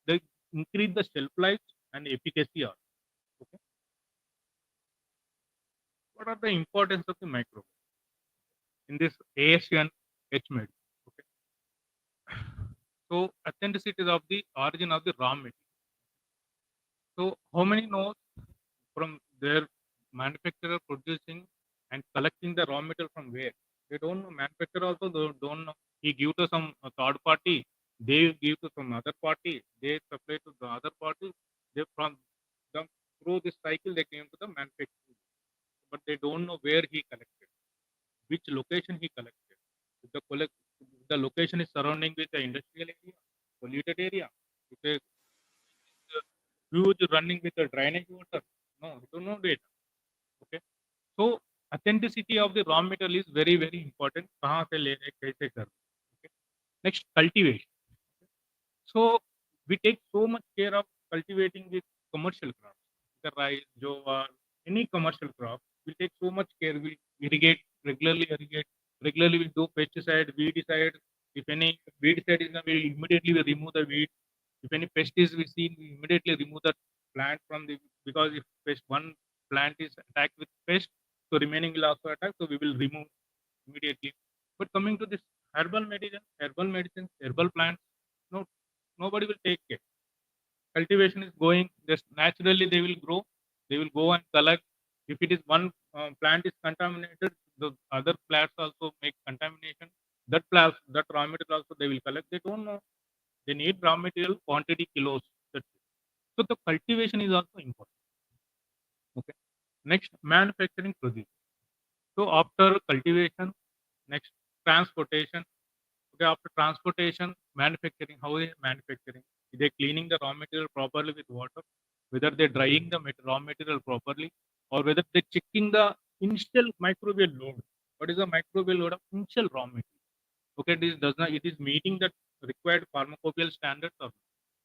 [SPEAKER 7] they increase the shelf life and efficacy also. Okay. What are the importance of the microbe in this ASN HMED? Okay. So authenticity of the origin of the raw material. So how many knows from their manufacturer producing and collecting the raw material from where? They don't know. Manufacturer also don't know. He give to some third party. They give to some other party. They supply to the other party. They from them through this cycle they came to the manufacturer, but they don't know where he collected, which location he collected. If the location is surrounding with the industrial area, polluted area, if a huge running with the drainage water, no, we don't know data. Okay, so authenticity of the raw material is very very important. कहाँ से ले रहे, कैसे कर रहे. Okay. Next, cultivation. So we take so much care of cultivating the commercial crops, the rice, jowar, any commercial crop. We take so much care. We irrigate regularly. We do pesticide, weedicide. If any weedicide is, we immediately we remove the weed. If any pest is we see, we immediately remove the plant from the, because if one plant is attacked with pest, so remaining will also attack. So we will remove immediately. But coming to this herbal medicines, herbal plants, no, nobody will take care. Cultivation is going just naturally. They will grow. They will go and collect. If it is one plant is contaminated, the other plants also make contamination. That raw material also they will collect. They don't know. They need raw material quantity kilos. That's it. So the cultivation is also important. Okay. Next, manufacturing procedure. So after cultivation, next transportation. Okay, after transportation, manufacturing. How they manufacturing? They cleaning the raw material properly with water, whether they're drying the raw material properly, or whether they're checking the initial microbial load what is the microbial load of initial raw material. Okay, this does not, it is meeting the required pharmacopoeial standards or not.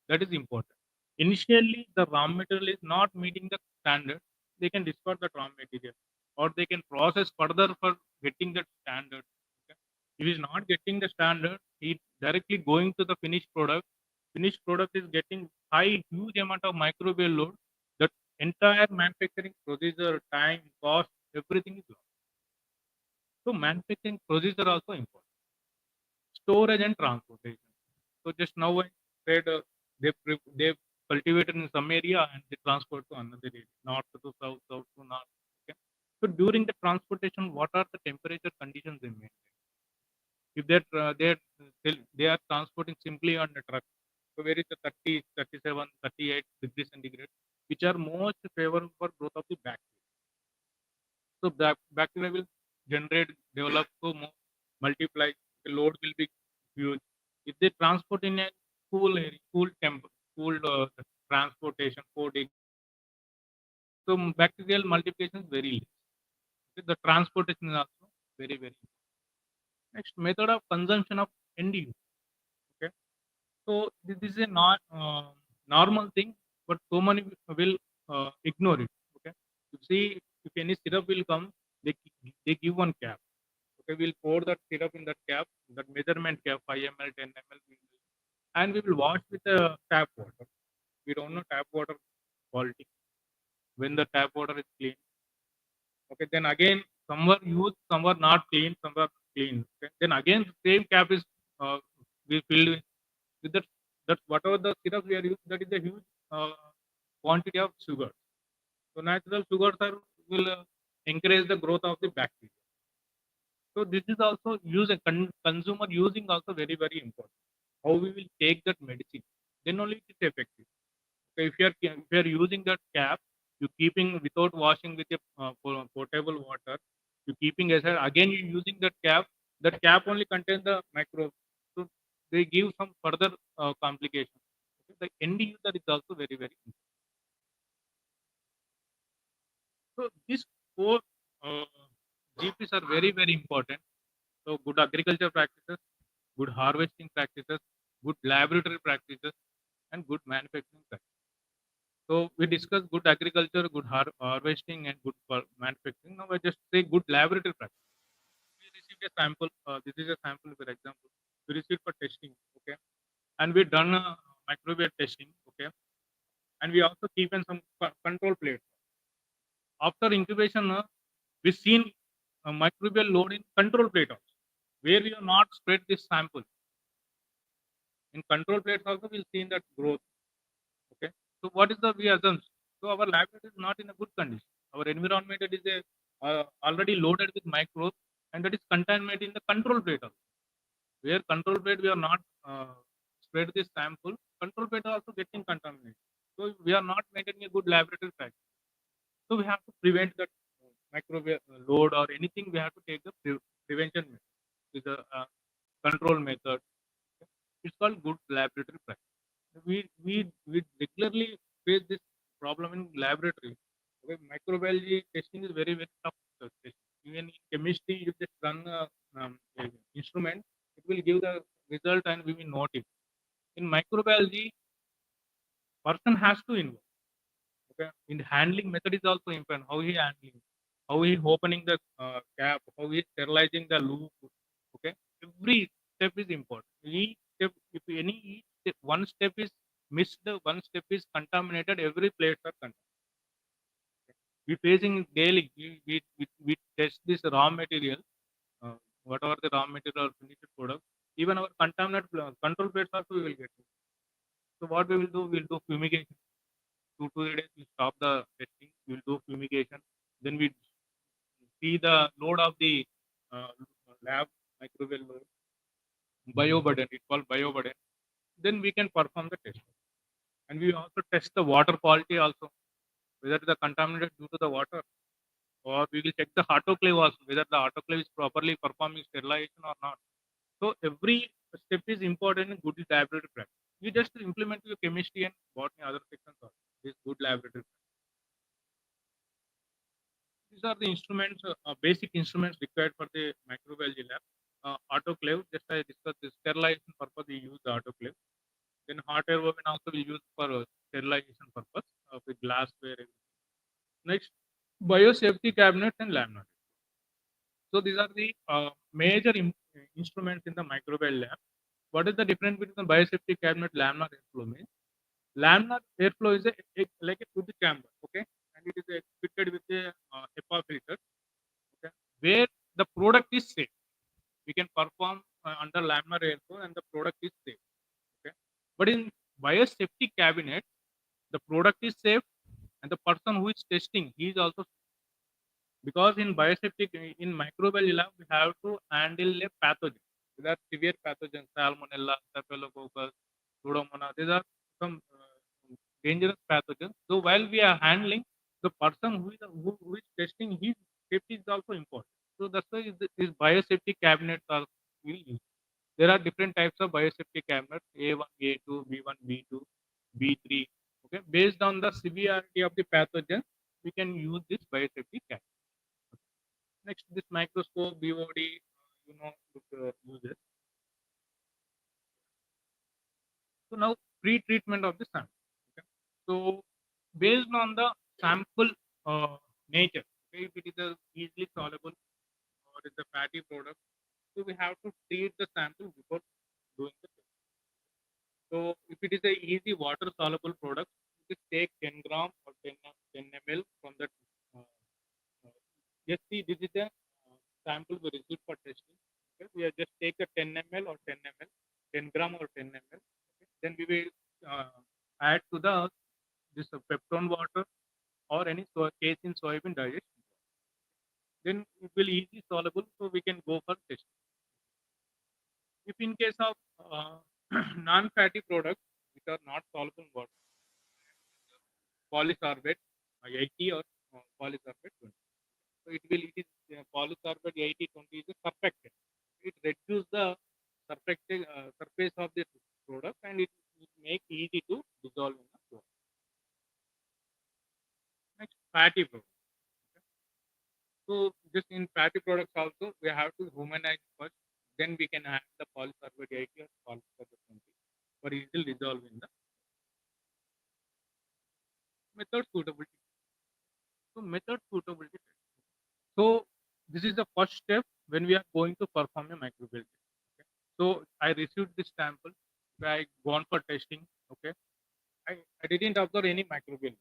[SPEAKER 7] That is important. Initially, the raw material is not meeting the standard, they can discard that raw material or they can process further for getting that standard. Okay? If it is not getting the standard, it directly going to the finished product. Finished product is getting high, huge amount of microbial load. That entire manufacturing procedure, time, cost, everything is lost. So manufacturing procedure also important. Storage and transportation. So just now I said they cultivated in some area and they transport to another area, north to south, south to north. Okay. So during the transportation, what are the temperature conditions they maintain? If they are transporting simply on the truck, so where is the 30, 37, 38 degrees centigrade, which are most favorable for growth of the bacteria. So bacteria will generate, develop, so multiply. The load will be huge. If they transport in a cool area, cooled transportation, 4 days, so bacterial multiplication is very less. Okay, the transportation is also very, very important. Next, method of consumption of end use. Okay, so this is a not normal thing, but so many will ignore it. Okay, you see, if any syrup will come, they give one cap. Okay, we'll pour that syrup in that cap, that measurement cap, 5 ml, 10 ml, and we will wash with tap water. We don't know tap water quality. When the tap water is clean, okay, then again some were used, some were not clean, some were clean. Okay? Then again same cap is we filled with that whatever the syrup we are using, that is a huge quantity of sugar. So natural sugars will encourage the growth of the bacteria. So this is also consumer using also very, very important. How we will take that medicine, then only it is effective. So if you are using that cap, you keeping without washing with a potable water, you keeping aside, again you using that cap. That cap only contains the microbes, so they give some further complications. Okay? The end user is also very, very important. So these four GPs are very, very important. So good agriculture practices, good harvesting practices, good laboratory practices, and good manufacturing practices. So we discussed good agriculture, good harvesting, and good manufacturing. Now I just say good laboratory practice. We received a sample. This is a sample, for example. We received for testing, okay, and we done microbial testing, okay, and we also keep in some control plates. After incubation, we seen a microbial load in control plate also, where we have not spread this sample. In control plates also, we'll see in that growth. Okay. So what is the we assume? So our laboratory is not in a good condition. Our environment is already loaded with microbes, and that is contaminated in the control plate also. Where control plate we are not spread this sample, control plate also getting contaminated. So we are not maintaining a good laboratory practice. So we have to prevent that microbial load or anything. We have to take the prevention method. Is a control method. It's called good laboratory practice. We regularly face this problem in laboratory. Okay, microbiology testing is very, very tough testing. Even in chemistry, you just run a instrument, it will give the result and we will note it. In microbiology, person has to involve. Okay, in handling method is also important. How he handling, how he opening the cap, how he sterilizing the loop. Okay, every step is important. Each step, if any one step is missed, one step is contaminated, every plates are contaminated. We facing daily. We test this raw material, whatever the raw material or finished product. Even our contaminated control plates also we will get. So what we will do? We will do fumigation. 2 days we stop the testing. We will do fumigation. Then we see the load of the lab microbial load. Bioburden, it's called bioburden. Then we can perform the test. And we also test the water quality also, whether it is contaminated due to the water, or we will check the autoclave also, whether the autoclave is properly performing sterilization or not. So every step is important in good laboratory practice. You just implement your chemistry and botany other sections also. This good laboratory practice. these are the instruments, basic instruments required for the microbiology lab. Autoclave, just I discussed the sterilization purpose, we use the autoclave. Then hot air oven also we use for sterilization purpose of the glassware. Next, biosafety cabinets and laminar. So these are the major instruments in the microbial lab. What is the difference between the biosafety cabinet laminar airflow means? Laminar airflow is like a tube chamber, okay, and it is fitted with a HEPA filter, okay, where the product is safe. We can perform under laminar airflow and the product is safe, okay. But in biosafety cabinet, the product is safe and the person who is testing, he is also, because in biosafety, in microbial lab, we have to handle a pathogen. These are severe pathogens, salmonella, staphylococcus, pseudomonas. These are some dangerous pathogens. So while we are handling, the person who is testing, his safety is also important. So that's why these biosafety cabinets are will use. There are different types of biosafety cabinets: A1, A2, B1, B2, B3. Okay, based on the severity of the pathogen, we can use this biosafety cabinet. Next, this microscope, BOD, use it. So now pre-treatment of the sample. Okay. So based on the sample nature, okay, if it is a easily soluble or is a fatty product, so we have to treat the sample before doing the test. So if it is a easy water soluble product, just take 10 gram or 10 ml from that. Uh, just see, this is a sample we received for testing. Okay. We are just take a 10 ml or 10 ml, 10 gram or 10 ml. Okay. Then we will add to the this peptone water or any casein soybean digestion. Then it will easily soluble, so we can go for testing. If in case of non-fatty products which are not soluble in water, polysorbate 80 or polysorbate 20. So it is polysorbate 80-20 is a surfactant. It reduces the surface of the product and it make easy to dissolve in the water. Next, fatty products. Okay. So just in fatty products also we have to humanize first, then we can add the polysorbate 80 or polysorbate 20 for easily dissolve in the method suitability. So method suitability. So this is the first step when we are going to perform a microbial test. Okay. So I received this sample, I gone for testing. Okay, I didn't observe any microbial.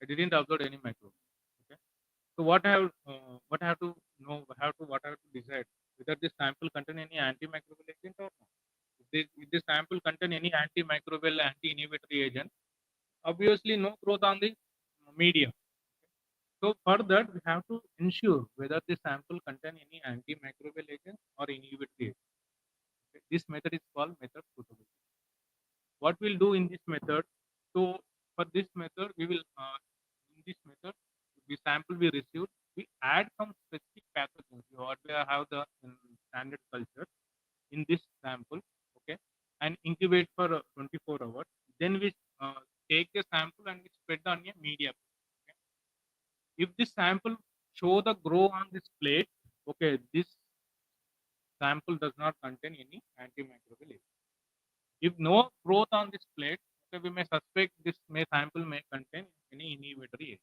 [SPEAKER 7] I didn't observe any microbial. Okay. So what I have to know, what I have to decide whether this sample contain any antimicrobial agent or not. If this sample contain any antimicrobial, anti-inhibitory agent, obviously no growth on the medium. So for that, we have to ensure whether the sample contain any antimicrobial agent or inhibitory agent. Okay. This method is called method suitability. What we'll do in this method, so for this method, we will in this method, the sample we received, we add some specific pathogens. What we have the standard culture in this sample, okay, and incubate for 24 hours. Then we take the sample and we spread on a media. Okay. If this sample show the grow on this plate, okay, this sample does not contain any antimicrobial agent. If no growth on this plate, okay, we may suspect this sample may contain any inhibitory agent.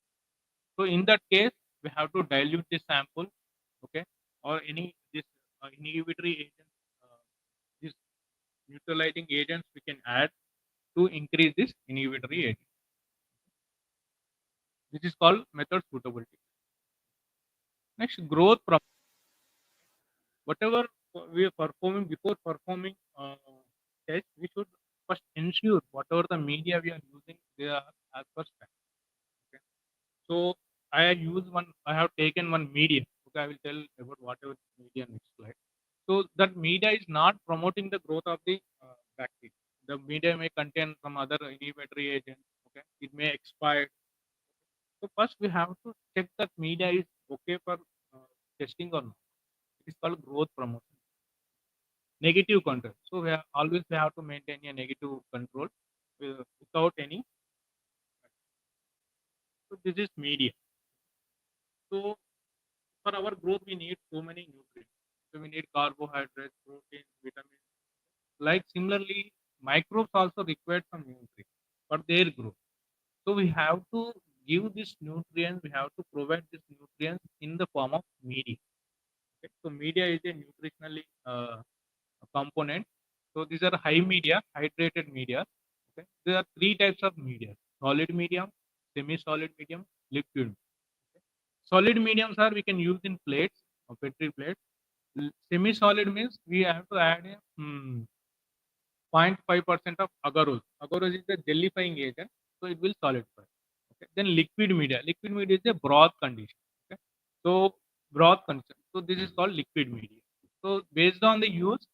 [SPEAKER 7] So in that case, we have to dilute this sample, okay, or any this inhibitory agent, this neutralizing agents we can add to increase this inhibitory agent. This is called method suitability. Next, growth from whatever we are performing before performing test, we should first ensure whatever the media we are using, they are as per spec. Okay. So I have taken one media. Okay, I will tell about whatever media next slide. So that media is not promoting the growth of the bacteria. The media may contain some other inhibitory agent. Okay, it may expire. So first we have to check that media is okay for testing or not. It is called growth promotion. Negative control. So we have to maintain a negative control without any. So this is media. So for our growth, we need so many nutrients. So we need carbohydrates, protein, vitamins. Like similarly, microbes also require some nutrients for their growth. So we have to give this nutrients, we have to provide this nutrients in the form of media. Okay? So media is a nutritionally component. So these are high media, hydrated media. Okay? There are three types of media: solid medium, semi-solid medium, liquid. Solid mediums are we can use in plates or petri plates. Semi-solid means we have to add a 0.5% of agarose. Agarose is the gellifying agent, so it will solidify. Okay. Then liquid media. Liquid media is a broth condition. Okay. So broth condition. So this is called liquid media. So based on the use,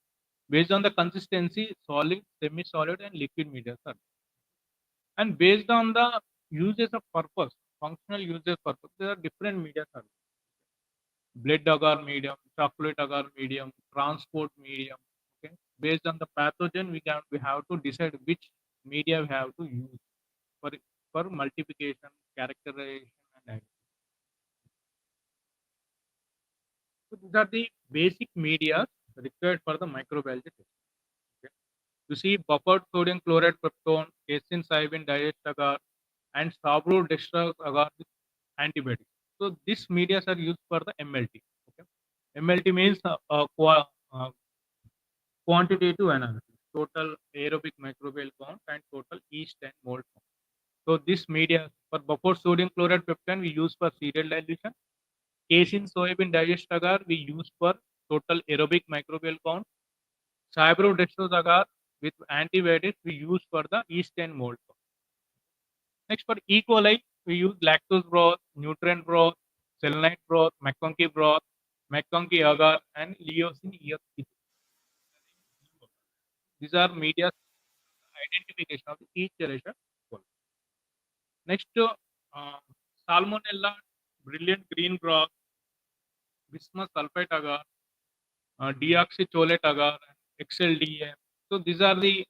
[SPEAKER 7] based on the consistency, solid, semi-solid, and liquid media are. And based on the uses of purpose, functional uses purpose, there are different media are. Blood agar medium, chocolate agar medium, transport medium. Okay, based on the pathogen, we have to decide which media we have to use for for multiplication, characterization, and so these are the basic media required for the microbiology test. Okay. You see, buffered sodium chloride peptone, casein cybin digest agar, and sabro agar with antibiotics. So these media are used for the MLT. Okay. MLT means quantitative analysis, total aerobic microbial count, and total yeast and mold count. So this media for buffered sodium chloride peptide we use for serial dilution. Casein soybean digest agar we use for total aerobic microbial count. Cybrodextrose agar with antibiotics we use for the yeast and mold count. Next for E. coli we use lactose broth, nutrient broth, selenite broth, McConkey broth, McConkey agar, and Leucine EF. These are media identification of each generation. Next, Salmonella, brilliant green broth, bismuth sulfate agar, deoxycholate agar, and XLDA. So these are the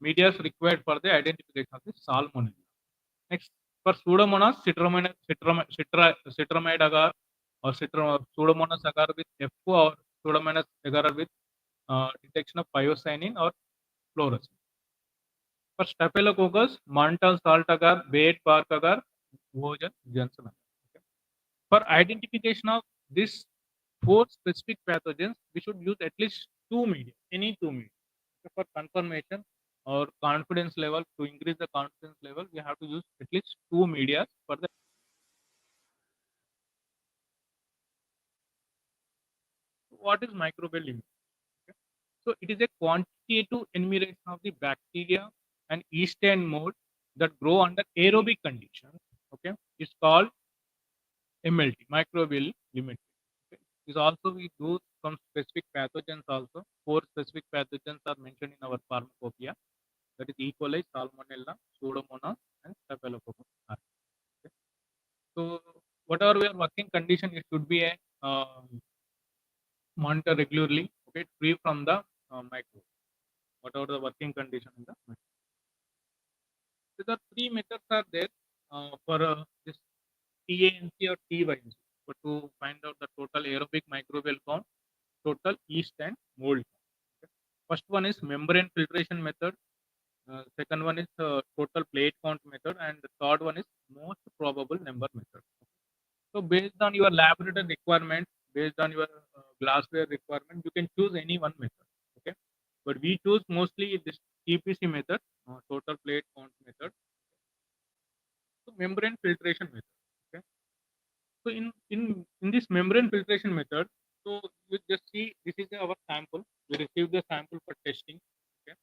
[SPEAKER 7] media required for the identification of the Salmonella. Next, for Pseudomonas, citramide agar or Pseudomonas agar with FO or Pseudomonas agar with detection of pyocyanin or fluorescence. For Staphylococcus, Montal salt agar, Bayet bark agar, Vojan Johnson agar. Okay. For identification of these 4 specific pathogens, we should use at least 2 media, any 2 media. Okay. For confirmation or confidence level, to increase the confidence level, we have to use at least 2 media for the. What is microbial immunity? Okay. So it is a quantitative enumeration of the bacteria and yeast and mold that grow under aerobic conditions. Okay, it's called MLT, microbial limit. Okay. Is also we do some specific pathogens also. 4 specific pathogens are mentioned in our pharmacopoeia. That is E. coli, Salmonella, Pseudomonas, and Staphylococcus aureus. Okay. So whatever your working condition, it should be a monitor regularly. Okay, free from the microbe. Whatever the working condition in the microbe. So the 3 methods are there for this TANC or TYNC, but to find out the total aerobic microbial count, total yeast and mold count. Okay. First one is membrane filtration method. Second one is total plate count method, and the third one is most probable number method. So based on your laboratory requirement, based on your glassware requirement, you can choose any one method. Okay, but we choose mostly this TPC method, total plate count method. So membrane filtration method. Okay. So in this membrane filtration method, so you just see this is our sample. We receive the sample for testing. Okay,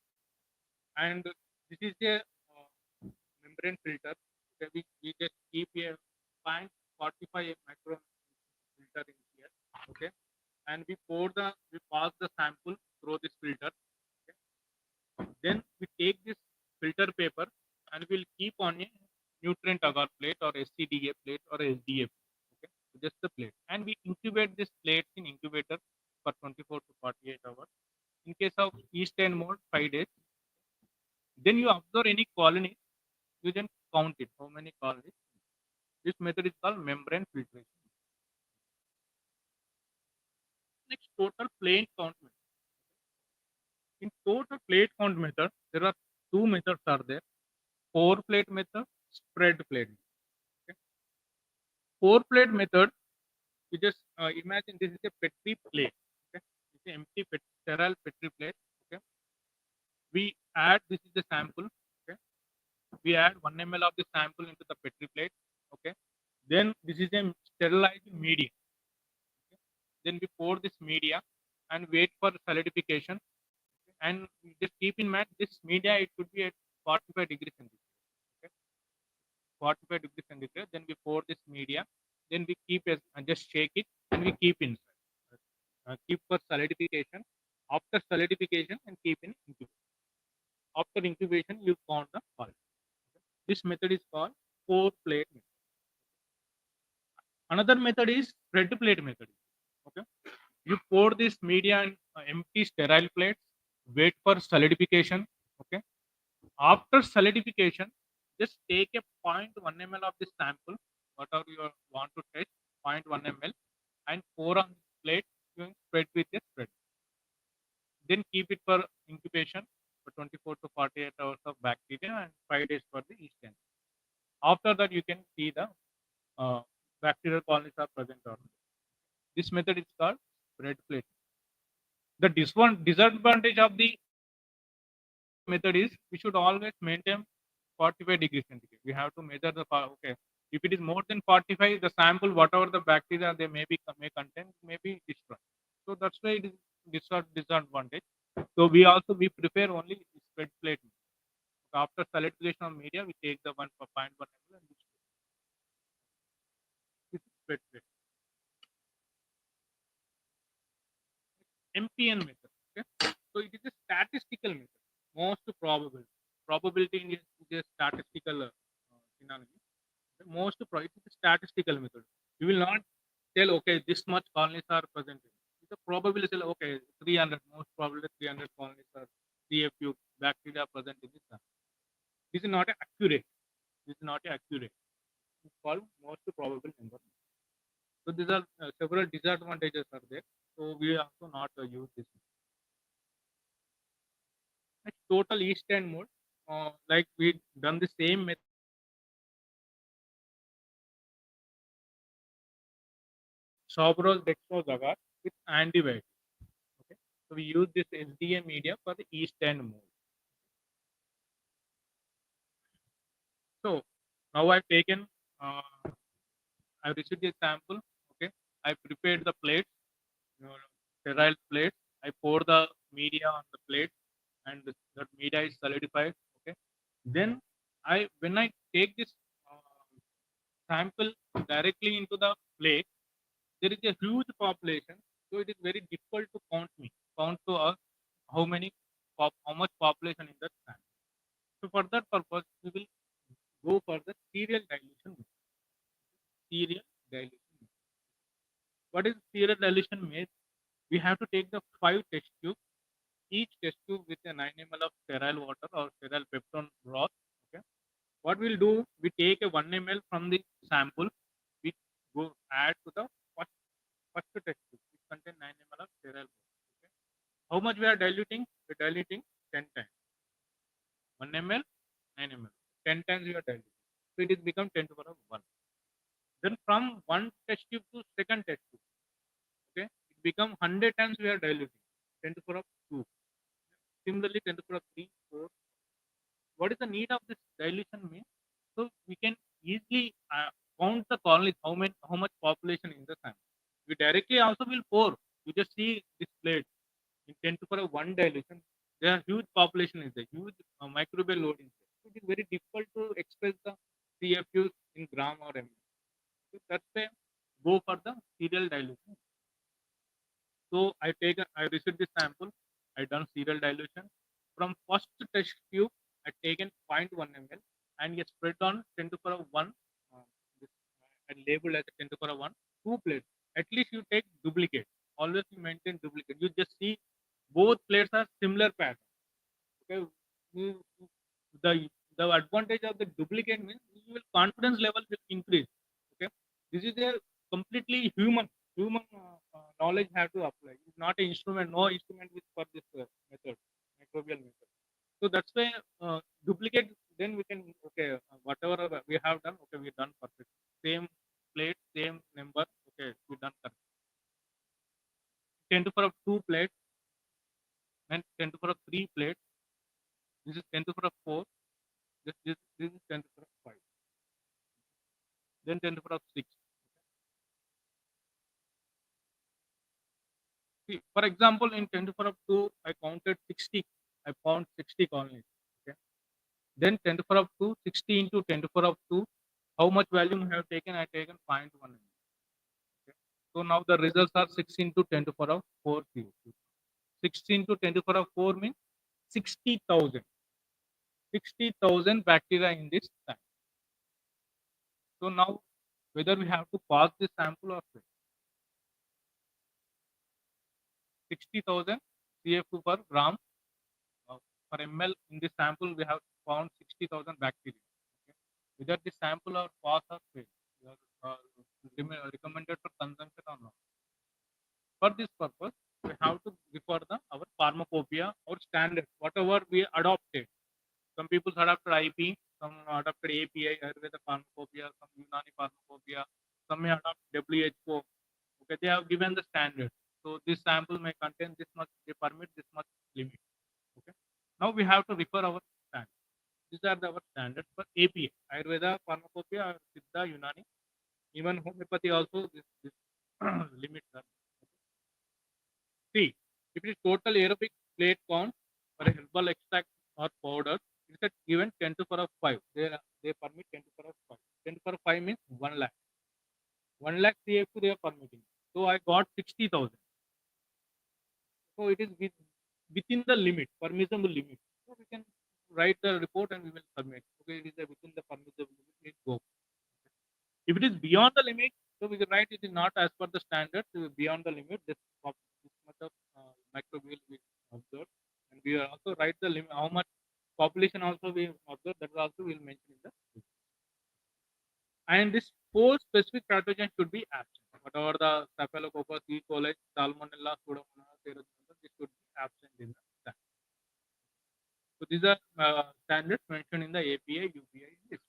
[SPEAKER 7] and this is a membrane filter. Okay, we just keep a 0.45 micron filter in here. Okay, and we pass the sample through this filter. Okay. Then we take this filter paper and we'll keep on a nutrient agar plate or SCDA plate or SDA plate. Okay, so just the plate, and we incubate this plates in incubator for 24 to 48 hours. In case of yeast and mold, 5 days. Then you observe any colony, you then count it. How many colonies? This method is called membrane filtration. Next, total plate count method. In total plate count method, there are two methods are there: pour plate method, spread plate. Okay. Pour plate method, you just imagine this is a petri plate. Okay, it's an empty sterile petri plate. Okay, we add, this is the sample. Okay, we add 1 ml of the sample into the petri plate. Okay, then this is a sterilized media. Okay. Then we pour this media and wait for solidification. And just keep in mind, this media, it could be at 45 degrees centigrade. Okay, 45 degrees centigrade. Then we pour this media. Then we keep it and just shake it, and we keep inside. Keep for solidification. After solidification, and keep in incubation. After incubation, you count the quality. This method is called pour plate method. Another method is spread plate method. Okay, you pour this media in empty sterile plates, wait for solidification. Okay, after solidification, just take a 0.1 ml of this sample, whatever you want to test, 0.1 ml, and pour on the plate, you spread with a spread. Then keep it for incubation for 24 to 48 hours of bacteria and 5 days for the yeast enzyme. After that, you can see the bacterial colonies are present or not. This method is called spread plate. The disadvantage of the method is we should always maintain 45 degrees centigrade. We have to measure the okay. If it is more than 45, the sample, whatever the bacteria they may contain, may be destroyed. So that's why it is disadvantage. So we prefer only spread plate. After solidification of media, we take the 1.1 ml and this is spread plate. MPN method. Okay, so it is a statistical method. Most probable. Probability is a statistical synonym. Most probably it is a statistical method. You will not tell, okay, this much colonies are present. It's a probability, okay, 300, most probably 300 colonies are CFU bacteria present in this sample. This is not accurate. This is not accurate. It's called most probable number. So these are several disadvantages are there. So we also not use this. Next, total yeast and mode. Like we done the same method. Sobrol dextrose agar with antibiotics. Okay, so we use this SDA media for the yeast and mold. So now I've taken, I've received a sample. Okay, I prepared the plates, sterile plates. I pour the media on the plate, and that media is solidified. Okay, then when I take this sample directly into the plate, there is a huge population, so it is very difficult to count to us how much population in that sample. So for that purpose, we will go for the serial dilution method. Serial dilution method. What is serial dilution method? We have to take the 5 test tubes, each test tube with a 9 ml of sterile water or sterile peptone broth. Okay. What we'll do, we take a 1 ml from the sample, we go add to the first test tube, which contain 9 ml of sterile water. Okay. How much we are diluting? We're diluting 10 times. 1 ml, 9 ml. 10 times we are diluting. So it is become 10 to the power of 1. Then from one test tube to second test tube, okay, it become 100 times we are diluting. 10 to the power of 2. Similarly, 10 to the power of 3, 4. What is the need of this dilution mean? So we can easily count the colonies, how much population in the sample. We directly also will pour. You just see this plate in 10 to the power of 1 dilution. There are huge population is there, huge microbial load is there. So it is very difficult to express the CFUs in gram or ml. So that's why go for the serial dilution. So I received this sample, I done serial dilution. From first test tube, I taken 0.1 ml and spread on 10 to the power of 1 and labeled as 10 to the power of 1, 2 plates. At least you take duplicate. Always you maintain duplicate. You just see both plates are similar pattern. Okay, the advantage of the duplicate means your confidence level will increase. Okay, this is a completely human knowledge have to apply. It's not an instrument. No instrument is for this method, microbial method. So that's why duplicate. Then we can whatever we have done. Okay, we done perfect. Same plate, same number. Okay, we done correct. 10 to the power of 2 plates and 10 to the power of 3 plates. This is 10 to the power of 4. This is 10 to the power of 5. Then 10 to the power of 6. See, for example, in 10 to the power of 2, I counted 60. I found 60 colonies. Okay. Then 10 to the power of 2, 60 into 10 to the power of 2. How much volume I have taken? I have taken 0.1. Okay. So now the results are 6 into 10 to the power of 4 CO2. 6 into 10 to the power of 4 means 60,000. 60,000 bacteria in this tank. So now whether we have to pass this sample or fail. 60,000 CF2 per gram per ml in this sample we have found 60,000 bacteria. Okay. Whether this sample or pass or fail, recommended for consumption or not. For this purpose, we have to refer our pharmacopoeia or standard, whatever we adopted. Some people adopted IP, some adopted API, Ayurveda pharmacopoeia, some Unani pharmacopoeia, some may adopt WHO. Okay, they have given the standard. So this sample may contain this much, they permit this much limit. Okay. Now we have to refer our standard. These are our standards for API, Ayurveda pharmacopoeia, Siddha, Unani, even homeopathy also this limits are. See, if it is total aerobic plate count for a herbal extract or powder, it is given 10 to the power of 5. They permit 10 to the power of 5. 10 to the power of 5 means 1 lakh. 1 lakh CF2 they are permitting. So I got 60,000. So it is within the limit, permissible limit. So we can write the report and we will submit. Okay, it is within the permissible limit. It go. If it is beyond the limit, so we can write it is not as per the standards. Beyond the limit, this much of microbial we observed, and we also write the limit how much population also we observe. That is also we will mention in the report. And this 4 specific pathogens should be absent. Whatever the Staphylococcus, E. coli, Salmonella, Pseudomonas, Aerogenesis, this should be absent in the sample. So these are standards mentioned in the API, UPI list.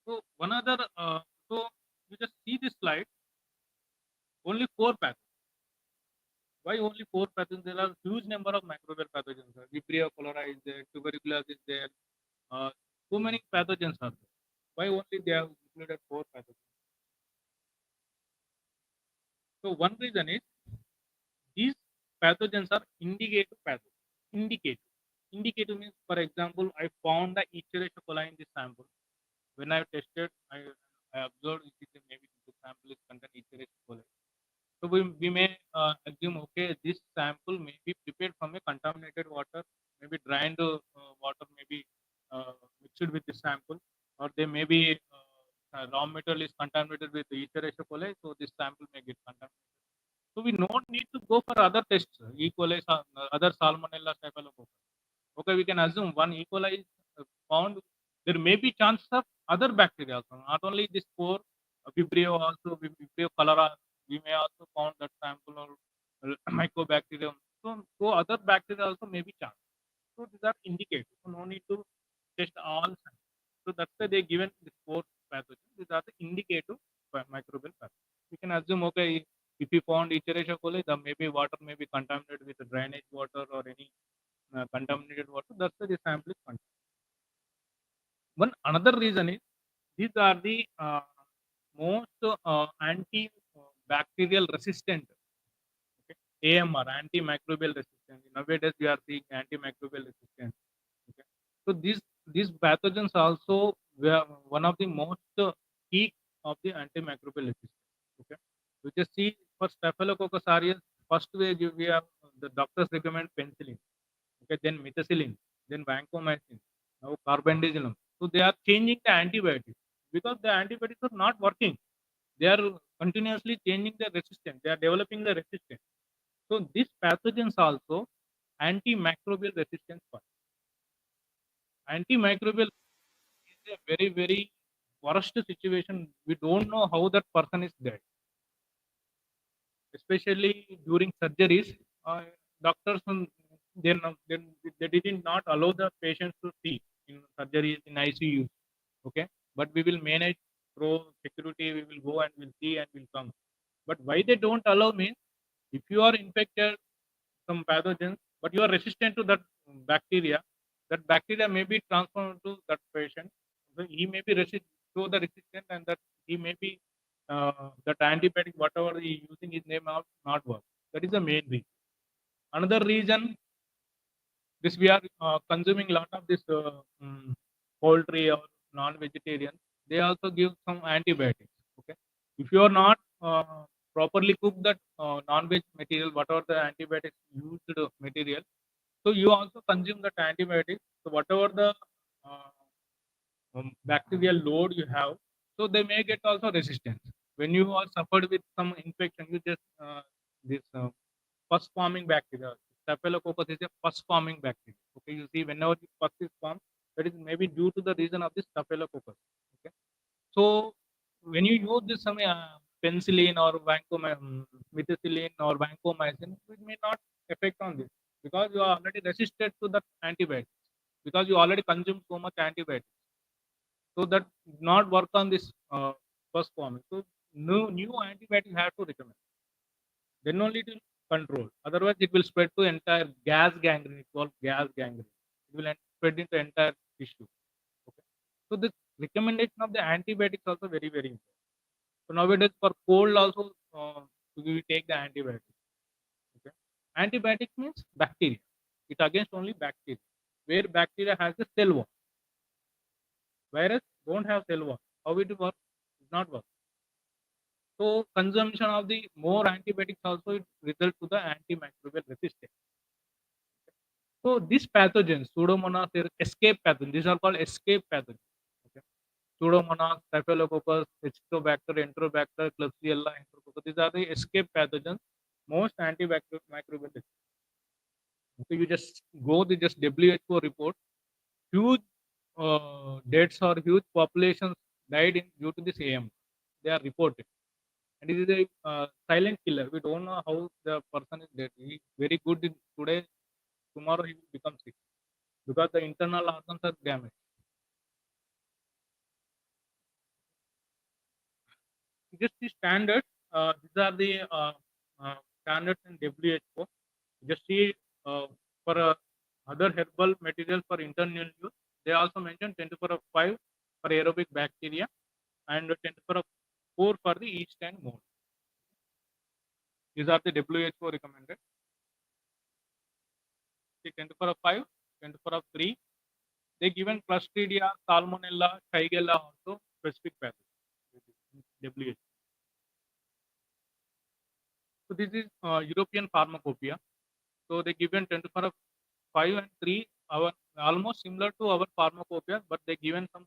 [SPEAKER 7] So one other, so you just see this slide. Only 4 pathogens. Why only 4 pathogens? There are huge number of microbial pathogens. Vibrio cholerae is there, tuberculosis is there. So many pathogens are there. Why only they have included 4 pathogens? So one reason is these pathogens are indicative pathogens. Indicative means, for example, I found the Escherichia coli in this sample. When I tested, I observed maybe the sample is contain Escherichia coli. So we may assume, okay, this sample may be prepared from a contaminated water, maybe drained water, maybe mixed with this sample, or they may be raw material is contaminated with Escherichia coli, so this sample may get contaminated. So we don't need to go for other tests, E. coli, other Salmonella, Staphylococcus. Okay, we can assume one E. coli is found. There may be chances of other bacteria also, not only this 4, Vibrio also, Vibrio cholera. We may also found that sample or mycobacterium. So other bacteria also may be chance. So these are indicators. So no need to test all samples. So that's why they given the 4 pathogens. These are the indicative microbial pathogens. We can assume, okay, if you found Escherichia coli, the maybe water may be contaminated with the drainage water or any contaminated water. That's why the sample is contaminated. One another reason is these are the most antibacterial resistant, okay? AMR, antimicrobial resistant. Nowadays we are seeing antimicrobial resistant. Okay? So these pathogens also were one of the most key of the antimicrobial resistance. Okay, we just see for Staphylococcus aureus, first we have the doctors recommend penicillin. Okay, then methicillin, then vancomycin, now carbendazolone. So they are changing the antibiotics because the antibiotics are not working. They are continuously changing the resistance. They are developing the resistance. So these pathogens also antimicrobial resistance. Antimicrobial is a very worst situation, we don't know how that person is dead. Especially during surgeries, doctors they did not allow the patients to see in surgeries in ICU. Okay, but we will manage through security. We will go and we'll see and we'll come. But why they don't allow means if you are infected some pathogens, but you are resistant to that that bacteria may be transferred to that patient. So he may be show the resistant, and that he may be that antibiotic whatever he using his name not work. That is the main reason. Another reason, this we are consuming a lot of this poultry or non-vegetarian. They also give some antibiotics. Okay, if you are not properly cook that non-veg material, whatever the antibiotics used material, so you also consume that antibiotics. So whatever the bacterial load you have, so they may get also resistance. When you are suffered with some infection, you just this first forming bacteria. Staphylococcus is a first forming bacteria. Okay, you see whenever the first is formed, that is maybe due to the reason of this staphylococcus. Okay, so when you use this some penicillin or methicillin or vancomycin, it may not affect on this because you are already resisted to the antibiotics because you already consumed so much antibiotics. So that not work on this first forming. So new antibiotic have to recommend. Then only it will control. Otherwise, it will spread to entire gas gangrene. It's called gas gangrene. It will spread into entire tissue. Okay. So this recommendation of the antibiotics also very important. So nowadays for cold also we take the antibiotics. Okay. Antibiotics means bacteria. It against only bacteria. Where bacteria has the cell wall. Virus don't have cell wall. How it work? It not work. So consumption of the more antibiotics also it result to the antimicrobial resistance. So these pathogens, Pseudomonas, escape pathogens. These are called escape pathogens. Okay. Pseudomonas, Staphylococcus, Helicobacter, Enterobacter, Klebsiella, Enterococcus. These are the escape pathogens. Most antimicrobial. So you just go the just WHO report. Huge deaths or huge populations died due to this AM. They are reported. And it is a silent killer. We don't know how the person is dead. He is very good today, tomorrow he will become sick because the internal organs are damaged. Just the standards. These are the standards in WHO. Just see for other herbal materials for internal use. They also mention 10 to the power of 5 for aerobic bacteria and 10 to the power of 4 for the yeast and mold. These are the WHO recommended. See 10 to the power of 5, 10 to the power of 3. They given Clostridia, Salmonella, Shigella also specific pathogens. WHO. So this is European pharmacopoeia. So they given 10 to the power of 5 and 3, almost similar to our pharmacopoeia, but they given some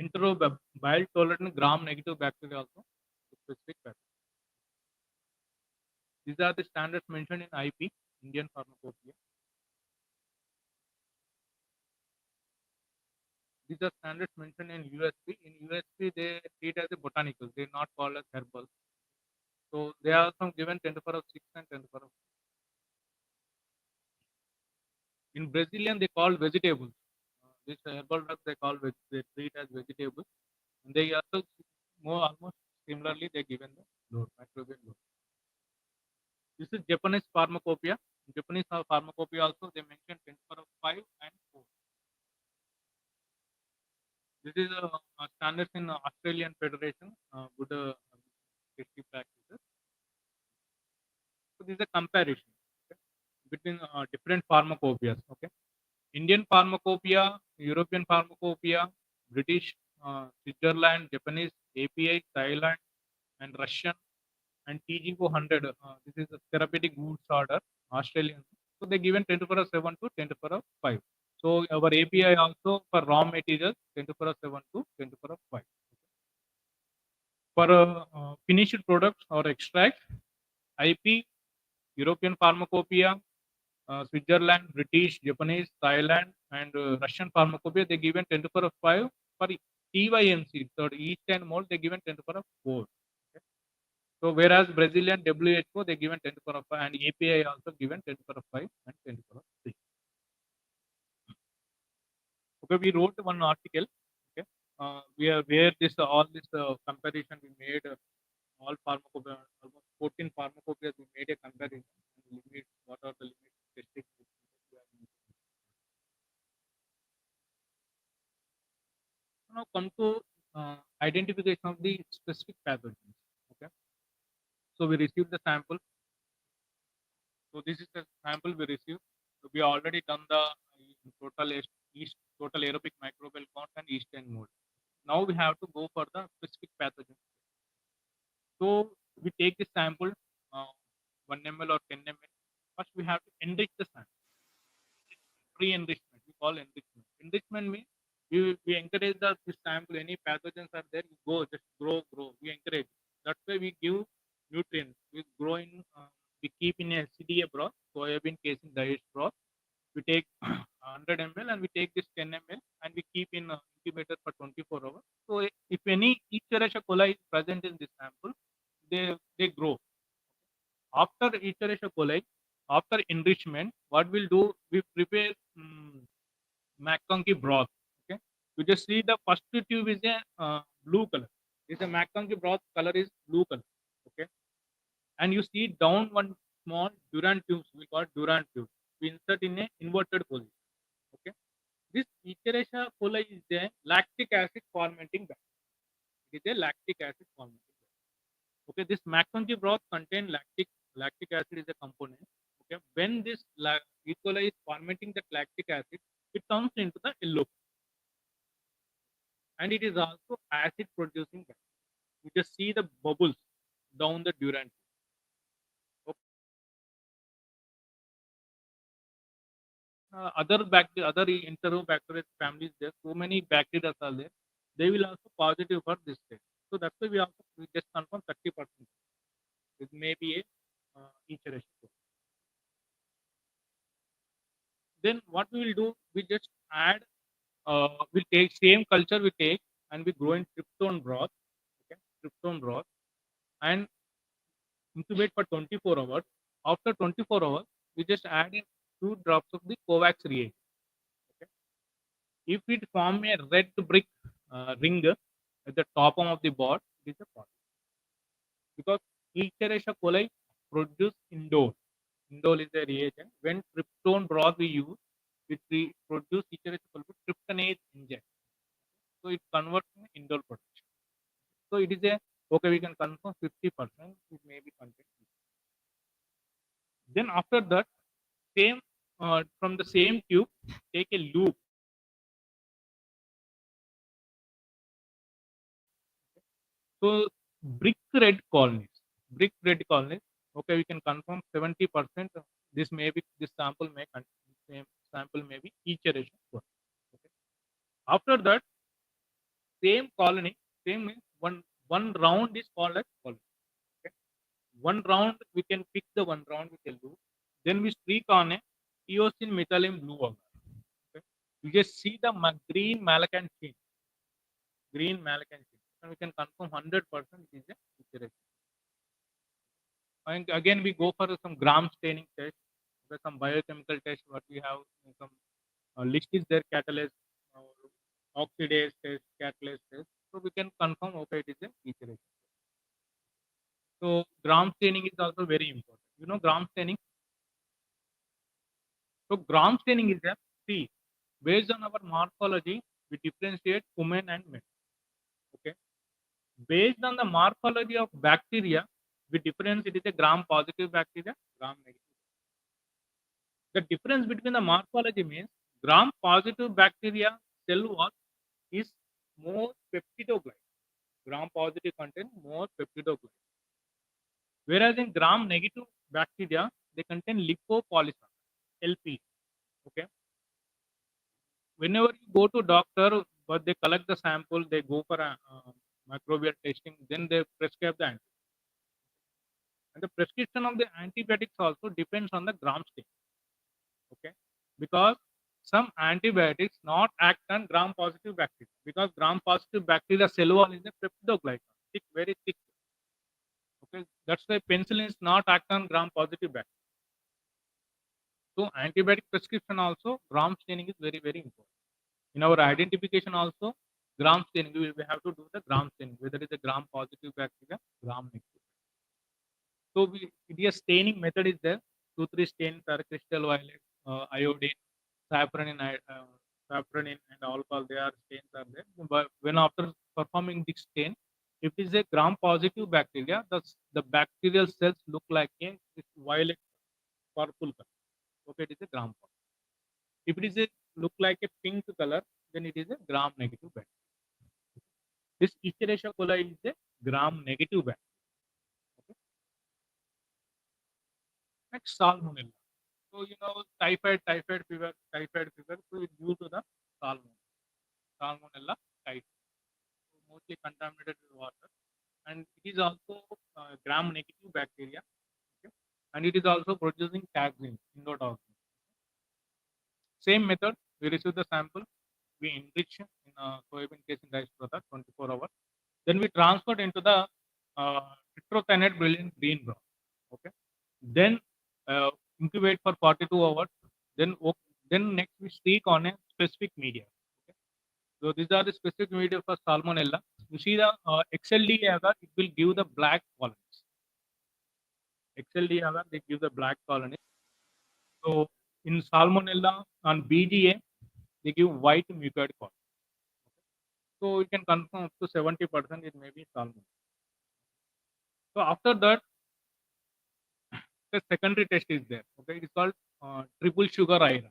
[SPEAKER 7] enterobile tolerant gram negative bacteria also specific pathogen. These are the standards mentioned in IP, Indian pharmacopoeia. These are standards mentioned in USP. In USP, they treat as a botanical. They are not called as herbal. So they are also given 10 to the power of 6 and 10 to the power of 6. In Brazilian, they call vegetables. This herbal drugs they call they treat as vegetables. And they also almost similarly they given the load, microbial load. This is Japanese pharmacopoeia. In Japanese pharmacopoeia also they mention 10 to the power of 5 and 4. This is a standards in Australian Federation, good safety practices. So this is a comparison between different pharmacopoeias. Okay, Indian pharmacopoeia, European pharmacopoeia, British, Switzerland, Japanese, API, Thailand, and Russian, and TGO 100. This is a therapeutic goods order, Australian. So they given 10 to the power of 7 to 10 to the power of 5. So our API also for raw materials 10 to the power of 7 to 10 to the power of 5. For finished products or extracts, IP, European pharmacopoeia, Switzerland, British, Japanese, Thailand, and Russian pharmacopoeia, they given 10 to the power of 5 for TYMC, third East and mold, they given 10 to the power of 4. Okay. So whereas Brazilian WHO, they given 10 to the power of 5, and API also given 10 to the power of 5 and 10 to the power of 3. Okay, we wrote one article. Okay, where this all this comparison we made. All pharmacopoeia, almost 14 pharmacopoeias, we made a comparison and limits, what are the limits testing. Now come to identification of the specific pathogens. Okay, so we received the sample. So this is the sample we received. So we already done the total aerobic microbial count and yeast and mold. Now we have to go for the specific pathogen. So we take the sample, 1 ml or 10 ml. First, we have to enrich the sample. Pre-enrichment, we call enrichment. Enrichment means we encourage this sample. Any pathogens are there, you go just grow. We encourage. That's why we give nutrients. We grow in. We keep in a CDA broth, soybean casein diet broth. We take 100 ml and we take this 10 ml and we keep in incubator for 24 hours. So if any Escherichia coli is present in this sample, they grow. After Escherichia coli, after enrichment, what we'll do, we prepare McConkey broth. Okay, you just see the first tube is a blue color. This a McConkey broth color is blue color. Okay, and you see down one small Durant tubes. We call it Durant tube. We insert in a inverted position. Okay, this Escherichia coli is a lactic acid fermenting bacteria. It is a lactic acid fermenting bacteria. Okay, this McConkey broth contain lactic acid is a component. Okay, when this E. coli is fermenting the lactic acid, it turns into the yellow, and it is also acid producing bacteria. You just see the bubbles down the Durant. Other enterobacterial families there, so many bacteria are there, they will also positive for this test. So that's why we just confirm 30%. It may be a each ratio. Then what we will do, we just add, we'll take same culture we take and we grow in tryptone broth. Okay, tryptone broth, and incubate for 24 hours. After 24 hours, we just add in 2 drops of the Covax reagent. Okay. If it form a red brick ring at the top of the board, it is a positive. Because Escherichia coli produce indole. Indole is a reagent. When tryptone broth we use, we produce Escherichia coli tryptonase enzyme. So it converts in indole production. So it is a, okay, we can confirm 50%, it may be content. Then after that, same from the same tube, take a loop. So brick red colonies. Okay, we can confirm 70%. This sample may same sample may be Escherichia coli. Okay. After that, same colony, same means one round is called as colony. Okay. One round we can pick the one round with a loop. Then we streak on a eosin methylene blue agar. Okay. You just see the green malacant chain. And we can confirm 100% it is a Escherichia. And again, we go for some gram staining test, some biochemical test. What we have, some list is there, catalase, oxidase test, catalase test. So we can confirm, okay, it is a Escherichia. So gram staining is also very important. You know gram staining. So gram staining is a see, based on our morphology, we differentiate women and men. Okay. Based on the morphology of bacteria, we difference it is a gram positive bacteria, gram negative. The difference between the morphology means gram positive bacteria cell wall is more peptidoglycan. Gram positive contain more peptidoglycan. Whereas in gram negative bacteria, they contain lipopolysaccharide, LP. Okay. Whenever you go to doctor, but they collect the sample, they go for a microbial testing, then they prescribe the antibiotic. And the prescription of the antibiotics also depends on the gram stain. Okay, because some antibiotics not act on gram-positive bacteria because gram-positive bacteria cell wall is a peptidoglycan, thick, very thick. Okay, that's why penicillin is not act on gram-positive bacteria. So antibiotic prescription also gram staining is very important. In our identification also gram staining we have to do the gram staining whether it is a gram-positive bacteria, gram-negative. So it is a staining method is there. 2-3 stains are crystal violet, iodine, saffronin, saffronin and alcohol. They are stains are there. But when after performing this stain, if it is a gram-positive bacteria, the bacterial cells look like a violet purple color. Okay, it is a gram-positive. If it is a look like a pink color, then it is a gram-negative bacteria. This Escherichia coli is a gram-negative bacteria. Next, salmonella. So typhoid fever. So it's due to the salmonella type. So mostly contaminated with water, and it is also gram-negative bacteria. Okay? And it is also producing taxine, endotoxin. Same method. We receive the sample, we enrich in soybean casein rice product 24 hours. Then we transfer into the tetrocyanate brilliant green broth. Okay. Then incubate for 42 hours. Then next we speak on a specific media. Okay. So these are the specific media for salmonella. You see the XLD agar, it will give the black colonies. XLD agar, they give the black colonies. So in salmonella on BGA, they give white mucoid colony. So we can confirm up to 70% it may be salmonella. So after that, the secondary test is there. Okay, it is called triple sugar iron.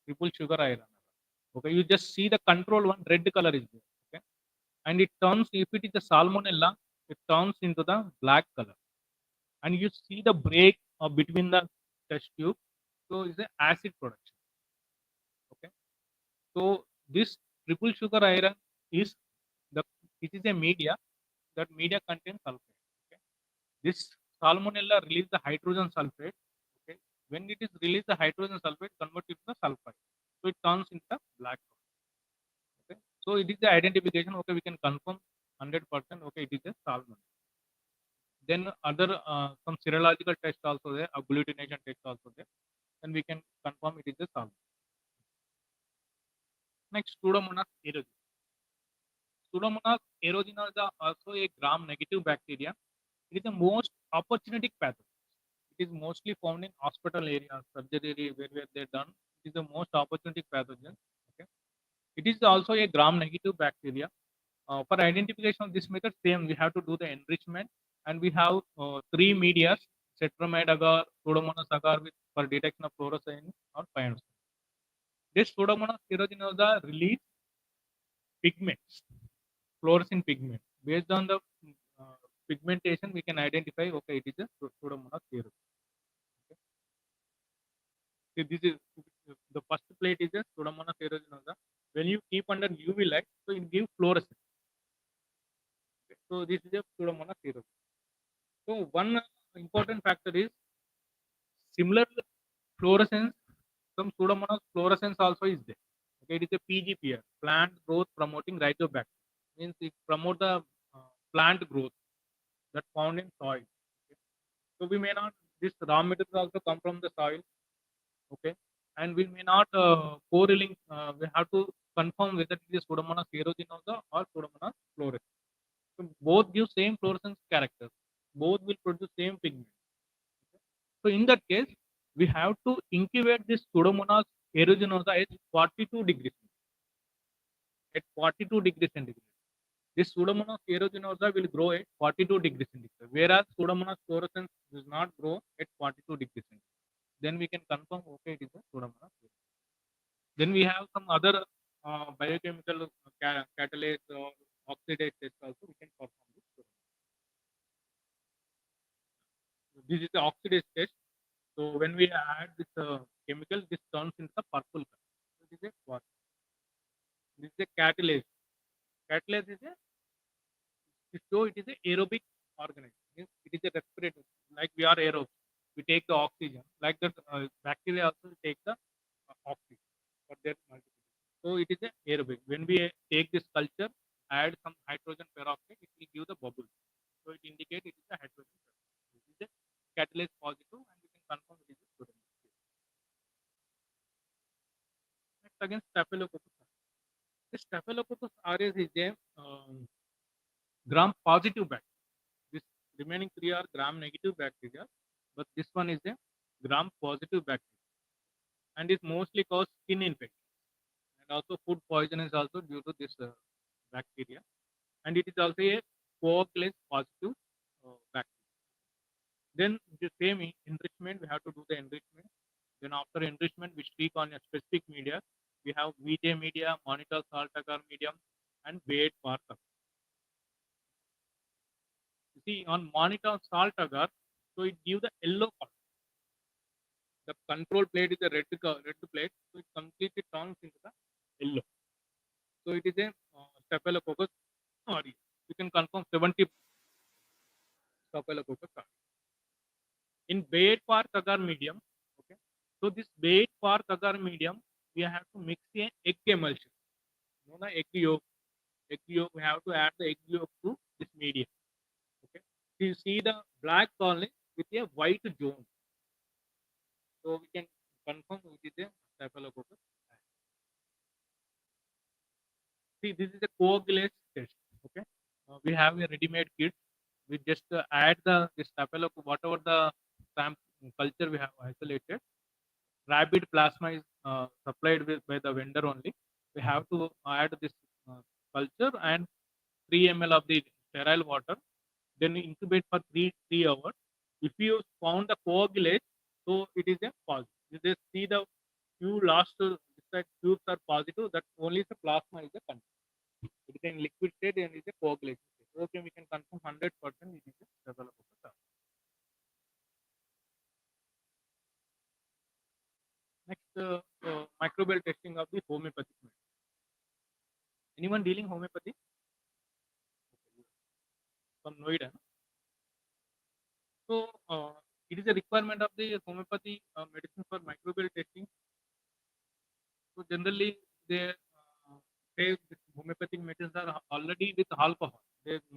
[SPEAKER 7] Triple sugar iron. Okay, you just see the control one red color is there. Okay, and it turns if it is the salmonella, it turns into the black color, and you see the break between the test tube. So it's the acid production. Okay, so this triple sugar iron is it is a media. That media contains sulfate. Okay, this salmonella release the hydrogen sulfate. Okay, when it is released the hydrogen sulfate convert it to the sulfide, so it turns into the black color. Okay, so it is the identification. Okay, we can confirm 100%. Okay, it is a salmonella. Then other some serological test also there, agglutination test also there, then we can confirm it is a salmonella. Next, Pseudomonas aeruginosa. Pseudomonas aeruginosa is also a gram-negative bacteria. It is the most opportunistic pathogen. It is mostly found in hospital areas, surgery area where they done. It is the most opportunistic pathogen. Okay. It is also a gram-negative bacteria. For identification of this method, same we have to do the enrichment, and we have 3 medias: cetramide agar, Pseudomonas agar for detection of fluorescence or pioneers. This Pseudomonas aeruginosa release pigments, fluorescent pigment. Based on the pigmentation, we can identify, okay, it is a Pseudomonas aeruginosa. Okay. See, this is the first plate is a Pseudomonas aeruginosa. When you keep under UV light, so it gives fluorescence. Okay. So this is a Pseudomonas aeruginosa. So one important factor is similar fluorescence. Some Pseudomonas fluorescence also is there. Okay, it is a PGPR, plant growth promoting rhizobacter. Means it promote the plant growth that found in soil. Okay. So we may not, this raw material also come from the soil. Okay, and we may not correlate. We have to confirm whether it is Pseudomonas aeruginosa or Pseudomonas fluorescens. So both give same fluorescence characters. Both will produce same pigment. Okay. So in that case, we have to incubate this Pseudomonas aeruginosa at 42 degrees. At 42 degrees centigrade. This Pseudomonas aeruginosa will grow at 42 degrees centigrade, whereas Pseudomonas fluorescens does not grow at 42 degrees centigrade. Then we can confirm, okay, it is a Pseudomonas aeruginosa. Then we have some other biochemical catalase or oxidase test also we can perform this. This is the oxidase test. So when we add this chemical, this turns into the purple color. So this is a what? This is a catalase. Catalase is a, to show it is a aerobic organism. It is a respirator. Like we are aerobes, we take the oxygen. Like that, bacteria also take the oxygen. for their multiplication. So it is a air bag. When we take this culture, add some hydrogen peroxide, it will give the bubble. So it indicates it is a hydrogen peroxide. This is a catalyst positive, and we can confirm it is a student. Next again, Staphylococcus aureus. This Staphylococcus aureus is a gram positive bacteria. This remaining three are gram negative bacteria, but this one is a gram positive bacteria, and it mostly cause skin infection, and also food poison is also due to this bacteria, and it is also a coagulase positive bacteria. Then the same enrichment, we have to do the enrichment. Then after enrichment, we streak on a specific media. We have VJ media, monitor salt agar medium, and Bayes Park. You see, on monitor salt agar, so it gives the yellow color. The control plate is a red plate, so it completely turns into the yellow. So it is a Staphylococcus aureus. You can confirm 70 Staphylococcus aureus. In Bayes Park agar medium, okay. So this Bayes Park agar medium, we have to mix a egg emulsion. You know the egg yolk. Egg yolk, we have to add the egg yolk to this medium. Okay. So you see the black colony with a white zone. So we can confirm it is a Staphylococcus. See, this is a coagulase test. Okay. We have a ready-made kit. We just add this Staphylococcus, whatever the culture we have isolated. Rabbit plasma is supplied by the vendor only. We have to add this culture and 3 ml of the sterile water. Then incubate for 3 hours. If you found the coagulate, so it is a positive. You just see the few last tubes are positive. That only the plasma is a control. It is in liquid state and is a coagulation state. Okay, we can confirm 100% it is a Staphylococcus aureus. Next, microbial testing of the homeopathic medicine. Anyone dealing homeopathy? From Noida. So it is a requirement of the homeopathy medicine for microbial testing. So generally, they say homeopathic medicines are already with alcohol.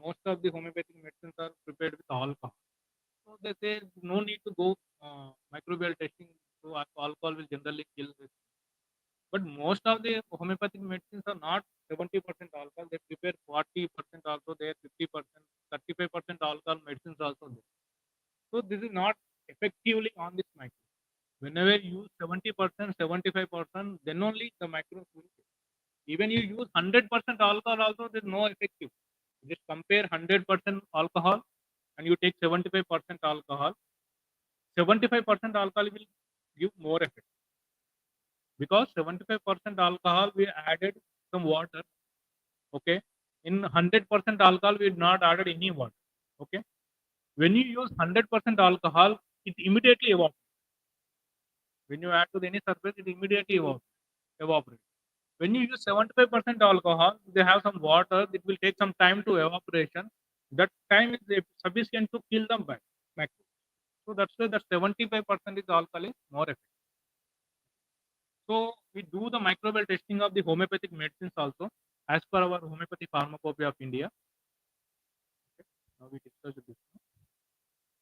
[SPEAKER 7] Most of the homeopathic medicines are prepared with alcohol. So they say no need to go microbial testing. So alcohol will generally kill this. But most of the homeopathic medicines are not 70% alcohol. They prepare 40% also there, 50%, 35% alcohol medicines also there. So this is not effectively on this microbe. Whenever you use 70%, 75%, then only the microbes will kill. Even you use 100% alcohol also, there is no effective. Just compare 100% alcohol and you take 75% alcohol. 75% alcohol will give more effect. Because 75% alcohol, we added some water. Okay. In 100% alcohol, we did not added any water. Okay. When you use 100% alcohol, it immediately evaporates. When you add to any surface, it immediately evaporates. When you use 75% alcohol, they have some water. It will take some time to evaporation. That time is sufficient to kill them back. So that's why the 75% is alcohol is more effective. So we do the microbial testing of the homeopathic medicines also as per our homeopathy pharmacopoeia of India. Okay. Now we discuss this.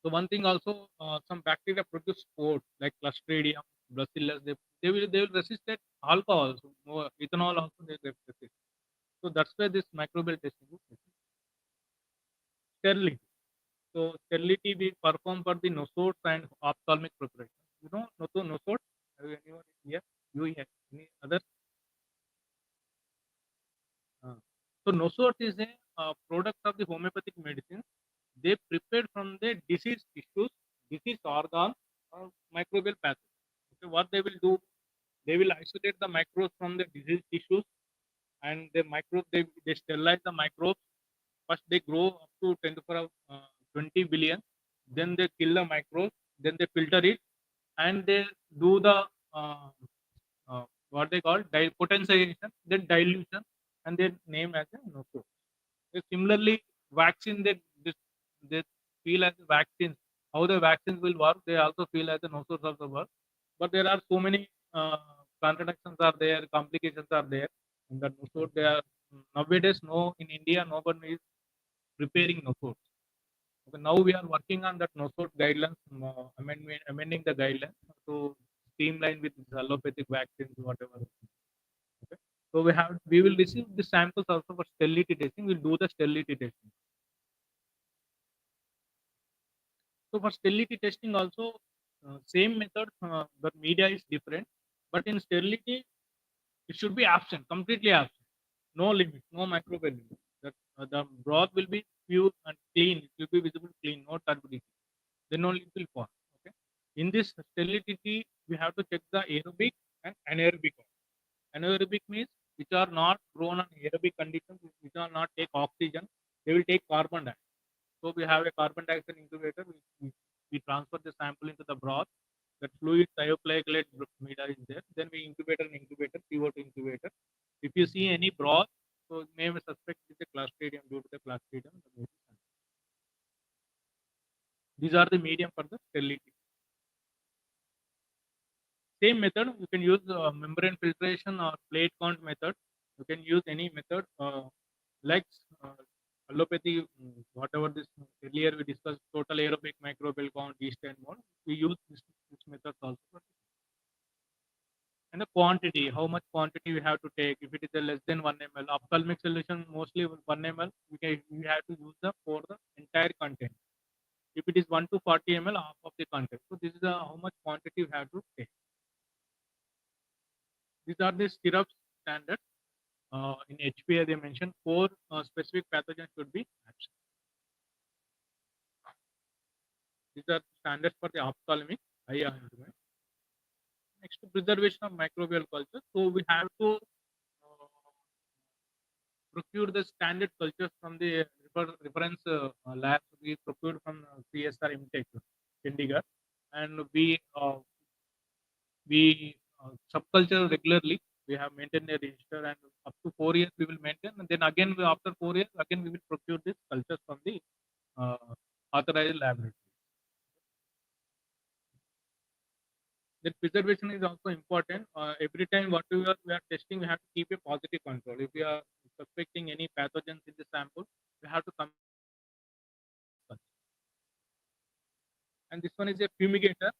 [SPEAKER 7] So one thing also, some bacteria produce spores like Clostridium, Bacillus. They will resist that alcohol. So more ethanol also they resist. So that's why this microbial testing is necessary. Sterility. So sterility we perform for the nosodes and ophthalmic preparation. You know nosodes? Have you anyone here? You here? Any other? So nosodes is a product of the homeopathic medicine. They prepared from the diseased tissues, diseased organs, or microbial pathogens. Okay, what they will do? They will isolate the microbes from the diseased tissues, and the microbes they sterilize the microbes. First they grow up to 10 to the power of 20 billion. Then they kill the microbes. Then they filter it, and they do the what they call potentiation, then dilution, and they name as a nosode. Similarly, vaccine they feel as vaccines. How the vaccines will work, they also feel as the nosodes of the work. But there are so many contradictions are there, complications are there. In the nosode, they are nowadays no in India nobody is preparing nosodes. Okay, now we are working on that nosode guidelines, amending the guidelines to streamline with allopathic vaccines, whatever. Okay. So we will receive the samples also for sterility testing. We'll do the sterility testing. So for sterility testing also, same method, but media is different. But in sterility, it should be absent, completely absent. No limit, no microbial limit. The broth will be pure and clean. It will be visible clean, no turbidity. Then only it will form. Okay. In this sterility, we have to check the aerobic and anaerobic. Anaerobic means which are not grown on aerobic conditions, which are not take oxygen, they will take carbon dioxide. So we have a carbon dioxide incubator. We transfer the sample into the broth. That fluid thiocalculate media is there. Then we incubator and incubator, CO2 incubator. If you see any broth, so may suspect it's a Clostridium due to the Clostridium. These are the medium for the sterility. Same method, you can use membrane filtration or plate count method. You can use any method like allopathy, whatever this earlier we discussed, total aerobic microbial count, yeast and more. We use this method also. And the quantity, how much quantity we have to take. If it is a less than 1 ml, ophthalmic solution mostly 1 ml, we have to use for the entire content. If it is 1 to 40 ml, half of the content. So this is how much quantity we have to take. These are the syrups standard. In HPA, they mentioned 4 specific pathogens should be absent. These are standards for the ophthalmic eye ointment. Next, preservation of microbial culture. So we have to procure the standard cultures from the reference labs. We procured from CSR Imtech, Chandigarh, and we subculture regularly. We have maintained a register, and up to 4 years we will maintain. And then again, after 4 years, again we will procure these cultures from the authorized laboratory. The preservation is also important. Every time whatever we are testing, we have to keep a positive control. If we are suspecting any pathogens in the sample, we have to come. And this one is a fumigator.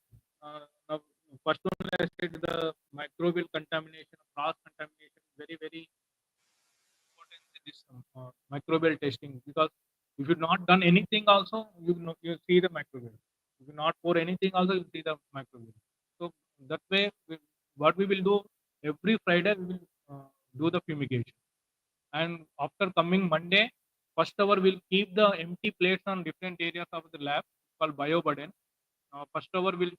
[SPEAKER 7] Now, first one I said the microbial contamination, cross contamination is very, very important in this microbial testing, because if you've not done anything also, you see the microbial. If you not pour anything also, you see the microbial. So that way, what we will do every Friday, we will do the fumigation. And after coming Monday, first hour we'll keep the empty plates on different areas of the lab called bioburden. First hour will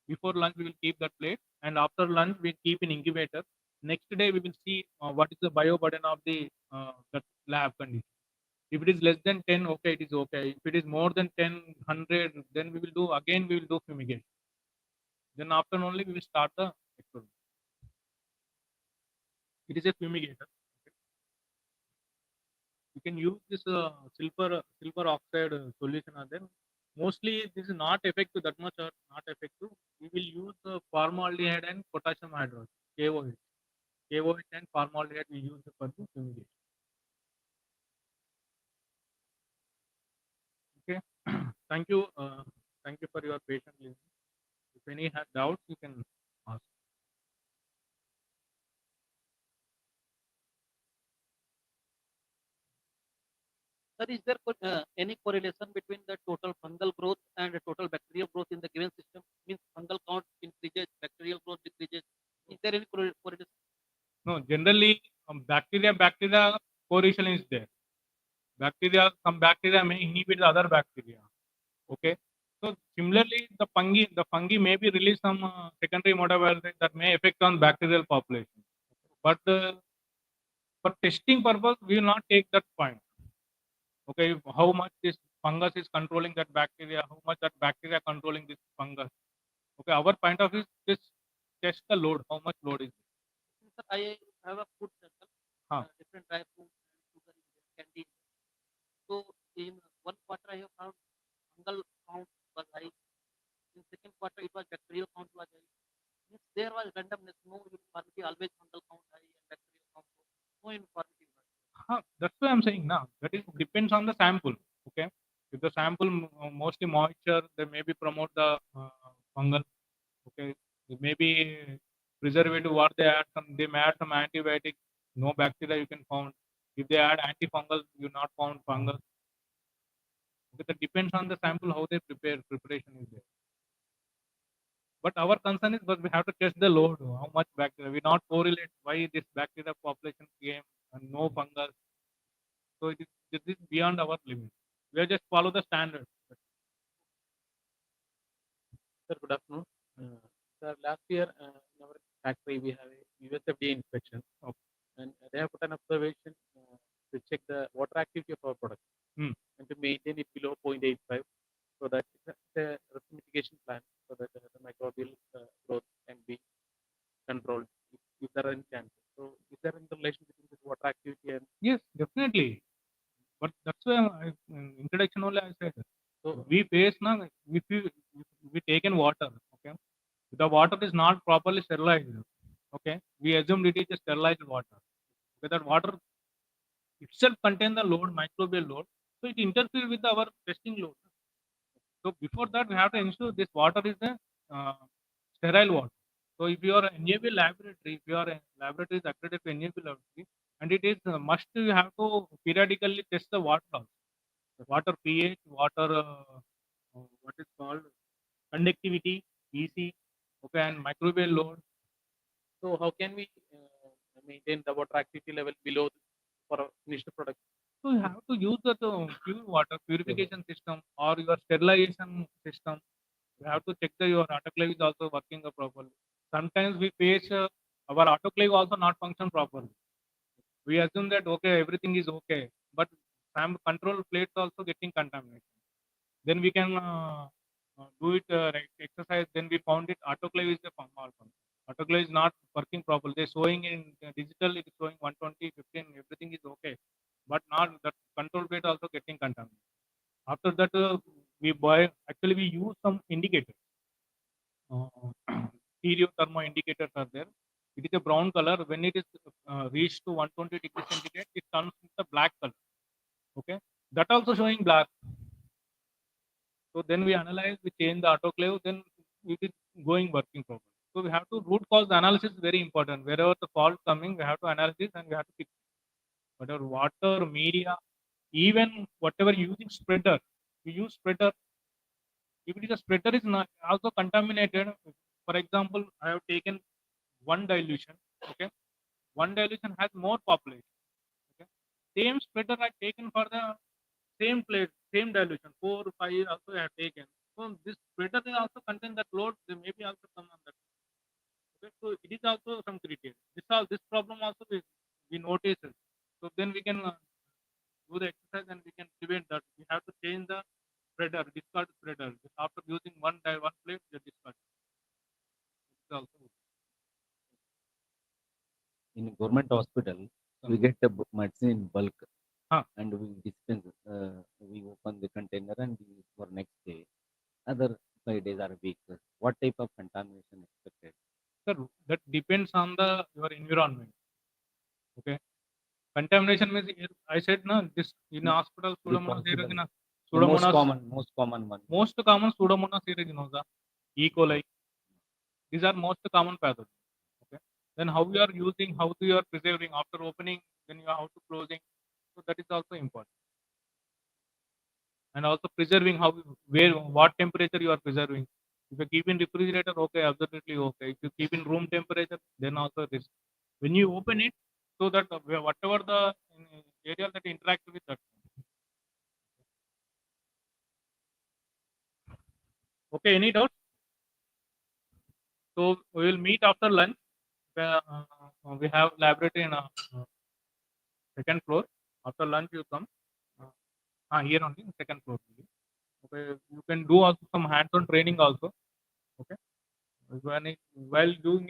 [SPEAKER 7] before lunch we will keep that plate, and after lunch we keep in incubator. Next day we will see what is the bioburden of the that lab condition. If it is less than 10, okay, it is okay. If it is more than 10, 100, then we will do fumigation. Then after only we will start the experiment. It is a fumigator. Okay. You can use this silver oxide solution. Then mostly this is not effective that much, or not effective. We will use formaldehyde and potassium hydroxide, KOH. KOH and formaldehyde we use for the fumigation. Okay. Thank you. Thank you for your patience listening. If any doubts, you can ask.
[SPEAKER 3] Sir, is there any correlation between the total fungal growth and the total bacterial growth in the given system? Means fungal count increases, bacterial growth decreases. Is there any correlation?
[SPEAKER 7] No, generally bacteria correlation is there. Some bacteria may inhibit the other bacteria. Okay. So similarly, the fungi may be release some secondary metabolite that may affect on bacterial population. But for testing purpose, we will not take that point. Okay, how much this fungus is controlling that bacteria, how much that bacteria controlling this fungus. Okay, our point of view is this test the load, how much load is it.
[SPEAKER 3] Sir, I have a food sample, different dry fruits, sugar, candy. So in one quarter, I have found fungal count was high. In second quarter, it was bacterial count was high. Means there
[SPEAKER 7] That's why I'm saying now. That is depends on the sample. Okay. If the sample mostly moisture, they maybe promote the fungal. Okay. It may be preservative. What they add, they may add some antibiotic. No bacteria you can found. If they add antifungal, you not found fungal. Okay, that depends on the sample how they prepare. Preparation is there. But our concern is, but we have to test the load. How much bacteria? We not correlate why this bacteria population came and no fungus. So it is beyond our limit. We are just follow the standard.
[SPEAKER 3] Sir, good afternoon. Sir, last year in our factory we have a USFDA inspection.
[SPEAKER 7] Okay.
[SPEAKER 3] And they have put an observation to check the water activity of our product
[SPEAKER 7] Hmm.
[SPEAKER 3] and to maintain it below 0.85. So that it's a risk mitigation plan so that the microbial growth can be controlled if there are any chances. So is there any relation between this water activity and
[SPEAKER 7] Yes, definitely. But that's why in introduction only I said.
[SPEAKER 3] so
[SPEAKER 7] We face now if we taken water, okay, the water is not properly sterilized, okay, we assume it is a sterilized water. Okay, that water itself contain the load, microbial load, so it interferes with our testing load. So before that, we have to ensure this water is a sterile water. So if you are a NABL laboratory, if you are a laboratory is accredited to NABL laboratory, and it is must you have to periodically test the water also. The water pH, water what is called conductivity, EC, okay, and microbial load.
[SPEAKER 3] so how can we maintain the water activity level below for a finished product?
[SPEAKER 7] So you have to use the pure water purification system or your sterilization system. You have to check that your autoclave is also working properly. Sometimes we face our autoclave also not function properly. We assume that okay, everything is okay, but some control plates also getting contaminated. Then we can do it right exercise. Then we found it autoclave is the malfunction. Autoclave is not working properly. They're showing in digital, it is showing 120, 15, everything is okay, but not that control plate also getting contaminated. After that, we buy actually we use some indicators. Stereo thermo indicators are there. It is a brown color. When it is reached to 120 degrees centigrade, it turns into black color. Okay, that also showing black. So then we analyze, we change the autoclave, then it is going working properly. So we have to root cause analysis is very important. Wherever the fault coming, we have to analyze and we have to fix it. Whatever water, media, even whatever using spreader, we use spreader. If it is a spreader is not also contaminated. For example, I have taken one dilution. Okay, one dilution has more population. Okay, same spreader I taken for the same place, same dilution, 4, 5 also I have taken. So this spreader will also contain that load, they may be also come on that. Okay, so it is also some criteria. This problem also we notice it. So then we can do the exercise and we can prevent that. We have to change the spreader, discard spreader. After using one plate, they discard. It's also
[SPEAKER 2] In government hospital, we get the medicine in bulk,
[SPEAKER 7] Huh.
[SPEAKER 2] and we dispense. We open the container and we use for next day. Other 5 days or a week. What type of contamination expected?
[SPEAKER 7] sir, that depends on your environment. Okay. Contamination means I said no, this in hospital Pseudomonas aeruginosa.
[SPEAKER 2] The most
[SPEAKER 7] Pseudomonas
[SPEAKER 2] most common one.
[SPEAKER 7] most common Pseudomonas aeruginosa, E. coli. These are most common pathogens. Okay. Then how you are using, how you are preserving after opening, then you are how to closing. So that is also important. And also preserving what temperature you are preserving. If you keep in refrigerator, okay, absolutely okay. If you keep in room temperature, then also this. When you open it, so that whatever the area that interact with that. Okay, any doubt? So we will meet after lunch. We have laboratory in second floor. After lunch, you come. Here only, second floor. Okay, you can do also some hands-on training also. Okay, while doing